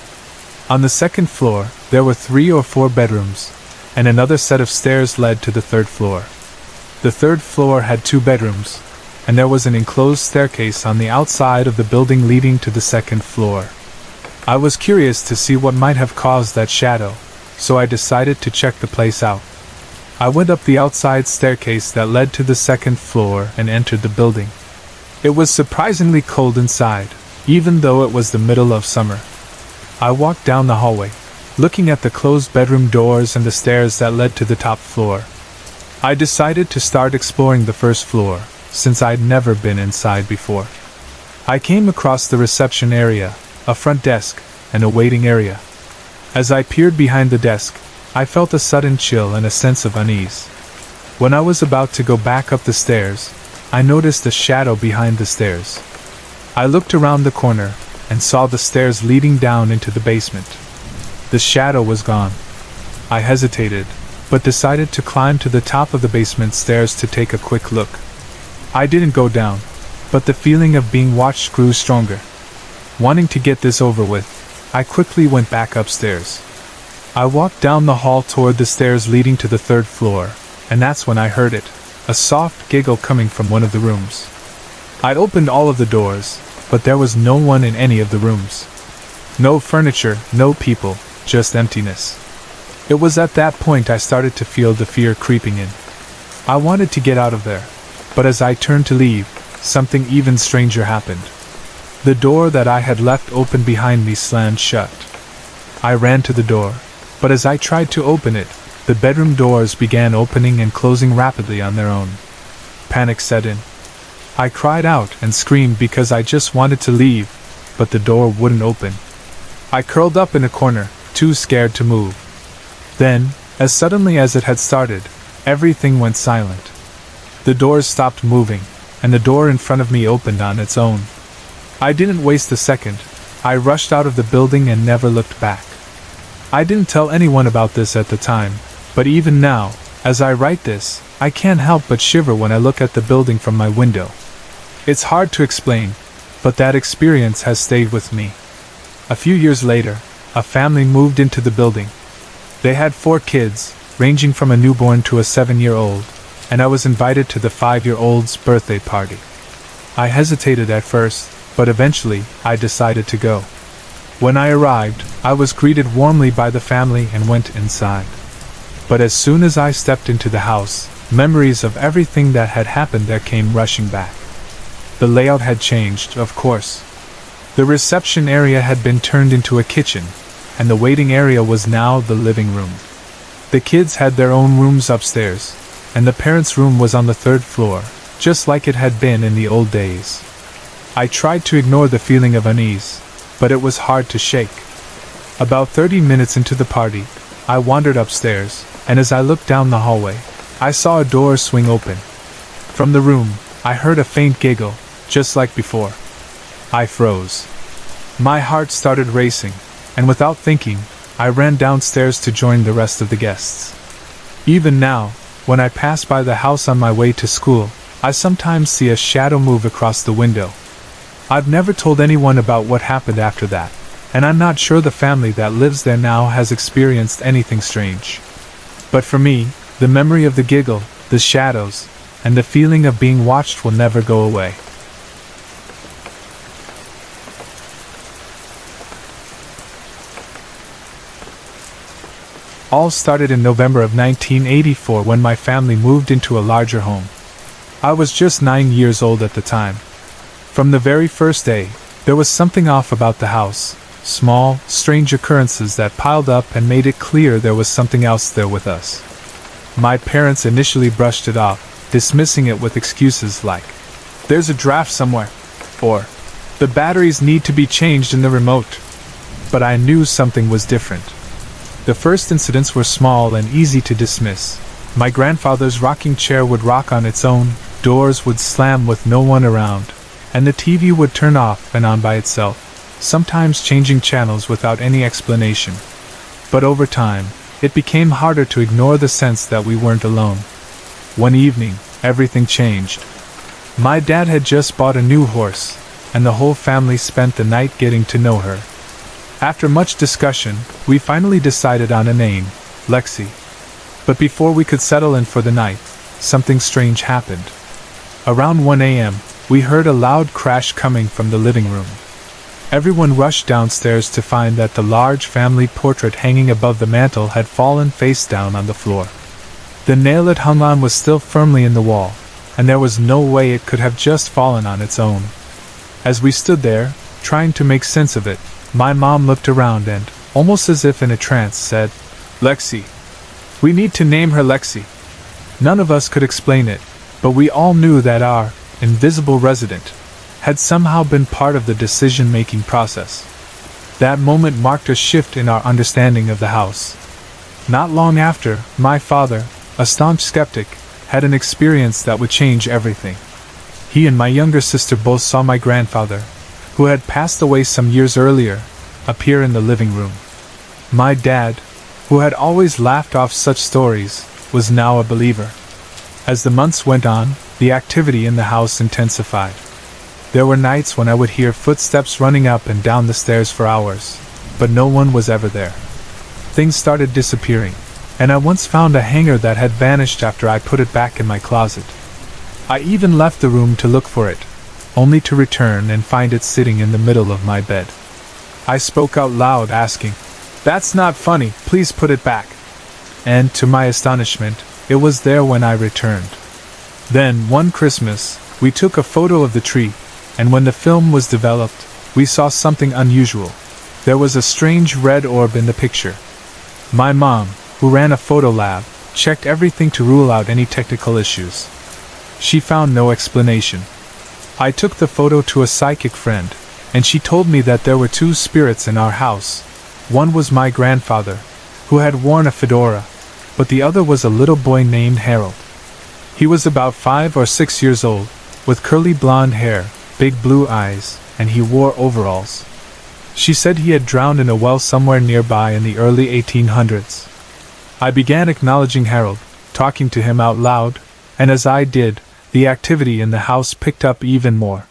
On the 2nd floor, there were 3 or 4 bedrooms, and another set of stairs led to the 3rd floor. The 3rd floor had 2 bedrooms, and there was an enclosed staircase on the outside of the building leading to the 2nd floor. I was curious to see what might have caused that shadow, so I decided to check the place out. I went up the outside staircase that led to the 2nd floor and entered the building. It was surprisingly cold inside, even though it was the middle of summer. I walked down the hallway, looking at the closed bedroom doors and the stairs that led to the top floor. I decided to start exploring the 1st floor, since I'd never been inside before. I came across the reception area, a front desk, and a waiting area. As I peered behind the desk, I felt a sudden chill and a sense of unease. When I was about to go back up the stairs, I noticed a shadow behind the stairs. I looked around the corner and saw the stairs leading down into the basement. The shadow was gone. I hesitated, but decided to climb to the top of the basement stairs to take a quick look. I didn't go down, but the feeling of being watched grew stronger. Wanting to get this over with, I quickly went back upstairs. I walked down the hall toward the stairs leading to the 3rd floor, and that's when I heard it, a soft giggle coming from one of the rooms. I'd opened all of the doors, but there was no one in any of the rooms. No furniture, no people, just emptiness. It was at that point I started to feel the fear creeping in. I wanted to get out of there, but as I turned to leave, something even stranger happened. The door that I had left open behind me slammed shut. I ran to the door, but as I tried to open it, the bedroom doors began opening and closing rapidly on their own. Panic set in. I cried out and screamed because I just wanted to leave, but the door wouldn't open. I curled up in a corner, too scared to move. Then, as suddenly as it had started, everything went silent. The doors stopped moving, and the door in front of me opened on its own. I didn't waste a second. I rushed out of the building and never looked back. I didn't tell anyone about this at the time, but even now, as I write this, I can't help but shiver when I look at the building from my window. It's hard to explain, but that experience has stayed with me. A few years later, a family moved into the building. They had 4 kids, ranging from a newborn to a 7-year-old, and I was invited to the 5-year-old's birthday party. I hesitated at first, but eventually, I decided to go. When I arrived, I was greeted warmly by the family and went inside. But as soon as I stepped into the house, memories of everything that had happened there came rushing back. The layout had changed, of course. The reception area had been turned into a kitchen, and the waiting area was now the living room. The kids had their own rooms upstairs, and the parents' room was on the 3rd floor, just like it had been in the old days. I tried to ignore the feeling of unease, but it was hard to shake. About 30 minutes into the party, I wandered upstairs, and as I looked down the hallway, I saw a door swing open. From the room, I heard a faint giggle, just like before. I froze. My heart started racing, and without thinking, I ran downstairs to join the rest of the guests. Even now, when I pass by the house on my way to school, I sometimes see a shadow move across the window. I've never told anyone about what happened after that, and I'm not sure the family that lives there now has experienced anything strange. But for me, the memory of the giggle, the shadows, and the feeling of being watched will never go away. All started in November of 1984 when my family moved into a larger home. I was just 9 years old at the time. From the very first day, there was something off about the house, small, strange occurrences that piled up and made it clear there was something else there with us. My parents initially brushed it off, dismissing it with excuses like, "There's a draft somewhere," or, "The batteries need to be changed in the remote." But I knew something was different. The first incidents were small and easy to dismiss. My grandfather's rocking chair would rock on its own, doors would slam with no one around, and the TV would turn off and on by itself, sometimes changing channels without any explanation. But over time, it became harder to ignore the sense that we weren't alone. One evening, everything changed. My dad had just bought a new horse, and the whole family spent the night getting to know her. After much discussion, we finally decided on a name, Lexi. But before we could settle in for the night, something strange happened. Around 1 a.m., we heard a loud crash coming from the living room. Everyone rushed downstairs to find that the large family portrait hanging above the mantel had fallen face down on the floor. The nail it hung on was still firmly in the wall, and there was no way it could have just fallen on its own. As we stood there, trying to make sense of it, my mom looked around and, almost as if in a trance, said, "Lexi. We need to name her Lexi." None of us could explain it, but we all knew that our invisible resident had somehow been part of the decision-making process. That moment marked a shift in our understanding of the house. Not long after, my father, a staunch skeptic, had an experience that would change everything. He and my younger sister both saw my grandfather, who had passed away some years earlier, appear in the living room. My dad, who had always laughed off such stories, was now a believer. As the months went on, the activity in the house intensified. There were nights when I would hear footsteps running up and down the stairs for hours, but no one was ever there. Things started disappearing, and I once found a hanger that had vanished after I put it back in my closet. I even left the room to look for it, only to return and find it sitting in the middle of my bed. I spoke out loud asking, "That's not funny, please put it back." And to my astonishment, it was there when I returned. Then, one Christmas, we took a photo of the tree, and when the film was developed, we saw something unusual. There was a strange red orb in the picture. My mom, who ran a photo lab, checked everything to rule out any technical issues. She found no explanation. I took the photo to a psychic friend, and she told me that there were 2 spirits in our house. One was my grandfather, who had worn a fedora, but the other was a little boy named Harold. He was about 5 or 6 years old, with curly blonde hair, big blue eyes, and he wore overalls. She said he had drowned in a well somewhere nearby in the early 1800s. I began acknowledging Harold, talking to him out loud, and as I did, the activity in the house picked up even more.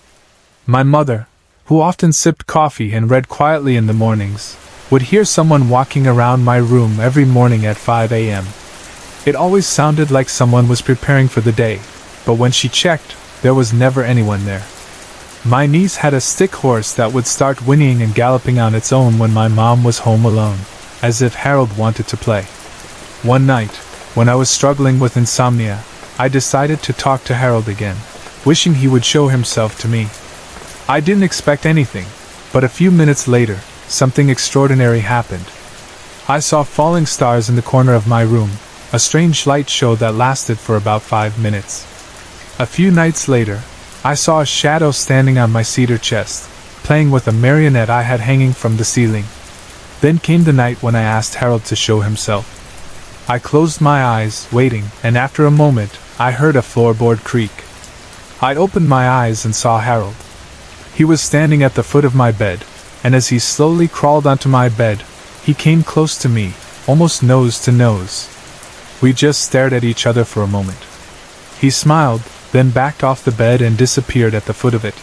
My mother, who often sipped coffee and read quietly in the mornings, would hear someone walking around my room every morning at 5 a.m. It always sounded like someone was preparing for the day, but when she checked, there was never anyone there. My niece had a stick horse that would start whinnying and galloping on its own when my mom was home alone, as if Harold wanted to play. One night, when I was struggling with insomnia, I decided to talk to Harold again, wishing he would show himself to me. I didn't expect anything, but a few minutes later, something extraordinary happened. I saw falling stars in the corner of my room, a strange light show that lasted for about 5 minutes. A few nights later, I saw a shadow standing on my cedar chest, playing with a marionette I had hanging from the ceiling. Then came the night when I asked Harold to show himself. I closed my eyes, waiting, and after a moment, I heard a floorboard creak. I opened my eyes and saw Harold. He was standing at the foot of my bed, and as he slowly crawled onto my bed, he came close to me, almost nose to nose. We just stared at each other for a moment. He smiled, then backed off the bed and disappeared at the foot of it.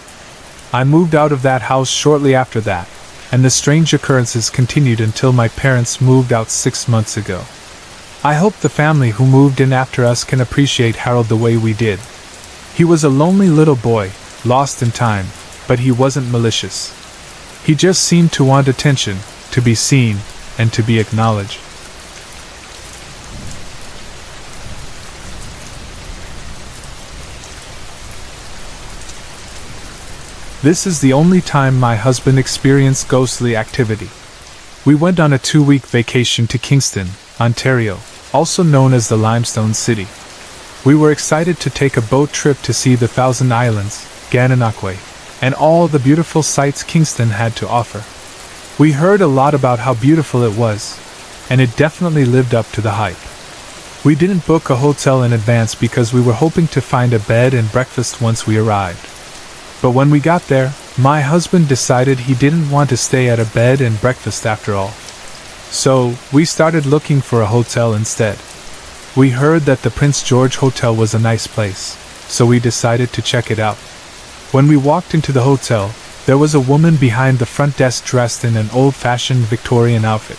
I moved out of that house shortly after that, and the strange occurrences continued until my parents moved out 6 months ago. I hope the family who moved in after us can appreciate Harold the way we did. He was a lonely little boy, lost in time, but he wasn't malicious. He just seemed to want attention, to be seen, and to be acknowledged. This is the only time my husband experienced ghostly activity. We went on a 2-week vacation to Kingston, Ontario, also known as the Limestone City. We were excited to take a boat trip to see the Thousand Islands, Gananoque, and all the beautiful sights Kingston had to offer. We heard a lot about how beautiful it was, and it definitely lived up to the hype. We didn't book a hotel in advance because we were hoping to find a bed and breakfast once we arrived. But when we got there, my husband decided he didn't want to stay at a bed and breakfast after all. So, we started looking for a hotel instead. We heard that the Prince George Hotel was a nice place, so we decided to check it out. When we walked into the hotel, there was a woman behind the front desk dressed in an old-fashioned Victorian outfit.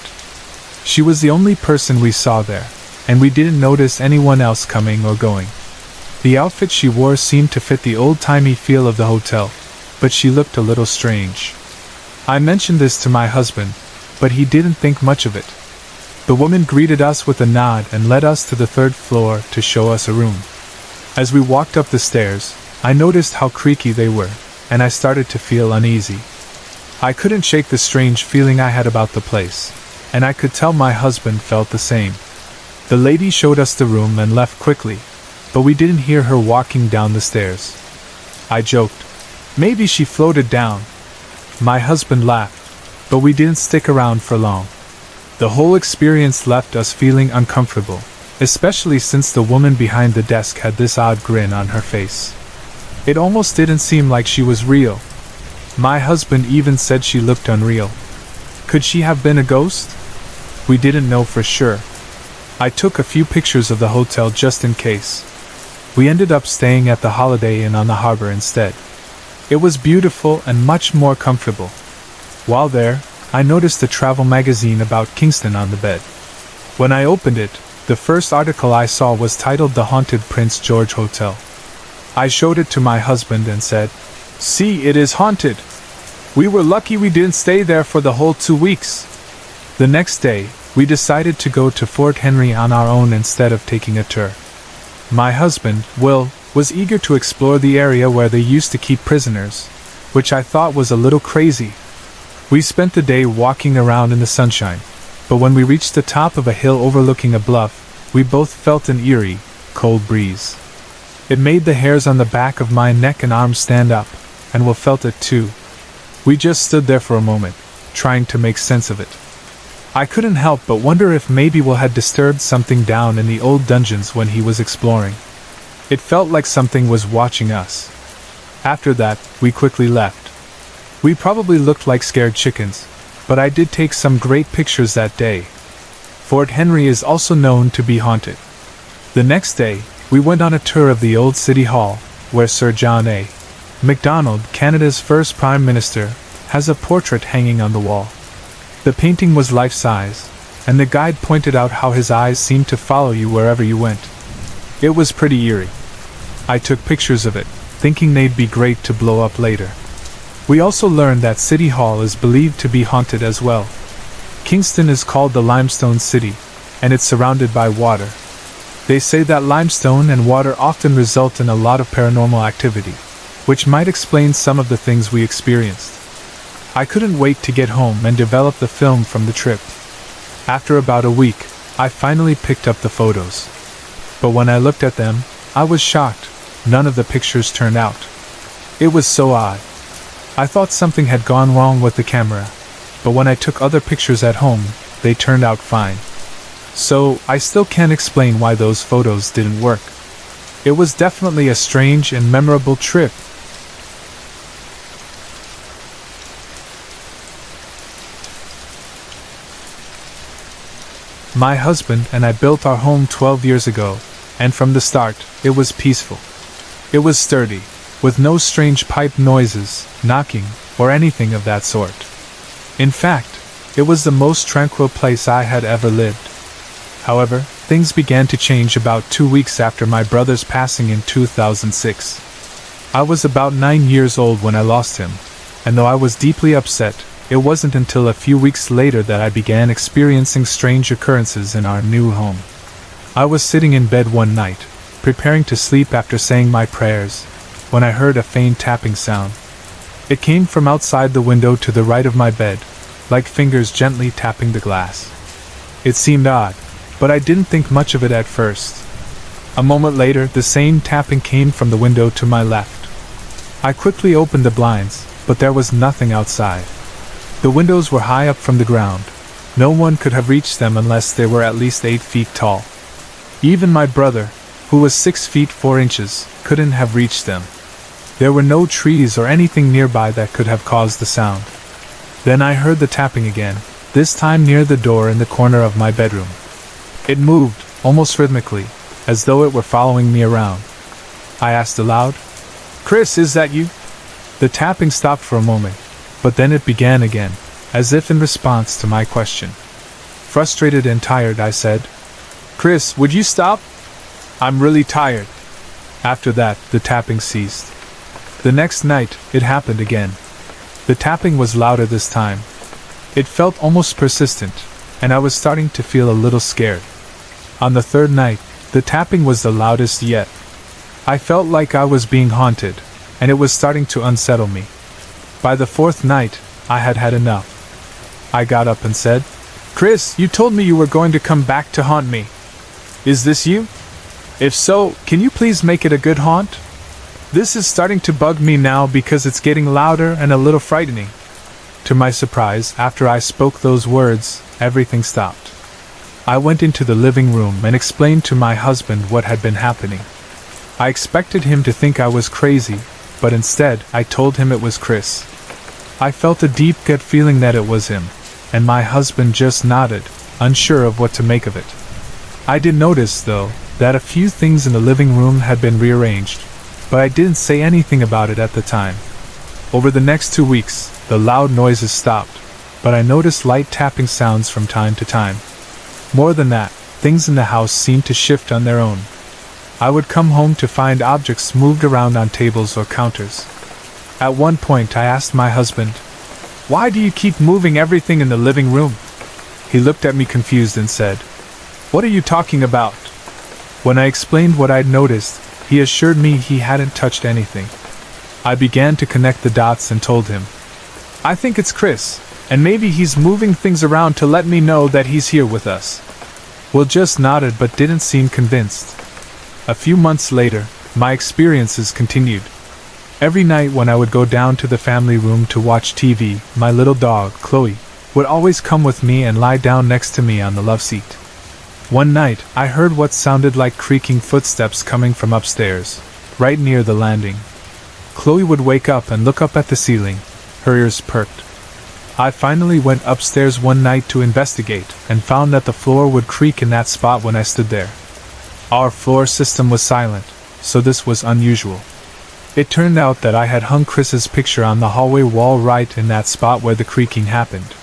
She was the only person we saw there, and we didn't notice anyone else coming or going. The outfit she wore seemed to fit the old-timey feel of the hotel, but she looked a little strange. I mentioned this to my husband, but he didn't think much of it. The woman greeted us with a nod and led us to the 3rd floor to show us a room. As we walked up the stairs, I noticed how creaky they were, and I started to feel uneasy. I couldn't shake the strange feeling I had about the place, and I could tell my husband felt the same. The lady showed us the room and left quickly, but we didn't hear her walking down the stairs. I joked, "Maybe she floated down." My husband laughed, but we didn't stick around for long. The whole experience left us feeling uncomfortable, especially since the woman behind the desk had this odd grin on her face. It almost didn't seem like she was real. My husband even said she looked unreal. Could she have been a ghost? We didn't know for sure. I took a few pictures of the hotel just in case. We ended up staying at the Holiday Inn on the harbor instead. It was beautiful and much more comfortable. While there, I noticed a travel magazine about Kingston on the bed. When I opened it, the first article I saw was titled "The Haunted Prince George Hotel." I showed it to my husband and said, "See, it is haunted. We were lucky we didn't stay there for the whole 2 weeks." The next day, we decided to go to Fort Henry on our own instead of taking a tour. My husband, Will, was eager to explore the area where they used to keep prisoners, which I thought was a little crazy. We spent the day walking around in the sunshine, but when we reached the top of a hill overlooking a bluff, we both felt an eerie, cold breeze. It made the hairs on the back of my neck and arms stand up, and Will felt it too. We just stood there for a moment, trying to make sense of it. I couldn't help but wonder if maybe Will had disturbed something down in the old dungeons when he was exploring. It felt like something was watching us. After that, we quickly left. We probably looked like scared chickens, but I did take some great pictures that day. Fort Henry is also known to be haunted. The next day, we went on a tour of the old City Hall, where Sir John A. Macdonald, Canada's first Prime Minister, has a portrait hanging on the wall. The painting was life-size, and the guide pointed out how his eyes seemed to follow you wherever you went. It was pretty eerie. I took pictures of it, thinking they'd be great to blow up later. We also learned that City Hall is believed to be haunted as well. Kingston is called the Limestone City, and it's surrounded by water. They say that limestone and water often result in a lot of paranormal activity, which might explain some of the things we experienced. I couldn't wait to get home and develop the film from the trip. After about a week, I finally picked up the photos. But when I looked at them, I was shocked. None of the pictures turned out. It was so odd. I thought something had gone wrong with the camera, but when I took other pictures at home, they turned out fine. So, I still can't explain why those photos didn't work. It was definitely a strange and memorable trip. My husband and I built our home 12 years ago, and from the start, it was peaceful. It was sturdy, with no strange pipe noises, knocking, or anything of that sort. In fact, it was the most tranquil place I had ever lived. However, things began to change about 2 weeks after my brother's passing in 2006. I was about 9 years old when I lost him, and though I was deeply upset, it wasn't until a few weeks later that I began experiencing strange occurrences in our new home. I was sitting in bed one night, preparing to sleep after saying my prayers, when I heard a faint tapping sound. It came from outside the window to the right of my bed, like fingers gently tapping the glass. It seemed odd, but I didn't think much of it at first. A moment later, the same tapping came from the window to my left. I quickly opened the blinds, but there was nothing outside. The windows were high up from the ground. No one could have reached them unless they were at least 8 feet tall. Even my brother, who was 6 feet 4 inches, couldn't have reached them. There were no trees or anything nearby that could have caused the sound. Then I heard the tapping again, this time near the door in the corner of my bedroom. It moved, almost rhythmically, as though it were following me around. I asked aloud, "Chris, is that you?" The tapping stopped for a moment, but then it began again, as if in response to my question. Frustrated and tired, I said, "Chris, would you stop? I'm really tired." After that, the tapping ceased. The next night, it happened again. The tapping was louder this time. It felt almost persistent, and I was starting to feel a little scared. On the third night, the tapping was the loudest yet. I felt like I was being haunted, and it was starting to unsettle me. By the fourth night, I had had enough. I got up and said, "Chris, you told me you were going to come back to haunt me. Is this you? If so, can you please make it a good haunt? This is starting to bug me now because it's getting louder and a little frightening." To my surprise, after I spoke those words, everything stopped. I went into the living room and explained to my husband what had been happening. I expected him to think I was crazy, but instead, I told him it was Chris. I felt a deep gut feeling that it was him, and my husband just nodded, unsure of what to make of it. I did notice, though, that a few things in the living room had been rearranged, but I didn't say anything about it at the time. Over the next 2 weeks, the loud noises stopped, but I noticed light tapping sounds from time to time. More than that, things in the house seemed to shift on their own. I would come home to find objects moved around on tables or counters. At one point I asked my husband, "Why do you keep moving everything in the living room?" He looked at me confused and said, "What are you talking about?" When I explained what I'd noticed, he assured me he hadn't touched anything. I began to connect the dots and told him, "I think it's Chris, and maybe he's moving things around to let me know that he's here with us." Will just nodded but didn't seem convinced. A few months later, my experiences continued. Every night when I would go down to the family room to watch TV, my little dog, Chloe, would always come with me and lie down next to me on the love seat. One night, I heard what sounded like creaking footsteps coming from upstairs, right near the landing. Chloe would wake up and look up at the ceiling, her ears perked. I finally went upstairs one night to investigate and found that the floor would creak in that spot when I stood there. Our floor system was silent, so this was unusual. It turned out that I had hung Chris's picture on the hallway wall right in that spot where the creaking happened.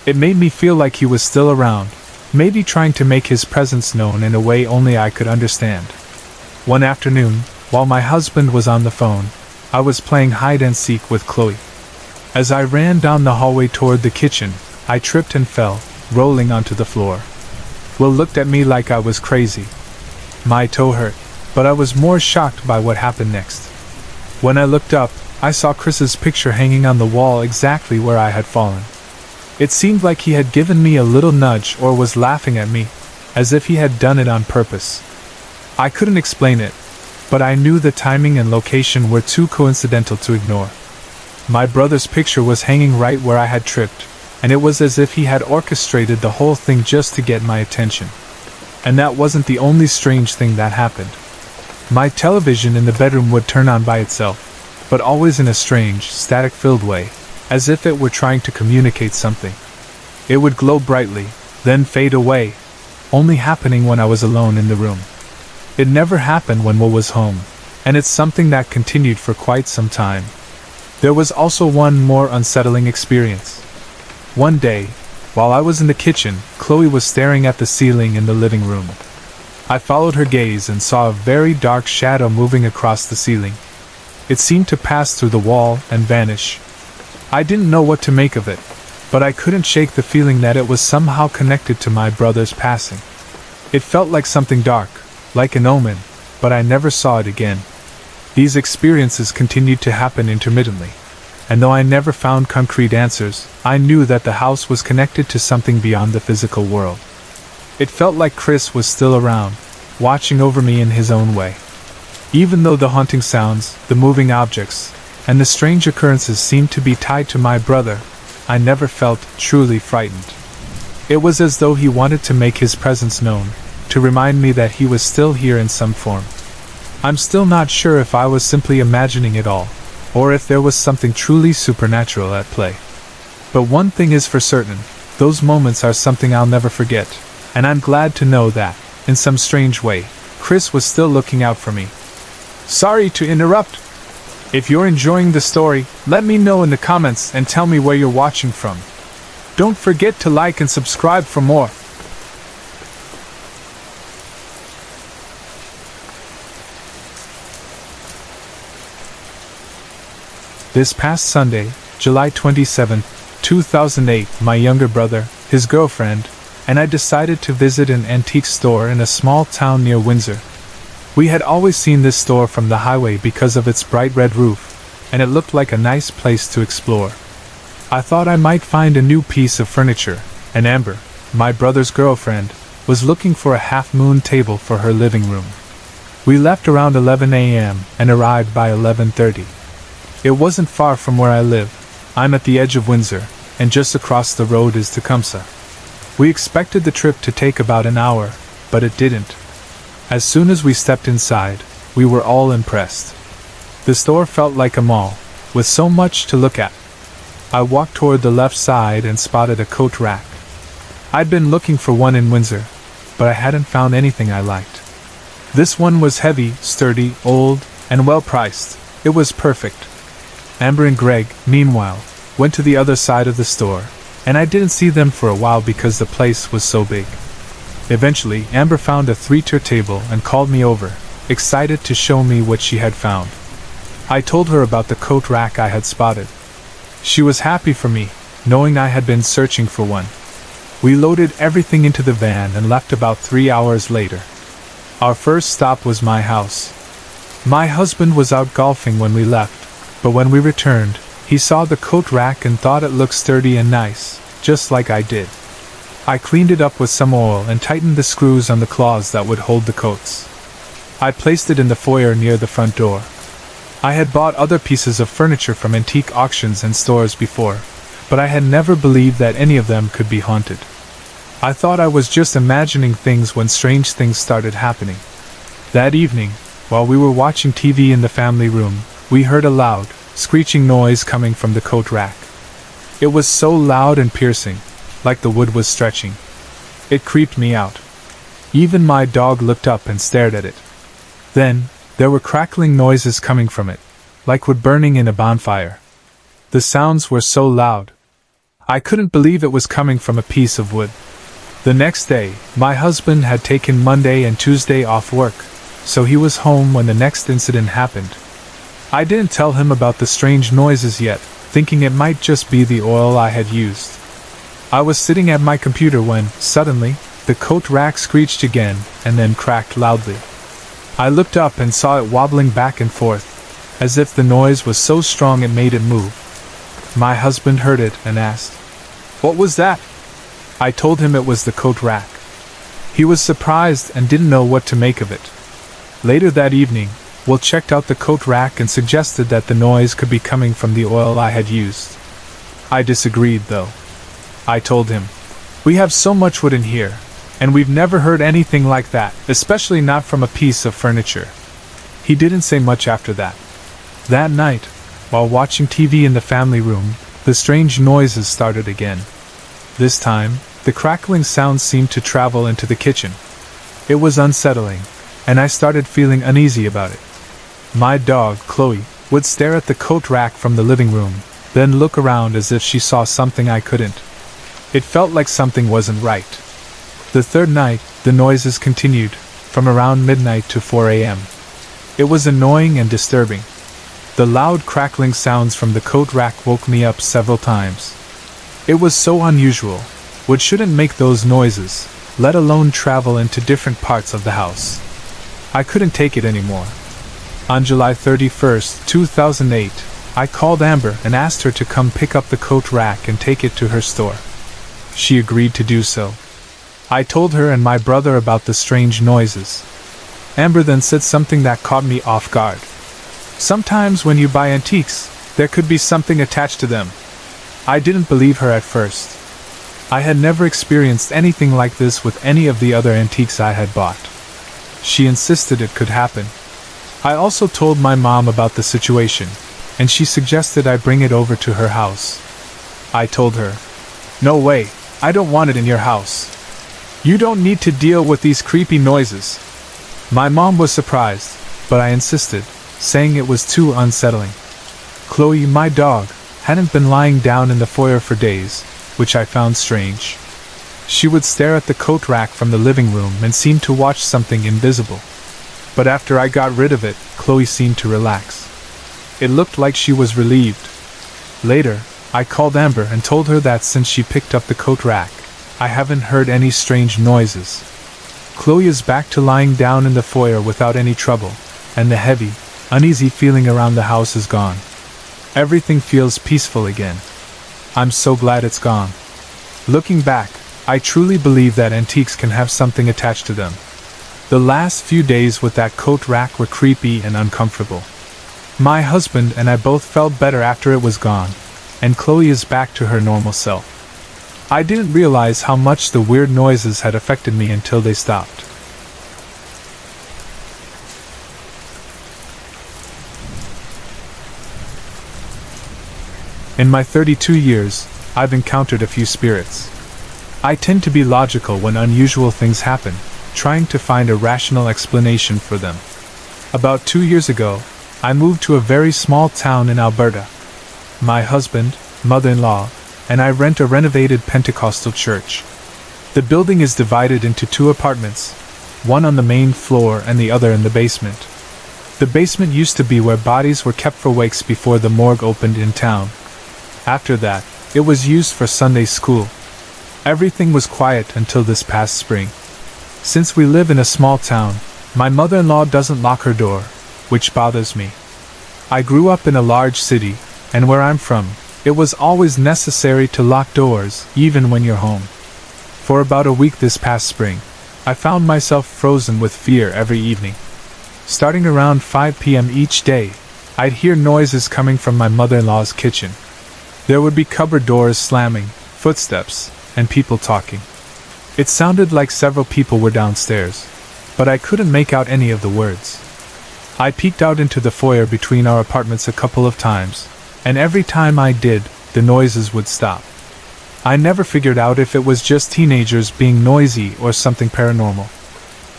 It made me feel like he was still around, maybe trying to make his presence known in a way only I could understand. One afternoon, while my husband was on the phone, I was playing hide-and-seek with Chloe. As I ran down the hallway toward the kitchen, I tripped and fell, rolling onto the floor. Will looked at me like I was crazy. My toe hurt, but I was more shocked by what happened next. When I looked up, I saw Chris's picture hanging on the wall exactly where I had fallen. It seemed like he had given me a little nudge or was laughing at me, as if he had done it on purpose. I couldn't explain it, but I knew the timing and location were too coincidental to ignore. My brother's picture was hanging right where I had tripped, and it was as if he had orchestrated the whole thing just to get my attention. And that wasn't the only strange thing that happened. My television in the bedroom would turn on by itself, but always in a strange, static-filled way, as if it were trying to communicate something. It would glow brightly, then fade away, only happening when I was alone in the room. It never happened when Will was home, and it's something that continued for quite some time. There was also one more unsettling experience. One day, while I was in the kitchen, Chloe was staring at the ceiling in the living room. I followed her gaze and saw a very dark shadow moving across the ceiling. It seemed to pass through the wall and vanish. I didn't know what to make of it, but I couldn't shake the feeling that it was somehow connected to my brother's passing. It felt like something dark, like an omen, but I never saw it again. These experiences continued to happen intermittently, and though I never found concrete answers, I knew that the house was connected to something beyond the physical world. It felt like Chris was still around, watching over me in his own way. Even though the haunting sounds, the moving objects, and the strange occurrences seemed to be tied to my brother, I never felt truly frightened. It was as though he wanted to make his presence known, to remind me that he was still here in some form. I'm still not sure if I was simply imagining it all, or if there was something truly supernatural at play. But one thing is for certain, those moments are something I'll never forget, and I'm glad to know that, in some strange way, Chris was still looking out for me. Sorry to interrupt. If you're enjoying the story, let me know in the comments and tell me where you're watching from. Don't forget to like and subscribe for more. This past Sunday, July 27, 2008, my younger brother, his girlfriend, and I decided to visit an antique store in a small town near Windsor. We had always seen this store from the highway because of its bright red roof, and it looked like a nice place to explore. I thought I might find a new piece of furniture, and Amber, my brother's girlfriend, was looking for a half-moon table for her living room. We left around 11 a.m. and arrived by 11:30. It wasn't far from where I live. I'm at the edge of Windsor, and just across the road is Tecumseh. We expected the trip to take about an hour, but it didn't. As soon as we stepped inside, we were all impressed. The store felt like a mall, with so much to look at. I walked toward the left side and spotted a coat rack. I'd been looking for one in Windsor, but I hadn't found anything I liked. This one was heavy, sturdy, old, and well priced. It was perfect. Amber and Greg, meanwhile, went to the other side of the store, and I didn't see them for a while because the place was so big. Eventually, Amber found a 3-tier table and called me over, excited to show me what she had found. I told her about the coat rack I had spotted. She was happy for me, knowing I had been searching for one. We loaded everything into the van and left about 3 hours later. Our first stop was my house. My husband was out golfing when we left, but when we returned, he saw the coat rack and thought it looked sturdy and nice, just like I did. I cleaned it up with some oil and tightened the screws on the claws that would hold the coats. I placed it in the foyer near the front door. I had bought other pieces of furniture from antique auctions and stores before, but I had never believed that any of them could be haunted. I thought I was just imagining things when strange things started happening. That evening, while we were watching TV in the family room, we heard a loud, screeching noise coming from the coat rack. It was so loud and piercing, like the wood was stretching. It creeped me out. Even my dog looked up and stared at it. Then, there were crackling noises coming from it, like wood burning in a bonfire. The sounds were so loud. I couldn't believe it was coming from a piece of wood. The next day, my husband had taken Monday and Tuesday off work, so he was home when the next incident happened. I didn't tell him about the strange noises yet, thinking it might just be the oil I had used. I was sitting at my computer when, suddenly, the coat rack screeched again and then cracked loudly. I looked up and saw it wobbling back and forth, as if the noise was so strong it made it move. My husband heard it and asked, "What was that?" I told him it was the coat rack. He was surprised and didn't know what to make of it. Later that evening, Will checked out the coat rack and suggested that the noise could be coming from the oil I had used. I disagreed, though. I told him, "We have so much wood in here, and we've never heard anything like that, especially not from a piece of furniture." He didn't say much after that. That night, while watching TV in the family room, the strange noises started again. This time, the crackling sounds seemed to travel into the kitchen. It was unsettling, and I started feeling uneasy about it. My dog, Chloe, would stare at the coat rack from the living room, then look around as if she saw something I couldn't. It felt like something wasn't right. The third night, the noises continued, from around midnight to 4 a.m. It was annoying and disturbing. The loud crackling sounds from the coat rack woke me up several times. It was so unusual. Wood shouldn't make those noises, let alone travel into different parts of the house. I couldn't take it anymore. On July 31st, 2008, I called Amber and asked her to come pick up the coat rack and take it to her store. She agreed to do so. I told her and my brother about the strange noises. Amber then said something that caught me off guard. "Sometimes when you buy antiques, there could be something attached to them." I didn't believe her at first. I had never experienced anything like this with any of the other antiques I had bought. She insisted it could happen. I also told my mom about the situation, and she suggested I bring it over to her house. I told her, "No way, I don't want it in your house. You don't need to deal with these creepy noises." My mom was surprised, but I insisted, saying it was too unsettling. Chloe, my dog, hadn't been lying down in the foyer for days, which I found strange. She would stare at the coat rack from the living room and seem to watch something invisible. But after I got rid of it, Chloe seemed to relax. It looked like she was relieved. Later, I called Amber and told her that since she picked up the coat rack, I haven't heard any strange noises. Chloe is back to lying down in the foyer without any trouble, and the heavy, uneasy feeling around the house is gone. Everything feels peaceful again. I'm so glad it's gone. Looking back, I truly believe that antiques can have something attached to them. The last few days with that coat rack were creepy and uncomfortable. My husband and I both felt better after it was gone, and Chloe is back to her normal self. I didn't realize how much the weird noises had affected me until they stopped. In my 32 years, I've encountered a few spirits. I tend to be logical when unusual things happen, trying to find a rational explanation for them. About 2 years ago, I moved to a very small town in Alberta. My husband, mother-in-law, and I rent a renovated Pentecostal church. The building is divided into 2 apartments, one on the main floor and the other in the basement. The basement used to be where bodies were kept for wakes before the morgue opened in town. After that, it was used for Sunday school. Everything was quiet until this past spring. Since we live in a small town, my mother-in-law doesn't lock her door, which bothers me. I grew up in a large city, and where I'm from, it was always necessary to lock doors, even when you're home. For about a week this past spring, I found myself frozen with fear every evening. Starting around 5 p.m. each day, I'd hear noises coming from my mother-in-law's kitchen. There would be cupboard doors slamming, footsteps, and people talking. It sounded like several people were downstairs, but I couldn't make out any of the words. I peeked out into the foyer between our apartments a couple of times, and every time I did, the noises would stop. I never figured out if it was just teenagers being noisy or something paranormal.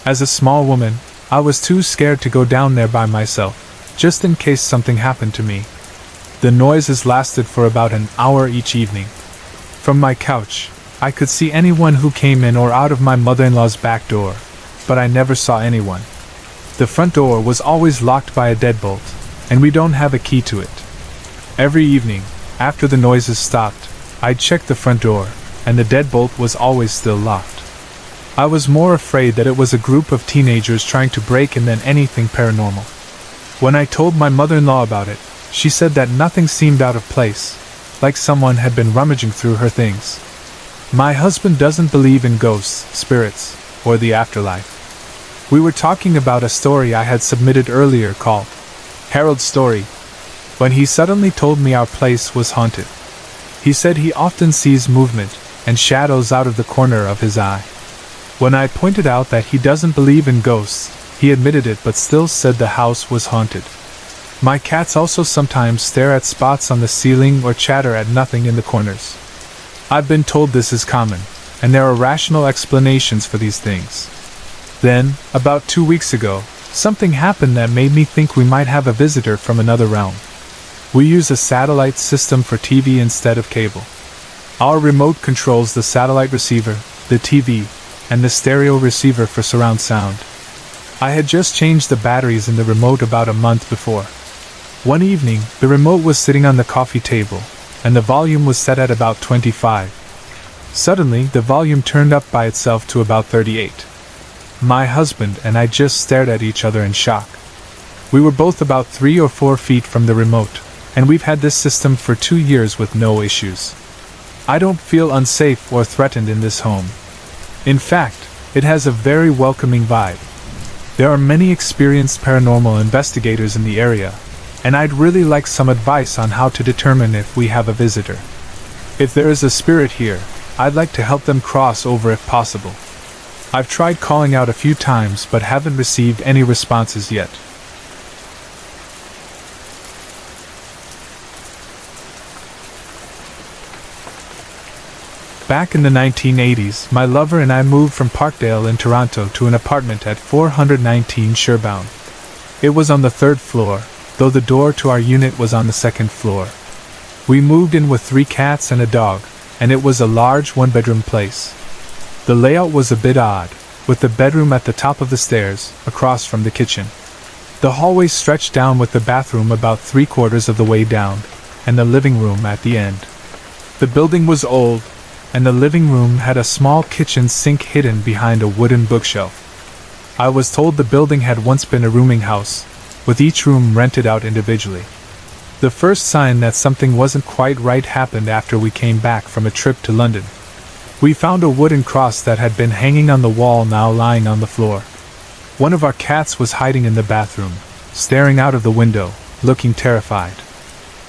As a small woman, I was too scared to go down there by myself, just in case something happened to me. The noises lasted for about an hour each evening. From my couch, I could see anyone who came in or out of my mother-in-law's back door, but I never saw anyone. The front door was always locked by a deadbolt, and we don't have a key to it. Every evening, after the noises stopped, I'd check the front door, and the deadbolt was always still locked. I was more afraid that it was a group of teenagers trying to break in than anything paranormal. When I told my mother-in-law about it, she said that nothing seemed out of place, like someone had been rummaging through her things. My husband doesn't believe in ghosts, spirits, or the afterlife. We were talking about a story I had submitted earlier called Harold's Story, when he suddenly told me our place was haunted. He said he often sees movement and shadows out of the corner of his eye. When I pointed out that he doesn't believe in ghosts, he admitted it but still said the house was haunted. My cats also sometimes stare at spots on the ceiling or chatter at nothing in the corners. I've been told this is common, and there are rational explanations for these things. Then, about 2 weeks ago, something happened that made me think we might have a visitor from another realm. We use a satellite system for TV instead of cable. Our remote controls the satellite receiver, the TV, and the stereo receiver for surround sound. I had just changed the batteries in the remote about a month before. One evening, the remote was sitting on the coffee table, and the volume was set at about 25. Suddenly, the volume turned up by itself to about 38. My husband and I just stared at each other in shock. We were both about 3 or 4 feet from the remote, and we've had this system for 2 years with no issues. I don't feel unsafe or threatened in this home. In fact, it has a very welcoming vibe. There are many experienced paranormal investigators in the area, and I'd really like some advice on how to determine if we have a visitor. If there is a spirit here, I'd like to help them cross over if possible. I've tried calling out a few times but haven't received any responses yet. Back in the 1980s, my lover and I moved from Parkdale in Toronto to an apartment at 419 Sherbourne. It was on the 3rd floor, though the door to our unit was on the 2nd floor. We moved in with 3 cats and a dog, and it was a large 1-bedroom place. The layout was a bit odd, with the bedroom at the top of the stairs, across from the kitchen. The hallway stretched down with the bathroom about 3/4 of the way down, and the living room at the end. The building was old, and the living room had a small kitchen sink hidden behind a wooden bookshelf. I was told the building had once been a rooming house, with each room rented out individually. The first sign that something wasn't quite right happened after we came back from a trip to London. We found a wooden cross that had been hanging on the wall now lying on the floor. One of our cats was hiding in the bathroom, staring out of the window, looking terrified.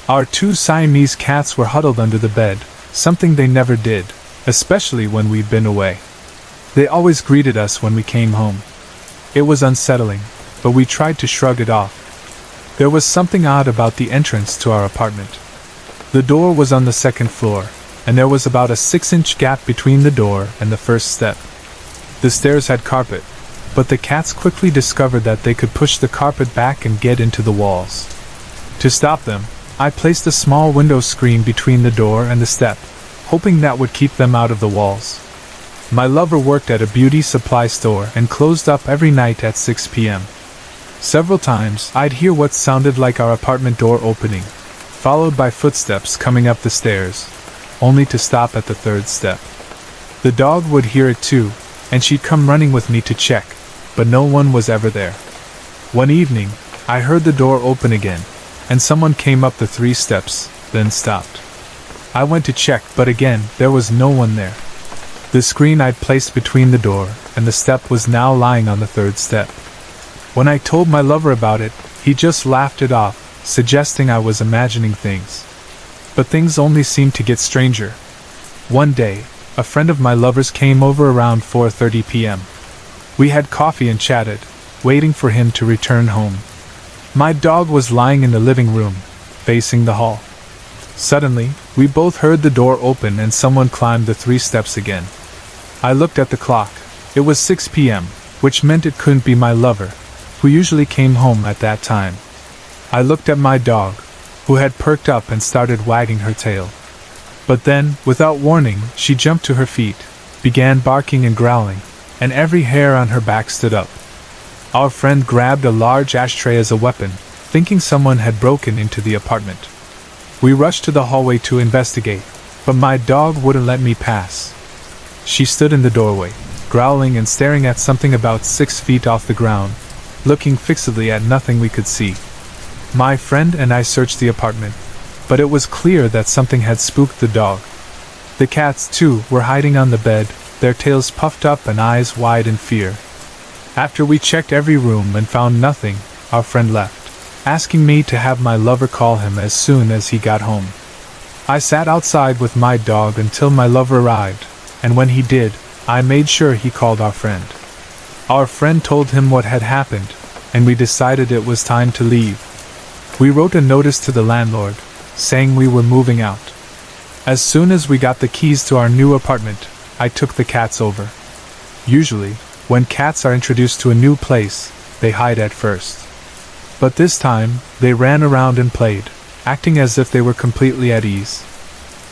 Our 2 Siamese cats were huddled under the bed, something they never did, especially when we'd been away. They always greeted us when we came home. It was unsettling, but we tried to shrug it off. There was something odd about the entrance to our apartment. The door was on the 2nd floor, and there was about a 6-inch gap between the door and the first step. The stairs had carpet, but the cats quickly discovered that they could push the carpet back and get into the walls. To stop them, I placed a small window screen between the door and the step, hoping that would keep them out of the walls. My lover worked at a beauty supply store and closed up every night at 6 p.m. Several times, I'd hear what sounded like our apartment door opening, followed by footsteps coming up the stairs, only to stop at the 3rd step. The dog would hear it too, and she'd come running with me to check, but no one was ever there. One evening, I heard the door open again, and someone came up the 3 steps, then stopped. I went to check, but again, there was no one there. The screen I'd placed between the door and the step was now lying on the 3rd step. When I told my lover about it, he just laughed it off, suggesting I was imagining things. But things only seemed to get stranger. One day, a friend of my lover's came over around 4:30 p.m. We had coffee and chatted, waiting for him to return home. My dog was lying in the living room, facing the hall. Suddenly, we both heard the door open and someone climbed the 3 steps again. I looked at the clock. It was 6 p.m., which meant it couldn't be my lover, who usually came home at that time. I looked at my dog, who had perked up and started wagging her tail. But then, without warning, she jumped to her feet, began barking and growling, and every hair on her back stood up. Our friend grabbed a large ashtray as a weapon, thinking someone had broken into the apartment. We rushed to the hallway to investigate, but my dog wouldn't let me pass. She stood in the doorway, growling and staring at something about 6 feet off the ground, looking fixedly at nothing we could see. My friend and I searched the apartment, but it was clear that something had spooked the dog. The cats, too, were hiding on the bed, their tails puffed up and eyes wide in fear. After we checked every room and found nothing, our friend left, asking me to have my lover call him as soon as he got home. I sat outside with my dog until my lover arrived, and when he did, I made sure he called our friend. Our friend told him what had happened, and we decided it was time to leave. We wrote a notice to the landlord, saying we were moving out. As soon as we got the keys to our new apartment, I took the cats over. Usually, when cats are introduced to a new place, they hide at first. But this time, they ran around and played, acting as if they were completely at ease.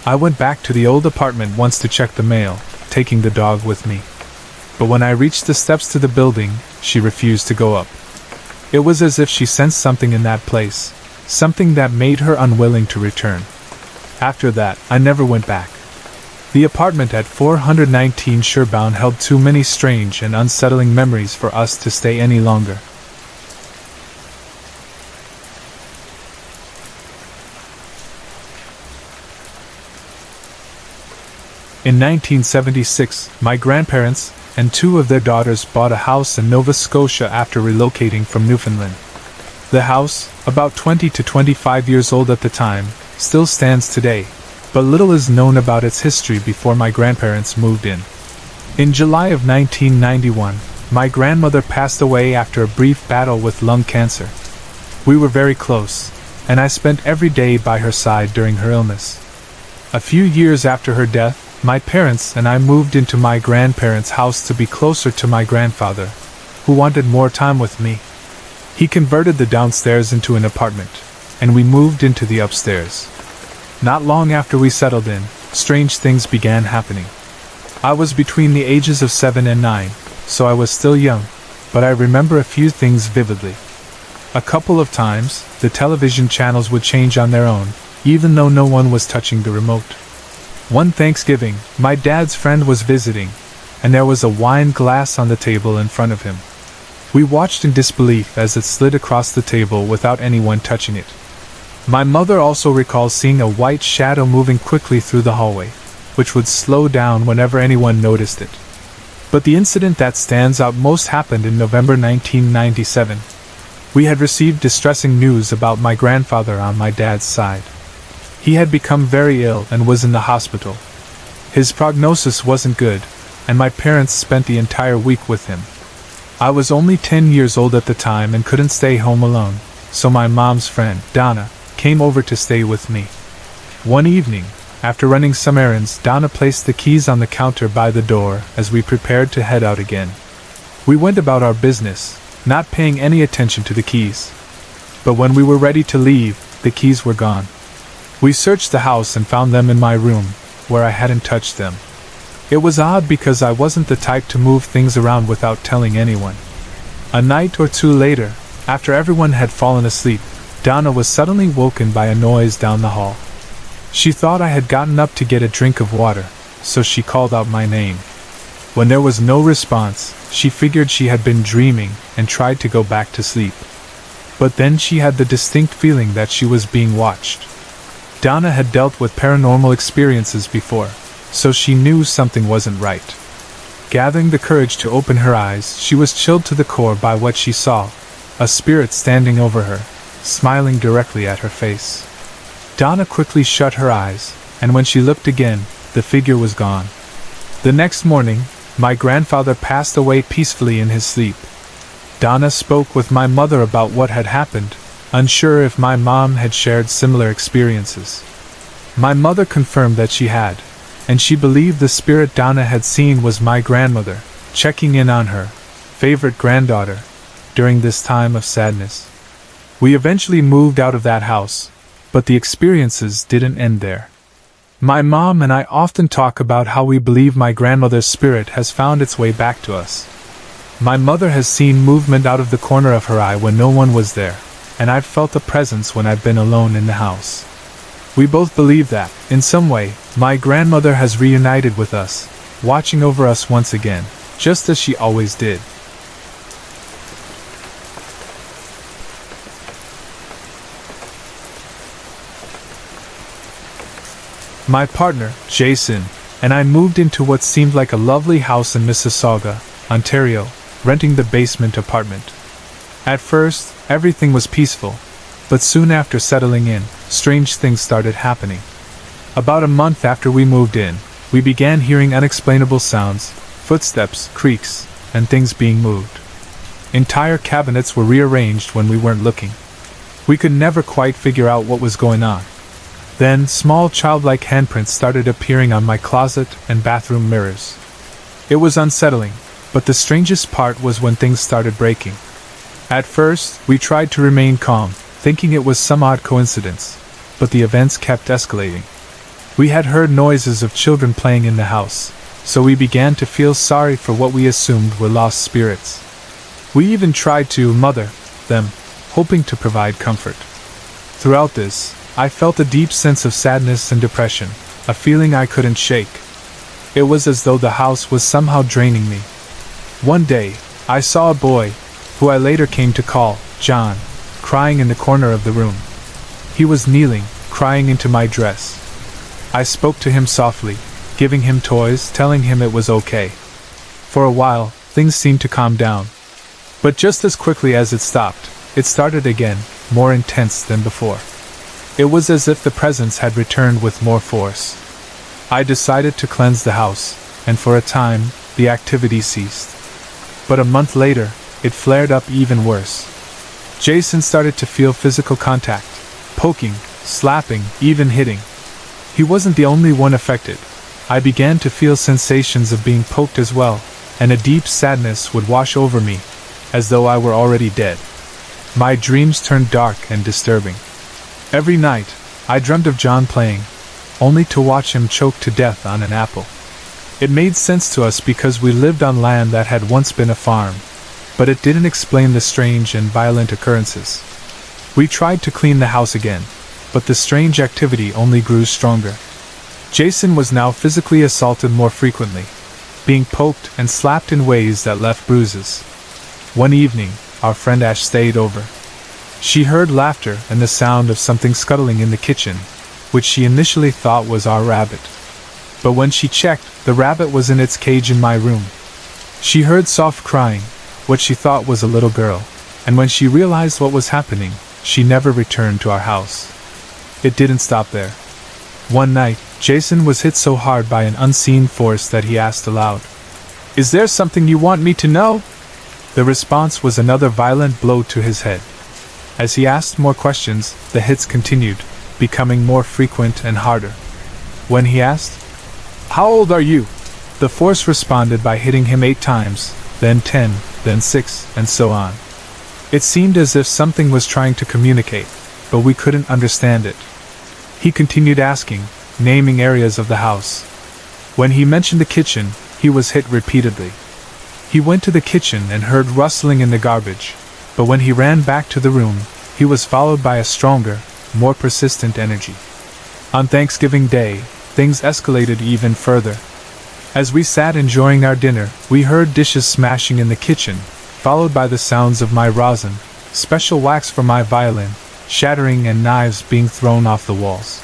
I went back to the old apartment once to check the mail, taking the dog with me. But when I reached the steps to the building, she refused to go up. It was as if she sensed something in that place, something that made her unwilling to return. After that, I never went back. The apartment at 419 Sherbourne held too many strange and unsettling memories for us to stay any longer. In 1976, my grandparents and 2 of their daughters bought a house in Nova Scotia after relocating from Newfoundland. The house, about 20 to 25 years old at the time, still stands today, but little is known about its history before my grandparents moved in. In July of 1991, my grandmother passed away after a brief battle with lung cancer. We were very close, and I spent every day by her side during her illness. A few years after her death, my parents and I moved into my grandparents' house to be closer to my grandfather, who wanted more time with me. He converted the downstairs into an apartment, and we moved into the upstairs. Not long after we settled in, strange things began happening. I was between the ages of 7 and 9, so I was still young, but I remember a few things vividly. A couple of times, the television channels would change on their own, even though no one was touching the remote. One Thanksgiving, my dad's friend was visiting, and there was a wine glass on the table in front of him. We watched in disbelief as it slid across the table without anyone touching it. My mother also recalls seeing a white shadow moving quickly through the hallway, which would slow down whenever anyone noticed it. But the incident that stands out most happened in November 1997. We had received distressing news about my grandfather on my dad's side. He had become very ill and was in the hospital. His prognosis wasn't good, and my parents spent the entire week with him. I was only 10 years old at the time and couldn't stay home alone, so my mom's friend, Donna, came over to stay with me. One evening, after running some errands, Donna placed the keys on the counter by the door as we prepared to head out again. We went about our business, not paying any attention to the keys. But when we were ready to leave, the keys were gone. We searched the house and found them in my room, where I hadn't touched them. It was odd because I wasn't the type to move things around without telling anyone. A night or two later, after everyone had fallen asleep, Donna was suddenly woken by a noise down the hall. She thought I had gotten up to get a drink of water, so she called out my name. When there was no response, she figured she had been dreaming and tried to go back to sleep. But then she had the distinct feeling that she was being watched. Donna had dealt with paranormal experiences before, so she knew something wasn't right. Gathering the courage to open her eyes, she was chilled to the core by what she saw, a spirit standing over her, smiling directly at her face. Donna quickly shut her eyes, and when she looked again, the figure was gone. The next morning, my grandfather passed away peacefully in his sleep. Donna spoke with my mother about what had happened, unsure if my mom had shared similar experiences. My mother confirmed that she had, and she believed the spirit Donna had seen was my grandmother, checking in on her favorite granddaughter during this time of sadness. We eventually moved out of that house, but the experiences didn't end there. My mom and I often talk about how we believe my grandmother's spirit has found its way back to us. My mother has seen movement out of the corner of her eye when no one was there, and I've felt a presence when I've been alone in the house. We both believe that, in some way, my grandmother has reunited with us, watching over us once again, just as she always did. My partner, Jason, and I moved into what seemed like a lovely house in Mississauga, Ontario, renting the basement apartment. At first, everything was peaceful, but soon after settling in, strange things started happening. About a month after we moved in, we began hearing unexplainable sounds, footsteps, creaks, and things being moved. Entire cabinets were rearranged when we weren't looking. We could never quite figure out what was going on. Then, small childlike handprints started appearing on my closet and bathroom mirrors. It was unsettling, but the strangest part was when things started breaking. At first, we tried to remain calm, thinking it was some odd coincidence, but the events kept escalating. We had heard noises of children playing in the house, so we began to feel sorry for what we assumed were lost spirits. We even tried to mother them, hoping to provide comfort. Throughout this, I felt a deep sense of sadness and depression, a feeling I couldn't shake. It was as though the house was somehow draining me. One day, I saw a boy, who I later came to call John, crying in the corner of the room. He was kneeling, crying into my dress. I spoke to him softly, giving him toys, telling him it was okay. For a while, things seemed to calm down. But just as quickly as it stopped, it started again, more intense than before. It was as if the presence had returned with more force. I decided to cleanse the house, and for a time, the activity ceased. But a month later, it flared up even worse. Jason started to feel physical contact, poking, slapping, even hitting. He wasn't the only one affected. I began to feel sensations of being poked as well, and a deep sadness would wash over me, as though I were already dead. My dreams turned dark and disturbing. Every night, I dreamt of John playing, only to watch him choke to death on an apple. It made sense to us because we lived on land that had once been a farm, but it didn't explain the strange and violent occurrences. We tried to clean the house again, but the strange activity only grew stronger. Jason was now physically assaulted more frequently, being poked and slapped in ways that left bruises. One evening, our friend Ash stayed over. She heard laughter and the sound of something scuttling in the kitchen, which she initially thought was our rabbit. But when she checked, the rabbit was in its cage in my room. She heard soft crying, what she thought was a little girl, and when she realized what was happening, she never returned to our house. It didn't stop there. One night, Jason was hit so hard by an unseen force that he asked aloud, "Is there something you want me to know?" The response was another violent blow to his head. As he asked more questions, the hits continued, becoming more frequent and harder. When he asked, "How old are you?" the force responded by hitting him 8 times, then 10, then 6, and so on. It seemed as if something was trying to communicate, but we couldn't understand it. He continued asking, naming areas of the house. When he mentioned the kitchen, he was hit repeatedly. He went to the kitchen and heard rustling in the garbage, but when he ran back to the room, he was followed by a stronger, more persistent energy. On Thanksgiving Day, things escalated even further. As we sat enjoying our dinner, we heard dishes smashing in the kitchen, followed by the sounds of my rosin, special wax for my violin, shattering and knives being thrown off the walls.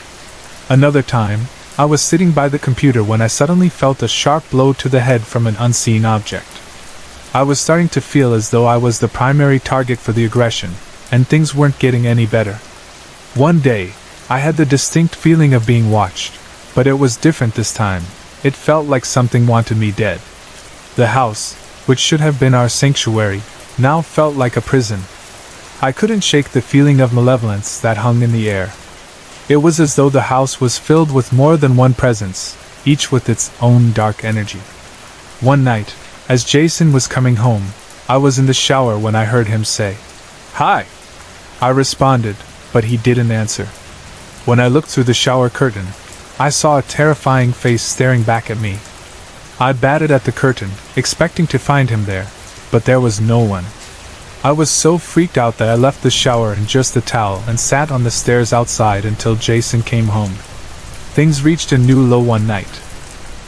Another time, I was sitting by the computer when I suddenly felt a sharp blow to the head from an unseen object. I was starting to feel as though I was the primary target for the aggression, and things weren't getting any better. One day, I had the distinct feeling of being watched, but it was different this time. It felt like something wanted me dead. The house, which should have been our sanctuary, now felt like a prison. I couldn't shake the feeling of malevolence that hung in the air. It was as though the house was filled with more than one presence, each with its own dark energy. One night, as Jason was coming home, I was in the shower when I heard him say, "Hi." I responded, but he didn't answer. When I looked through the shower curtain, I saw a terrifying face staring back at me. I batted at the curtain, expecting to find him there, but there was no one. I was so freaked out that I left the shower in just a towel and sat on the stairs outside until Jason came home. Things reached a new low one night.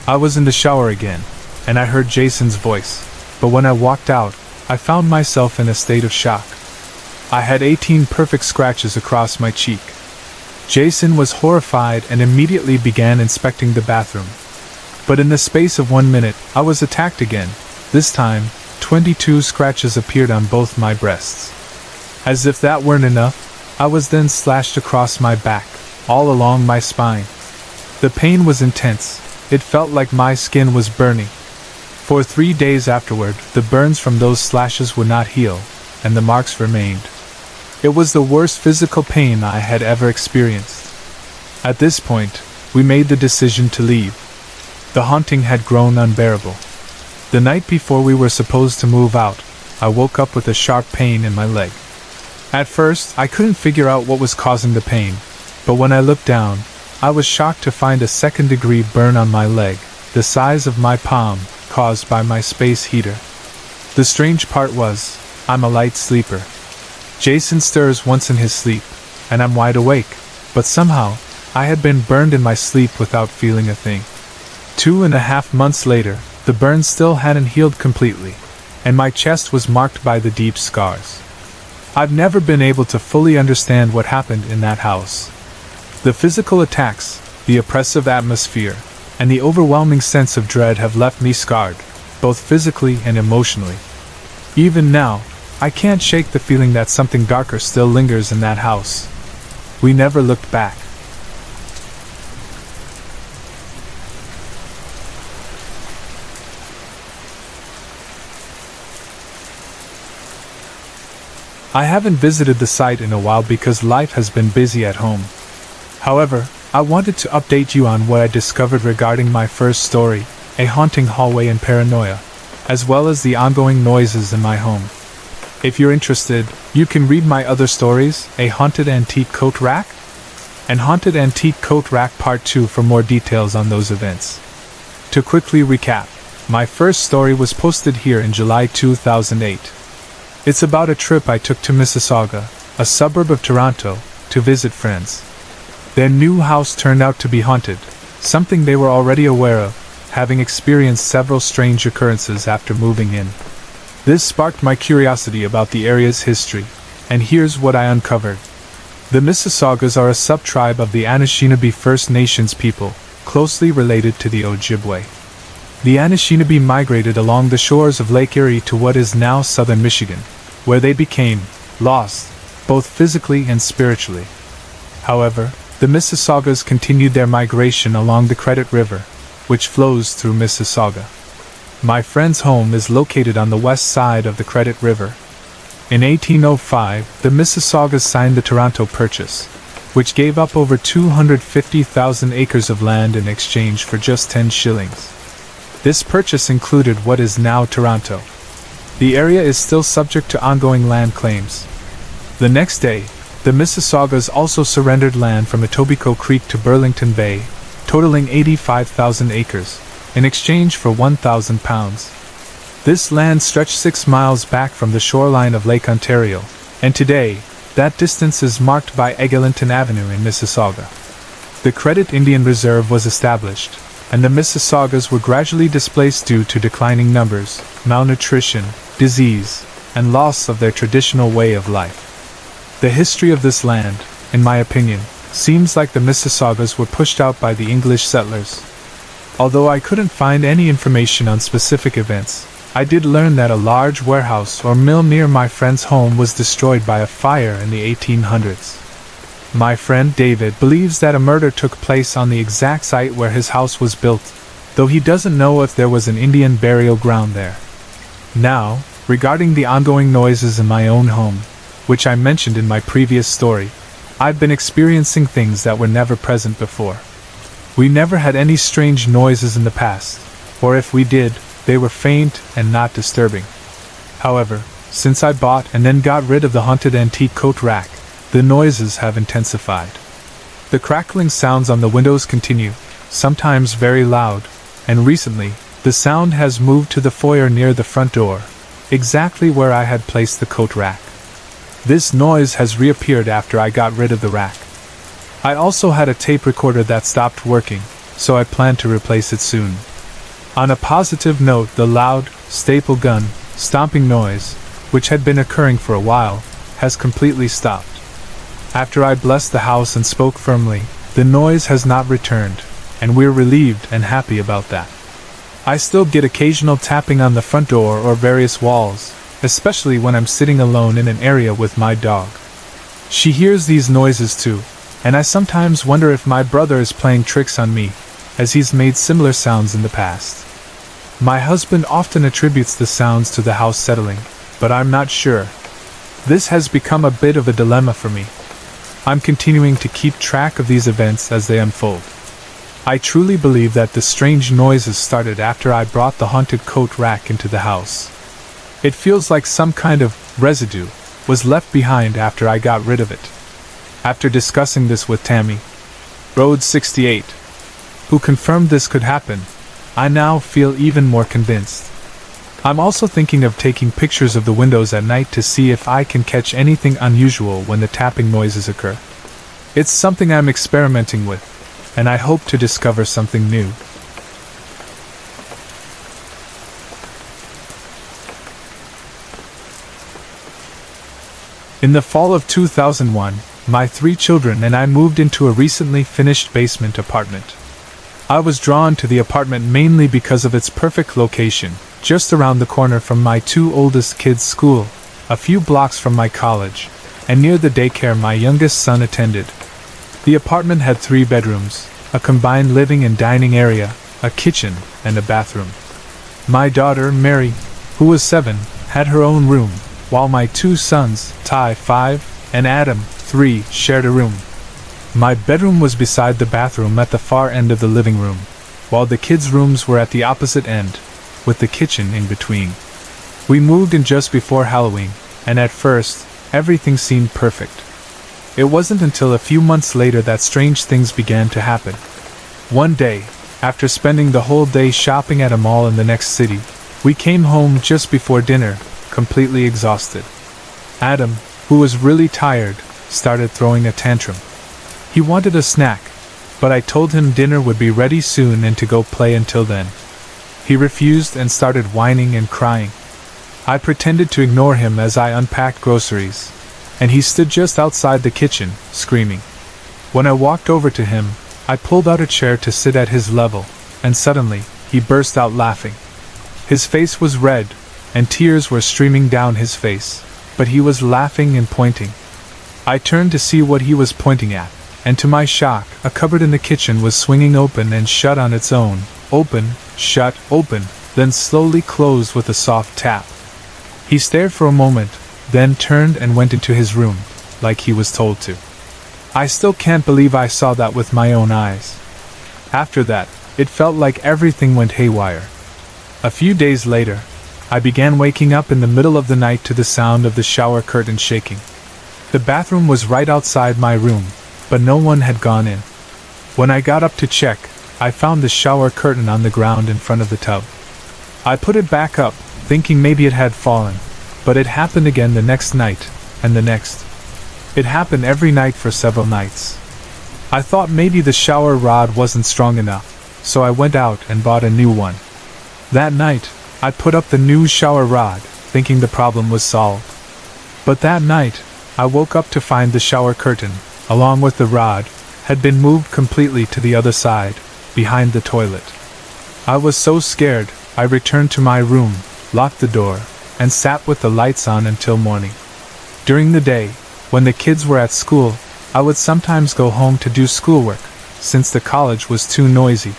I was in the shower again, and I heard Jason's voice, but when I walked out, I found myself in a state of shock. I had 18 perfect scratches across my cheek. Jason was horrified and immediately began inspecting the bathroom. But in the space of 1 minute, I was attacked again. This time, 22 scratches appeared on both my breasts. As if that weren't enough, I was then slashed across my back, all along my spine. The pain was intense. It felt like my skin was burning. For 3 days afterward, the burns from those slashes would not heal, and the marks remained. It was the worst physical pain I had ever experienced. At this point, we made the decision to leave. The haunting had grown unbearable. The night before we were supposed to move out, I woke up with a sharp pain in my leg. At first, I couldn't figure out what was causing the pain, but when I looked down, I was shocked to find a second-degree burn on my leg, the size of my palm, caused by my space heater. The strange part was, I'm a light sleeper. Jason stirs once in his sleep, and I'm wide awake, but somehow, I had been burned in my sleep without feeling a thing. 2.5 months later, the burn still hadn't healed completely, and my chest was marked by the deep scars. I've never been able to fully understand what happened in that house. The physical attacks, the oppressive atmosphere, and the overwhelming sense of dread have left me scarred, both physically and emotionally. Even now, I can't shake the feeling that something darker still lingers in that house. We never looked back. I haven't visited the site in a while because life has been busy at home. However, I wanted to update you on what I discovered regarding my first story, a haunting hallway and paranoia, as well as the ongoing noises in my home. If you're interested, you can read my other stories, A Haunted Antique Coat Rack and Haunted Antique Coat Rack Part 2 for more details on those events. To quickly recap, my first story was posted here in July 2008. It's about a trip I took to Mississauga, a suburb of Toronto, to visit friends. Their new house turned out to be haunted, something they were already aware of, having experienced several strange occurrences after moving in. This sparked my curiosity about the area's history, and here's what I uncovered. The Mississaugas are a sub-tribe of the Anishinaabe First Nations people, closely related to the Ojibwe. The Anishinaabe migrated along the shores of Lake Erie to what is now southern Michigan, where they became lost, both physically and spiritually. However, the Mississaugas continued their migration along the Credit River, which flows through Mississauga. My friend's home is located on the west side of the Credit River. In 1805, the Mississaugas signed the Toronto Purchase, which gave up over 250,000 acres of land in exchange for just 10 shillings. This purchase included what is now Toronto. The area is still subject to ongoing land claims. The next day, the Mississaugas also surrendered land from Etobicoke Creek to Burlington Bay, totaling 85,000 acres, in exchange for £1,000. This land stretched 6 miles back from the shoreline of Lake Ontario, and today, that distance is marked by Eglinton Avenue in Mississauga. The Credit Indian Reserve was established, and the Mississaugas were gradually displaced due to declining numbers, malnutrition, disease, and loss of their traditional way of life. The history of this land, in my opinion, seems like the Mississaugas were pushed out by the English settlers. Although I couldn't find any information on specific events, I did learn that a large warehouse or mill near my friend's home was destroyed by a fire in the 1800s. My friend David believes that a murder took place on the exact site where his house was built, though he doesn't know if there was an Indian burial ground there. Now, regarding the ongoing noises in my own home, which I mentioned in my previous story, I've been experiencing things that were never present before. We never had any strange noises in the past, or if we did, they were faint and not disturbing. However, since I bought and then got rid of the haunted antique coat rack, the noises have intensified. The crackling sounds on the windows continue, sometimes very loud, and recently, the sound has moved to the foyer near the front door, exactly where I had placed the coat rack. This noise has reappeared after I got rid of the rack. I also had a tape recorder that stopped working, so I plan to replace it soon. On a positive note, the loud, staple gun, stomping noise, which had been occurring for a while, has completely stopped. After I blessed the house and spoke firmly, the noise has not returned, and we're relieved and happy about that. I still get occasional tapping on the front door or various walls, especially when I'm sitting alone in an area with my dog. She hears these noises too, and I sometimes wonder if my brother is playing tricks on me, as he's made similar sounds in the past. My husband often attributes the sounds to the house settling, but I'm not sure. This has become a bit of a dilemma for me. I'm continuing to keep track of these events as they unfold. I truly believe that the strange noises started after I brought the haunted coat rack into the house. It feels like some kind of residue was left behind after I got rid of it. After discussing this with Tammy, Road 68, who confirmed this could happen, I now feel even more convinced. I'm also thinking of taking pictures of the windows at night to see if I can catch anything unusual when the tapping noises occur. It's something I'm experimenting with, and I hope to discover something new. In the fall of 2001, my 3 children and I moved into a recently finished basement apartment. I was drawn to the apartment mainly because of its perfect location, just around the corner from my 2 oldest kids' school, a few blocks from my college, and near the daycare my youngest son attended. The apartment had 3 bedrooms, a combined living and dining area, a kitchen, and a bathroom. My daughter, Mary, who was 7, had her own room, while my 2 sons, Ty, 5, and Adam, 3, shared a room. My bedroom was beside the bathroom at the far end of the living room, while the kids' rooms were at the opposite end, with the kitchen in between. We moved in just before Halloween, and at first, everything seemed perfect. It wasn't until a few months later that strange things began to happen. One day, after spending the whole day shopping at a mall in the next city, we came home just before dinner, completely exhausted. Adam, who was really tired, started throwing a tantrum. He wanted a snack, but I told him dinner would be ready soon and to go play until then. He refused and started whining and crying. I pretended to ignore him as I unpacked groceries, and he stood just outside the kitchen, screaming. When I walked over to him, I pulled out a chair to sit at his level, and suddenly, he burst out laughing. His face was red, and tears were streaming down his face, but he was laughing and pointing. I turned to see what he was pointing at, and to my shock, a cupboard in the kitchen was swinging open and shut on its own, open, shut, open, then slowly closed with a soft tap. He stared for a moment, then turned and went into his room, like he was told to. I still can't believe I saw that with my own eyes. After that, it felt like everything went haywire. A few days later, I began waking up in the middle of the night to the sound of the shower curtain shaking. The bathroom was right outside my room, but no one had gone in. When I got up to check, I found the shower curtain on the ground in front of the tub. I put it back up, thinking maybe it had fallen, but it happened again the next night, and the next. It happened every night for several nights. I thought maybe the shower rod wasn't strong enough, so I went out and bought a new one. That night, I put up the new shower rod, thinking the problem was solved. But that night, I woke up to find the shower curtain, along with the rod, had been moved completely to the other side, behind the toilet. I was so scared, I returned to my room, locked the door, and sat with the lights on until morning. During the day, when the kids were at school, I would sometimes go home to do schoolwork, since the college was too noisy.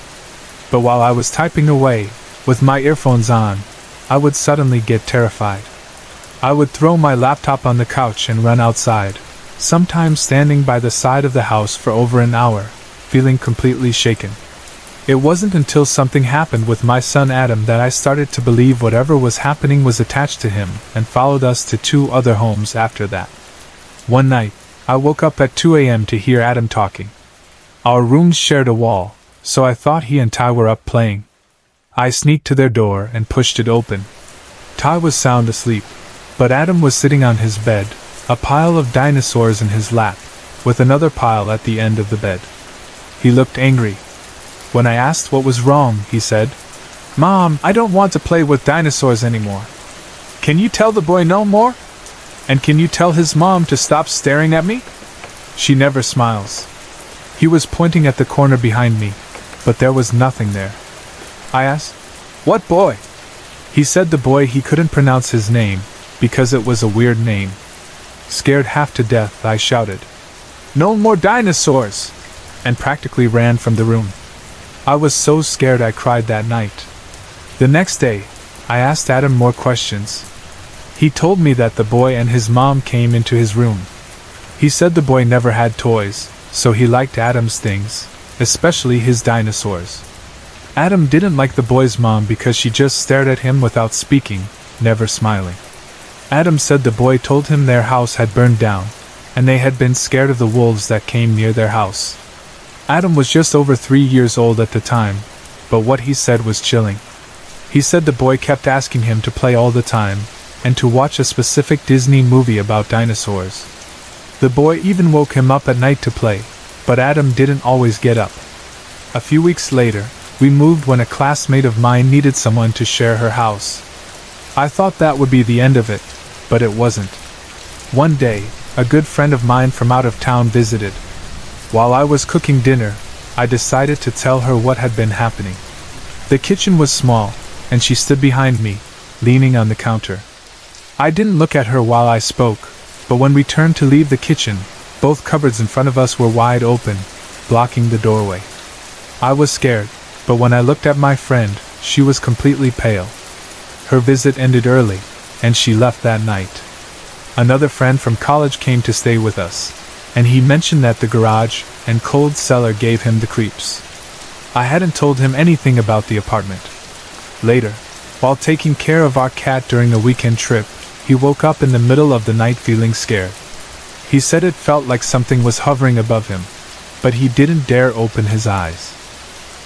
But while I was typing away, with my earphones on, I would suddenly get terrified. I would throw my laptop on the couch and run outside, sometimes standing by the side of the house for over an hour, feeling completely shaken. It wasn't until something happened with my son Adam that I started to believe whatever was happening was attached to him and followed us to 2 other homes after that. One night, I woke up at 2 a.m. to hear Adam talking. Our rooms shared a wall, so I thought he and Ty were up playing. I sneaked to their door and pushed it open. Ty was sound asleep, but Adam was sitting on his bed, a pile of dinosaurs in his lap, with another pile at the end of the bed. He looked angry. When I asked what was wrong, he said, "Mom, I don't want to play with dinosaurs anymore. Can you tell the boy no more? And can you tell his mom to stop staring at me? She never smiles." He was pointing at the corner behind me, but there was nothing there. I asked, "What boy?" He said the boy he couldn't pronounce his name, because it was a weird name. Scared half to death, I shouted, "No more dinosaurs!" and practically ran from the room. I was so scared I cried that night. The next day, I asked Adam more questions. He told me that the boy and his mom came into his room. He said the boy never had toys, so he liked Adam's things, especially his dinosaurs. Adam didn't like the boy's mom because she just stared at him without speaking, never smiling. Adam said the boy told him their house had burned down, and they had been scared of the wolves that came near their house. Adam was just over 3 years old at the time, but what he said was chilling. He said the boy kept asking him to play all the time, and to watch a specific Disney movie about dinosaurs. The boy even woke him up at night to play, but Adam didn't always get up. A few weeks later, we moved when a classmate of mine needed someone to share her house. I thought that would be the end of it, but it wasn't. One day, a good friend of mine from out of town visited. While I was cooking dinner, I decided to tell her what had been happening. The kitchen was small, and she stood behind me, leaning on the counter. I didn't look at her while I spoke, but when we turned to leave the kitchen, both cupboards in front of us were wide open, blocking the doorway. I was scared, but when I looked at my friend, she was completely pale. Her visit ended early, and she left that night. Another friend from college came to stay with us, and he mentioned that the garage and cold cellar gave him the creeps. I hadn't told him anything about the apartment. Later, while taking care of our cat during a weekend trip, he woke up in the middle of the night feeling scared. He said it felt like something was hovering above him, but he didn't dare open his eyes.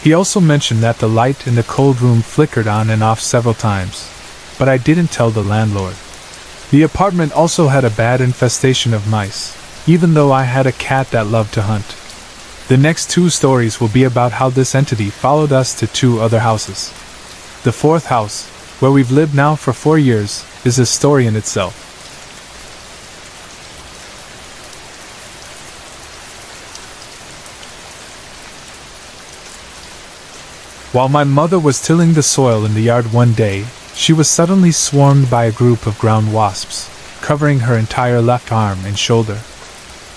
He also mentioned that the light in the cold room flickered on and off several times, but I didn't tell the landlord. The apartment also had a bad infestation of mice, even though I had a cat that loved to hunt. The next 2 stories will be about how this entity followed us to 2 other houses. The 4th house, where we've lived now for 4 years, is a story in itself. While my mother was tilling the soil in the yard one day, she was suddenly swarmed by a group of ground wasps, covering her entire left arm and shoulder.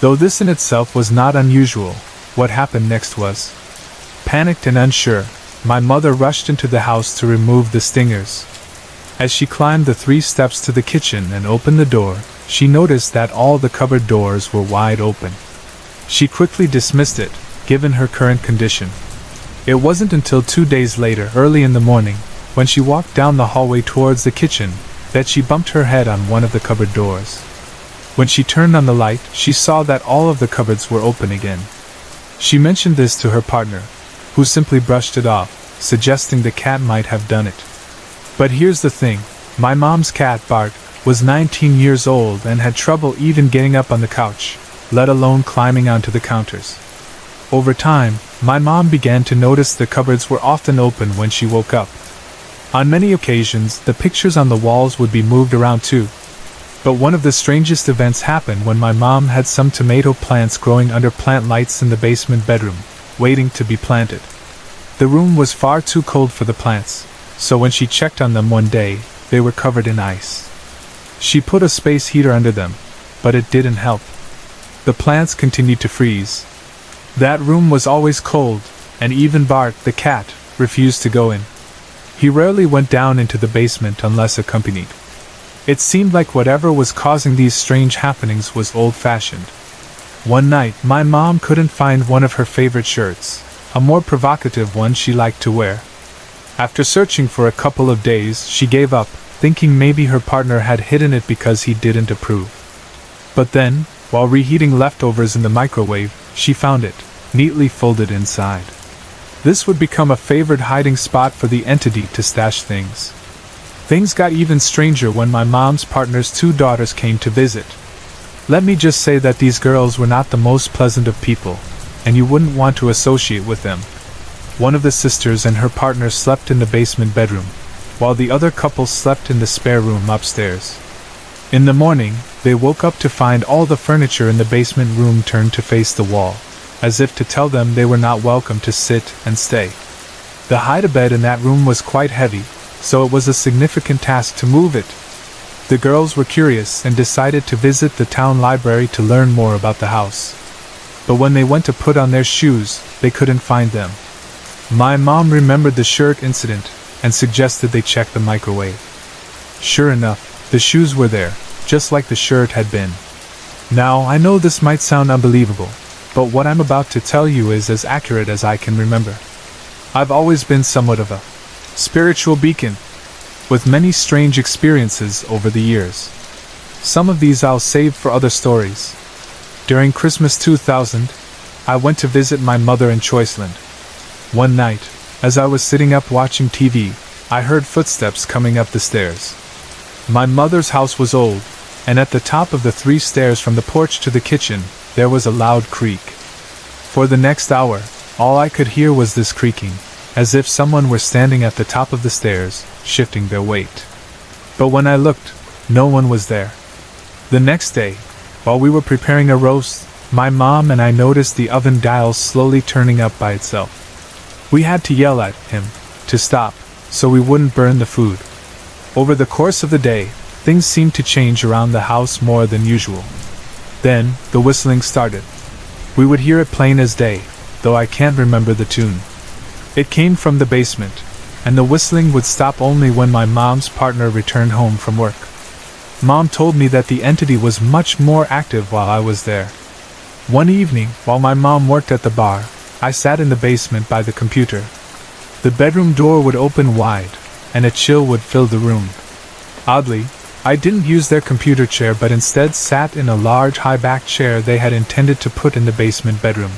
Though this in itself was not unusual, what happened next was. Panicked and unsure, my mother rushed into the house to remove the stingers. As she climbed the 3 steps to the kitchen and opened the door, she noticed that all the cupboard doors were wide open. She quickly dismissed it, given her current condition. It wasn't until 2 days later, early in the morning, when she walked down the hallway towards the kitchen, that she bumped her head on one of the cupboard doors. When she turned on the light, she saw that all of the cupboards were open again. She mentioned this to her partner, who simply brushed it off, suggesting the cat might have done it. But here's the thing, my mom's cat, Bart, was 19 years old and had trouble even getting up on the couch, let alone climbing onto the counters. Over time, my mom began to notice the cupboards were often open when she woke up. On many occasions, the pictures on the walls would be moved around too. But one of the strangest events happened when my mom had some tomato plants growing under plant lights in the basement bedroom, waiting to be planted. The room was far too cold for the plants, so when she checked on them one day, they were covered in ice. She put a space heater under them, but it didn't help. The plants continued to freeze. That room was always cold, and even Bart, the cat, refused to go in. He rarely went down into the basement unless accompanied. It seemed like whatever was causing these strange happenings was old-fashioned. One night, my mom couldn't find one of her favorite shirts, a more provocative one she liked to wear. After searching for a couple of days, she gave up, thinking maybe her partner had hidden it because he didn't approve. But then, while reheating leftovers in the microwave, she found it, neatly folded inside. This would become a favored hiding spot for the entity to stash things. Things got even stranger when my mom's partner's 2 daughters came to visit. Let me just say that these girls were not the most pleasant of people, and you wouldn't want to associate with them. One of the sisters and her partner slept in the basement bedroom, while the other couple slept in the spare room upstairs. In the morning, they woke up to find all the furniture in the basement room turned to face the wall, as if to tell them they were not welcome to sit and stay. The hide-a-bed in that room was quite heavy, so it was a significant task to move it. The girls were curious and decided to visit the town library to learn more about the house. But when they went to put on their shoes, they couldn't find them. My mom remembered the shirt incident and suggested they check the microwave. Sure enough, the shoes were there, just like the shirt had been. Now, I know this might sound unbelievable, but what I'm about to tell you is as accurate as I can remember. I've always been somewhat of a spiritual beacon, with many strange experiences over the years. Some of these I'll save for other stories. During Christmas 2000, I went to visit my mother in Choiceland. One night, as I was sitting up watching TV, I heard footsteps coming up the stairs. My mother's house was old, and at the top of the 3 stairs from the porch to the kitchen, there was a loud creak. For the next hour, all I could hear was this creaking, as if someone were standing at the top of the stairs, shifting their weight. But when I looked, no one was there. The next day, while we were preparing a roast, my mom and I noticed the oven dial slowly turning up by itself. We had to yell at him to stop, so we wouldn't burn the food. Over the course of the day, things seemed to change around the house more than usual. Then, the whistling started. We would hear it plain as day, though I can't remember the tune. It came from the basement, and the whistling would stop only when my mom's partner returned home from work. Mom told me that the entity was much more active while I was there. One evening, while my mom worked at the bar, I sat in the basement by the computer. The bedroom door would open wide, and a chill would fill the room. Oddly, I didn't use their computer chair but instead sat in a large high-backed chair they had intended to put in the basement bedroom.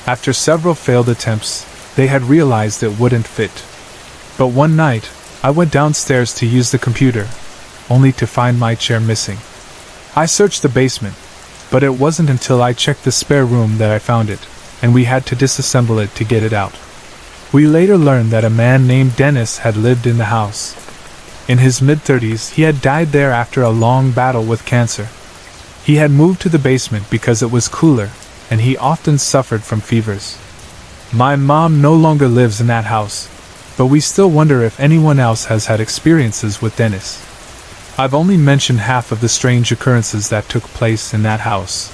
After several failed attempts, they had realized it wouldn't fit. But one night, I went downstairs to use the computer, only to find my chair missing. I searched the basement, but it wasn't until I checked the spare room that I found it, and we had to disassemble it to get it out. We later learned that a man named Dennis had lived in the house. In his mid-30s, he had died there after a long battle with cancer. He had moved to the basement because it was cooler, and he often suffered from fevers. My mom no longer lives in that house, but we still wonder if anyone else has had experiences with Dennis. I've only mentioned half of the strange occurrences that took place in that house.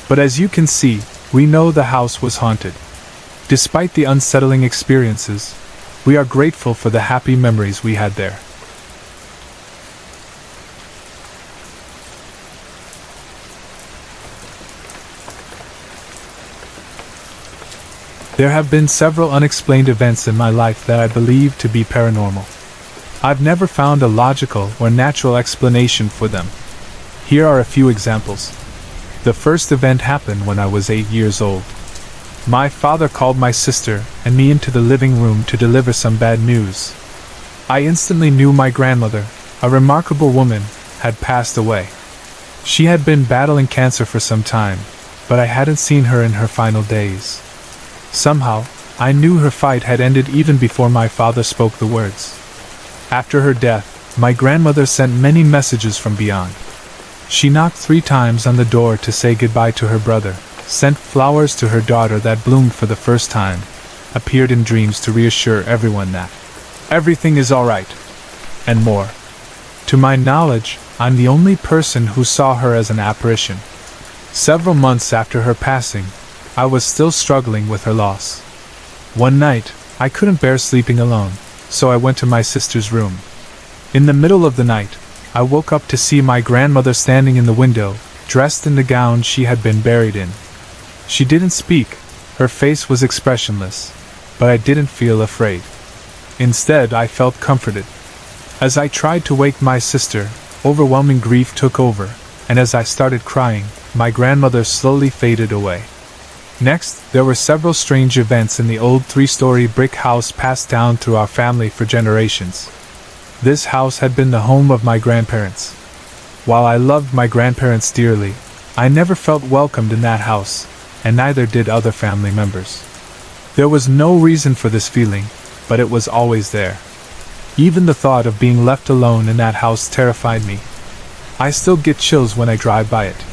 But as you can see, we know the house was haunted. Despite the unsettling experiences, we are grateful for the happy memories we had there. There have been several unexplained events in my life that I believe to be paranormal. I've never found a logical or natural explanation for them. Here are a few examples. The first event happened when I was 8 years old. My father called my sister and me into the living room to deliver some bad news. I instantly knew my grandmother, a remarkable woman, had passed away. She had been battling cancer for some time, but I hadn't seen her in her final days. Somehow, I knew her fight had ended even before my father spoke the words. After her death, my grandmother sent many messages from beyond. She knocked 3 times on the door to say goodbye to her brother, sent flowers to her daughter that bloomed for the first time, appeared in dreams to reassure everyone that everything is alright, and more. To my knowledge, I'm the only person who saw her as an apparition. Several months after her passing, I was still struggling with her loss. One night, I couldn't bear sleeping alone, so I went to my sister's room. In the middle of the night, I woke up to see my grandmother standing in the window, dressed in the gown she had been buried in. She didn't speak, her face was expressionless, but I didn't feel afraid. Instead, I felt comforted. As I tried to wake my sister, overwhelming grief took over, and as I started crying, my grandmother slowly faded away. Next, there were several strange events in the old 3-story brick house passed down through our family for generations. This house had been the home of my grandparents. While I loved my grandparents dearly, I never felt welcomed in that house, and neither did other family members. There was no reason for this feeling, but it was always there. Even the thought of being left alone in that house terrified me. I still get chills when I drive by it.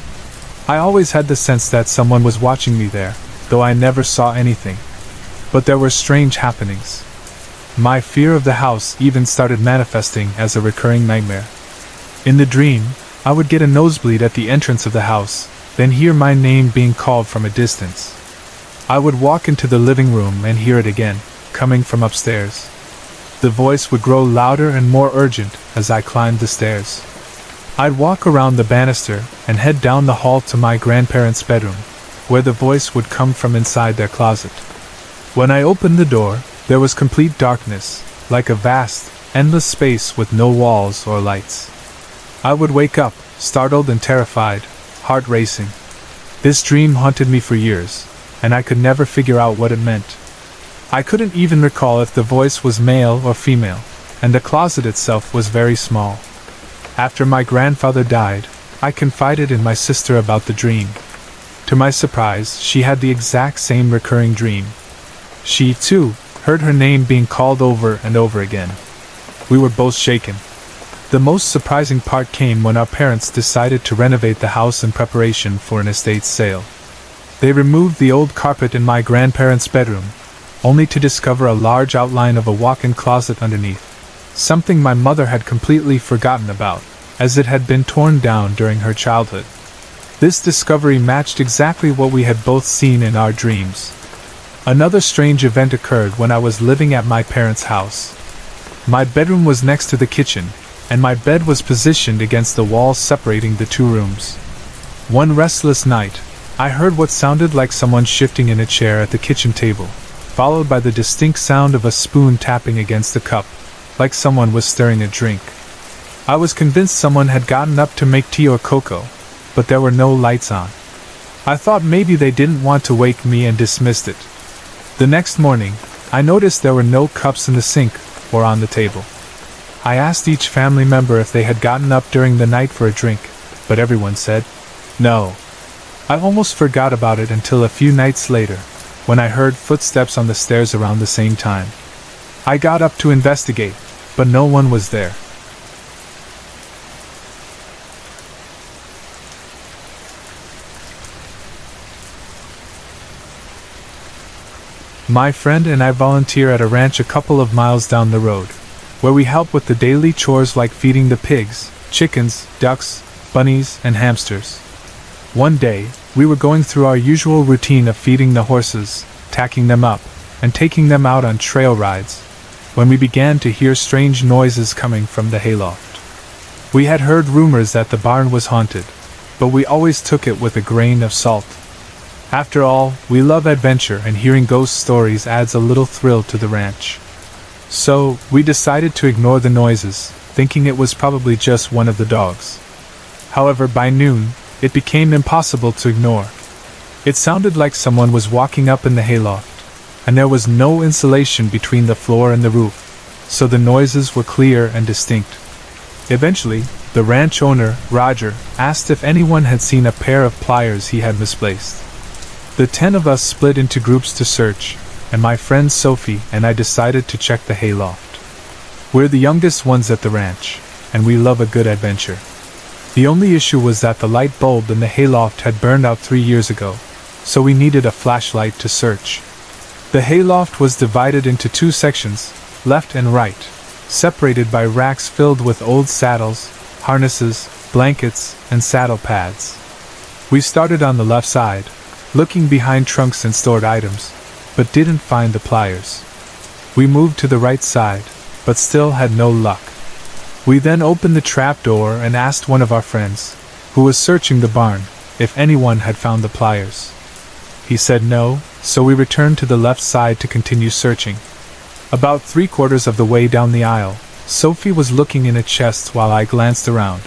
I always had the sense that someone was watching me there, though I never saw anything. But there were strange happenings. My fear of the house even started manifesting as a recurring nightmare. In the dream, I would get a nosebleed at the entrance of the house, then hear my name being called from a distance. I would walk into the living room and hear it again, coming from upstairs. The voice would grow louder and more urgent as I climbed the stairs. I'd walk around the banister and head down the hall to my grandparents' bedroom, where the voice would come from inside their closet. When I opened the door, there was complete darkness, like a vast, endless space with no walls or lights. I would wake up, startled and terrified, heart racing. This dream haunted me for years, and I could never figure out what it meant. I couldn't even recall if the voice was male or female, and the closet itself was very small. After my grandfather died, I confided in my sister about the dream. To my surprise, she had the exact same recurring dream. She, too, heard her name being called over and over again. We were both shaken. The most surprising part came when our parents decided to renovate the house in preparation for an estate sale. They removed the old carpet in my grandparents' bedroom, only to discover a large outline of a walk-in closet underneath, something my mother had completely forgotten about, as it had been torn down during her childhood. This discovery matched exactly what we had both seen in our dreams. Another strange event occurred when I was living at my parents' house. My bedroom was next to the kitchen, and my bed was positioned against the wall separating the two rooms. One restless night, I heard what sounded like someone shifting in a chair at the kitchen table, followed by the distinct sound of a spoon tapping against a cup, like someone was stirring a drink. I was convinced someone had gotten up to make tea or cocoa, but there were no lights on. I thought maybe they didn't want to wake me and dismissed it. The next morning, I noticed there were no cups in the sink or on the table. I asked each family member if they had gotten up during the night for a drink, but everyone said no. I almost forgot about it until a few nights later, when I heard footsteps on the stairs around the same time. I got up to investigate, but no one was there. My friend and I volunteer at a ranch a couple of miles down the road, where we help with the daily chores like feeding the pigs, chickens, ducks, bunnies, and hamsters. One day, we were going through our usual routine of feeding the horses, tacking them up, and taking them out on trail rides, when we began to hear strange noises coming from the hayloft. We had heard rumors that the barn was haunted, but we always took it with a grain of salt. After all, we love adventure, and hearing ghost stories adds a little thrill to the ranch. So, we decided to ignore the noises, thinking it was probably just one of the dogs. However, by noon, it became impossible to ignore. It sounded like someone was walking up in the hayloft, and there was no insulation between the floor and the roof, so the noises were clear and distinct. Eventually, the ranch owner, Roger, asked if anyone had seen a pair of pliers he had misplaced. The 10 of us split into groups to search, and my friend Sophie and I decided to check the hayloft. We're the youngest ones at the ranch, and we love a good adventure. The only issue was that the light bulb in the hayloft had burned out 3 years ago, so we needed a flashlight to search. The hayloft was divided into 2 sections, left and right, separated by racks filled with old saddles, harnesses, blankets, and saddle pads. We started on the left side, looking behind trunks and stored items, but didn't find the pliers. We moved to the right side, but still had no luck. We then opened the trap door and asked one of our friends, who was searching the barn, if anyone had found the pliers. He said no, so we returned to the left side to continue searching. About 3/4 of the way down the aisle, Sophie was looking in a chest while I glanced around.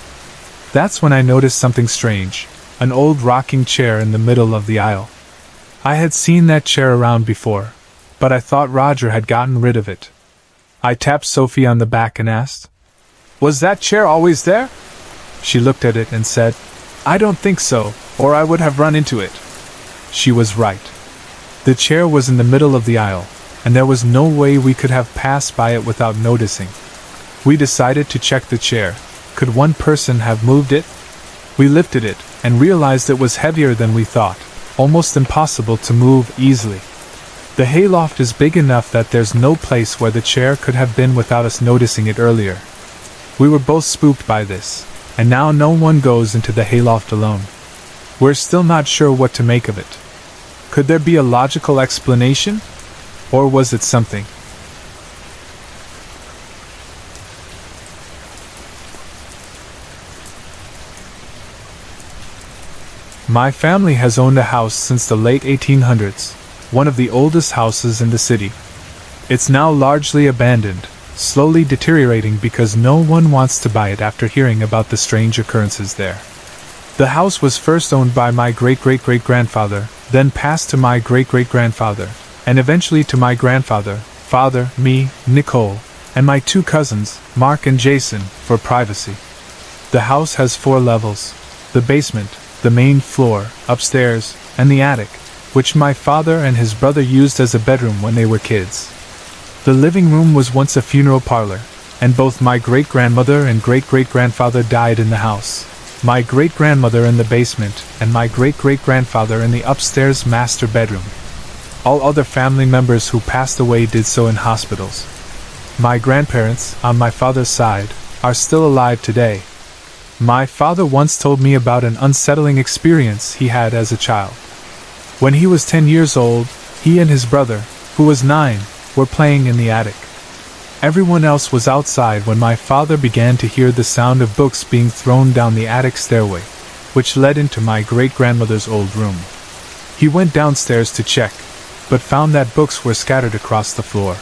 That's when I noticed something strange, an old rocking chair in the middle of the aisle. I had seen that chair around before, but I thought Roger had gotten rid of it. I tapped Sophie on the back and asked, "Was that chair always there?" She looked at it and said, "I don't think so, or I would have run into it." She was right. The chair was in the middle of the aisle, and there was no way we could have passed by it without noticing. We decided to check the chair. Could one person have moved it? We lifted it, and realized it was heavier than we thought, almost impossible to move easily. The hayloft is big enough that there's no place where the chair could have been without us noticing it earlier. We were both spooked by this, and now no one goes into the hayloft alone. We're still not sure what to make of it. Could there be a logical explanation? Or was it something? My family has owned a house since the late 1800s, one of the oldest houses in the city. It's now largely abandoned, slowly deteriorating because no one wants to buy it after hearing about the strange occurrences there. The house was first owned by my great-great-great-grandfather, then passed to my great-great-grandfather, and eventually to my grandfather, father, me, Nicole, and my 2 cousins, Mark and Jason, for privacy. The house has 4 levels: the basement, the main floor, upstairs, and the attic, which my father and his brother used as a bedroom when they were kids. The living room was once a funeral parlor, and both my great-grandmother and great-great-grandfather died in the house. My great-grandmother in the basement, and my great-great-grandfather in the upstairs master bedroom. All other family members who passed away did so in hospitals. My grandparents, on my father's side, are still alive today. My father once told me about an unsettling experience he had as a child. When he was 10 years old, he and his brother, who was 9, were playing in the attic. Everyone else was outside when my father began to hear the sound of books being thrown down the attic stairway, which led into my great-grandmother's old room. He went downstairs to check, but found that books were scattered across the floor.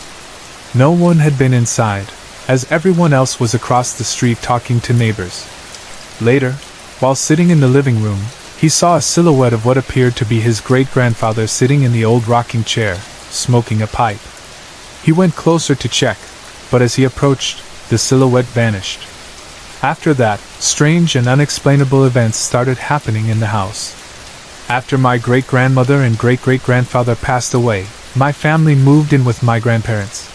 No one had been inside, as everyone else was across the street talking to neighbors. Later, while sitting in the living room, he saw a silhouette of what appeared to be his great-grandfather sitting in the old rocking chair, smoking a pipe. He went closer to check, but as he approached, the silhouette vanished. After that, strange and unexplainable events started happening in the house. After my great-grandmother and great-great-grandfather passed away, my family moved in with my grandparents.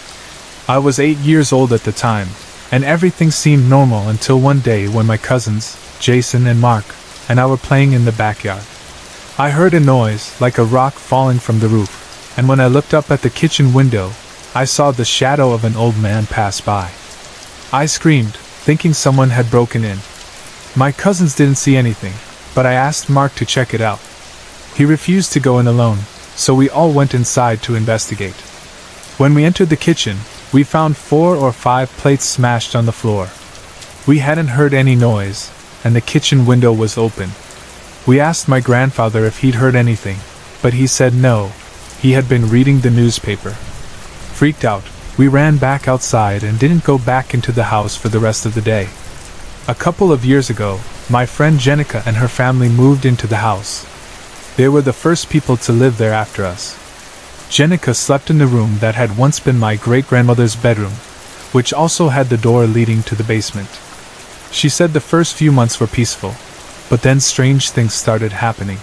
I was 8 years old at the time, and everything seemed normal until one day when my cousins, Jason and Mark, and I were playing in the backyard. I heard a noise, like a rock falling from the roof, and when I looked up at the kitchen window, I saw the shadow of an old man pass by. I screamed, thinking someone had broken in. My cousins didn't see anything, but I asked Mark to check it out. He refused to go in alone, so we all went inside to investigate. When we entered the kitchen, we found 4 or 5 plates smashed on the floor. We hadn't heard any noise, and the kitchen window was open. We asked my grandfather if he'd heard anything, but he said no, he had been reading the newspaper. Freaked out, we ran back outside and didn't go back into the house for the rest of the day. A couple of years ago, my friend Jenica and her family moved into the house. They were the first people to live there after us. Jenica slept in the room that had once been my great-grandmother's bedroom, which also had the door leading to the basement. She said the first few months were peaceful, but then strange things started happening.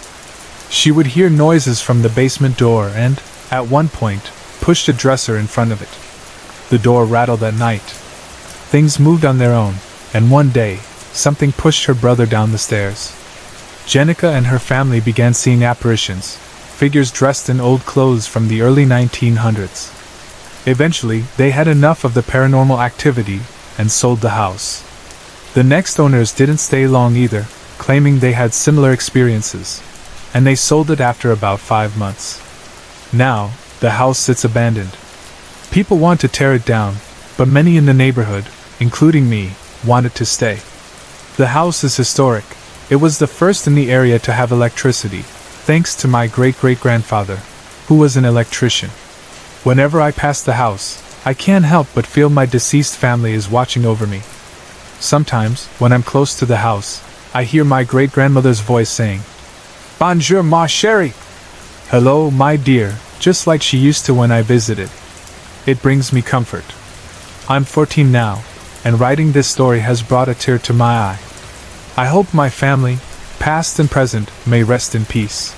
She would hear noises from the basement door and, at one point, pushed a dresser in front of it. The door rattled at night. Things moved on their own, and one day, something pushed her brother down the stairs. Jenica and her family began seeing apparitions, figures dressed in old clothes from the early 1900s. Eventually, they had enough of the paranormal activity and sold the house. The next owners didn't stay long either, claiming they had similar experiences, and they sold it after about 5 months. Now, the house sits abandoned. People want to tear it down, but many in the neighborhood, including me, wanted to stay. The house is historic. It was the first in the area to have electricity, thanks to my great-great-grandfather, who was an electrician. Whenever I pass the house, I can't help but feel my deceased family is watching over me. Sometimes, when I'm close to the house, I hear my great-grandmother's voice saying, "Bonjour, ma chérie." Hello, my dear, just like she used to when I visited. It brings me comfort. I'm 14 now, and writing this story has brought a tear to my eye. I hope my family, past and present, may rest in peace.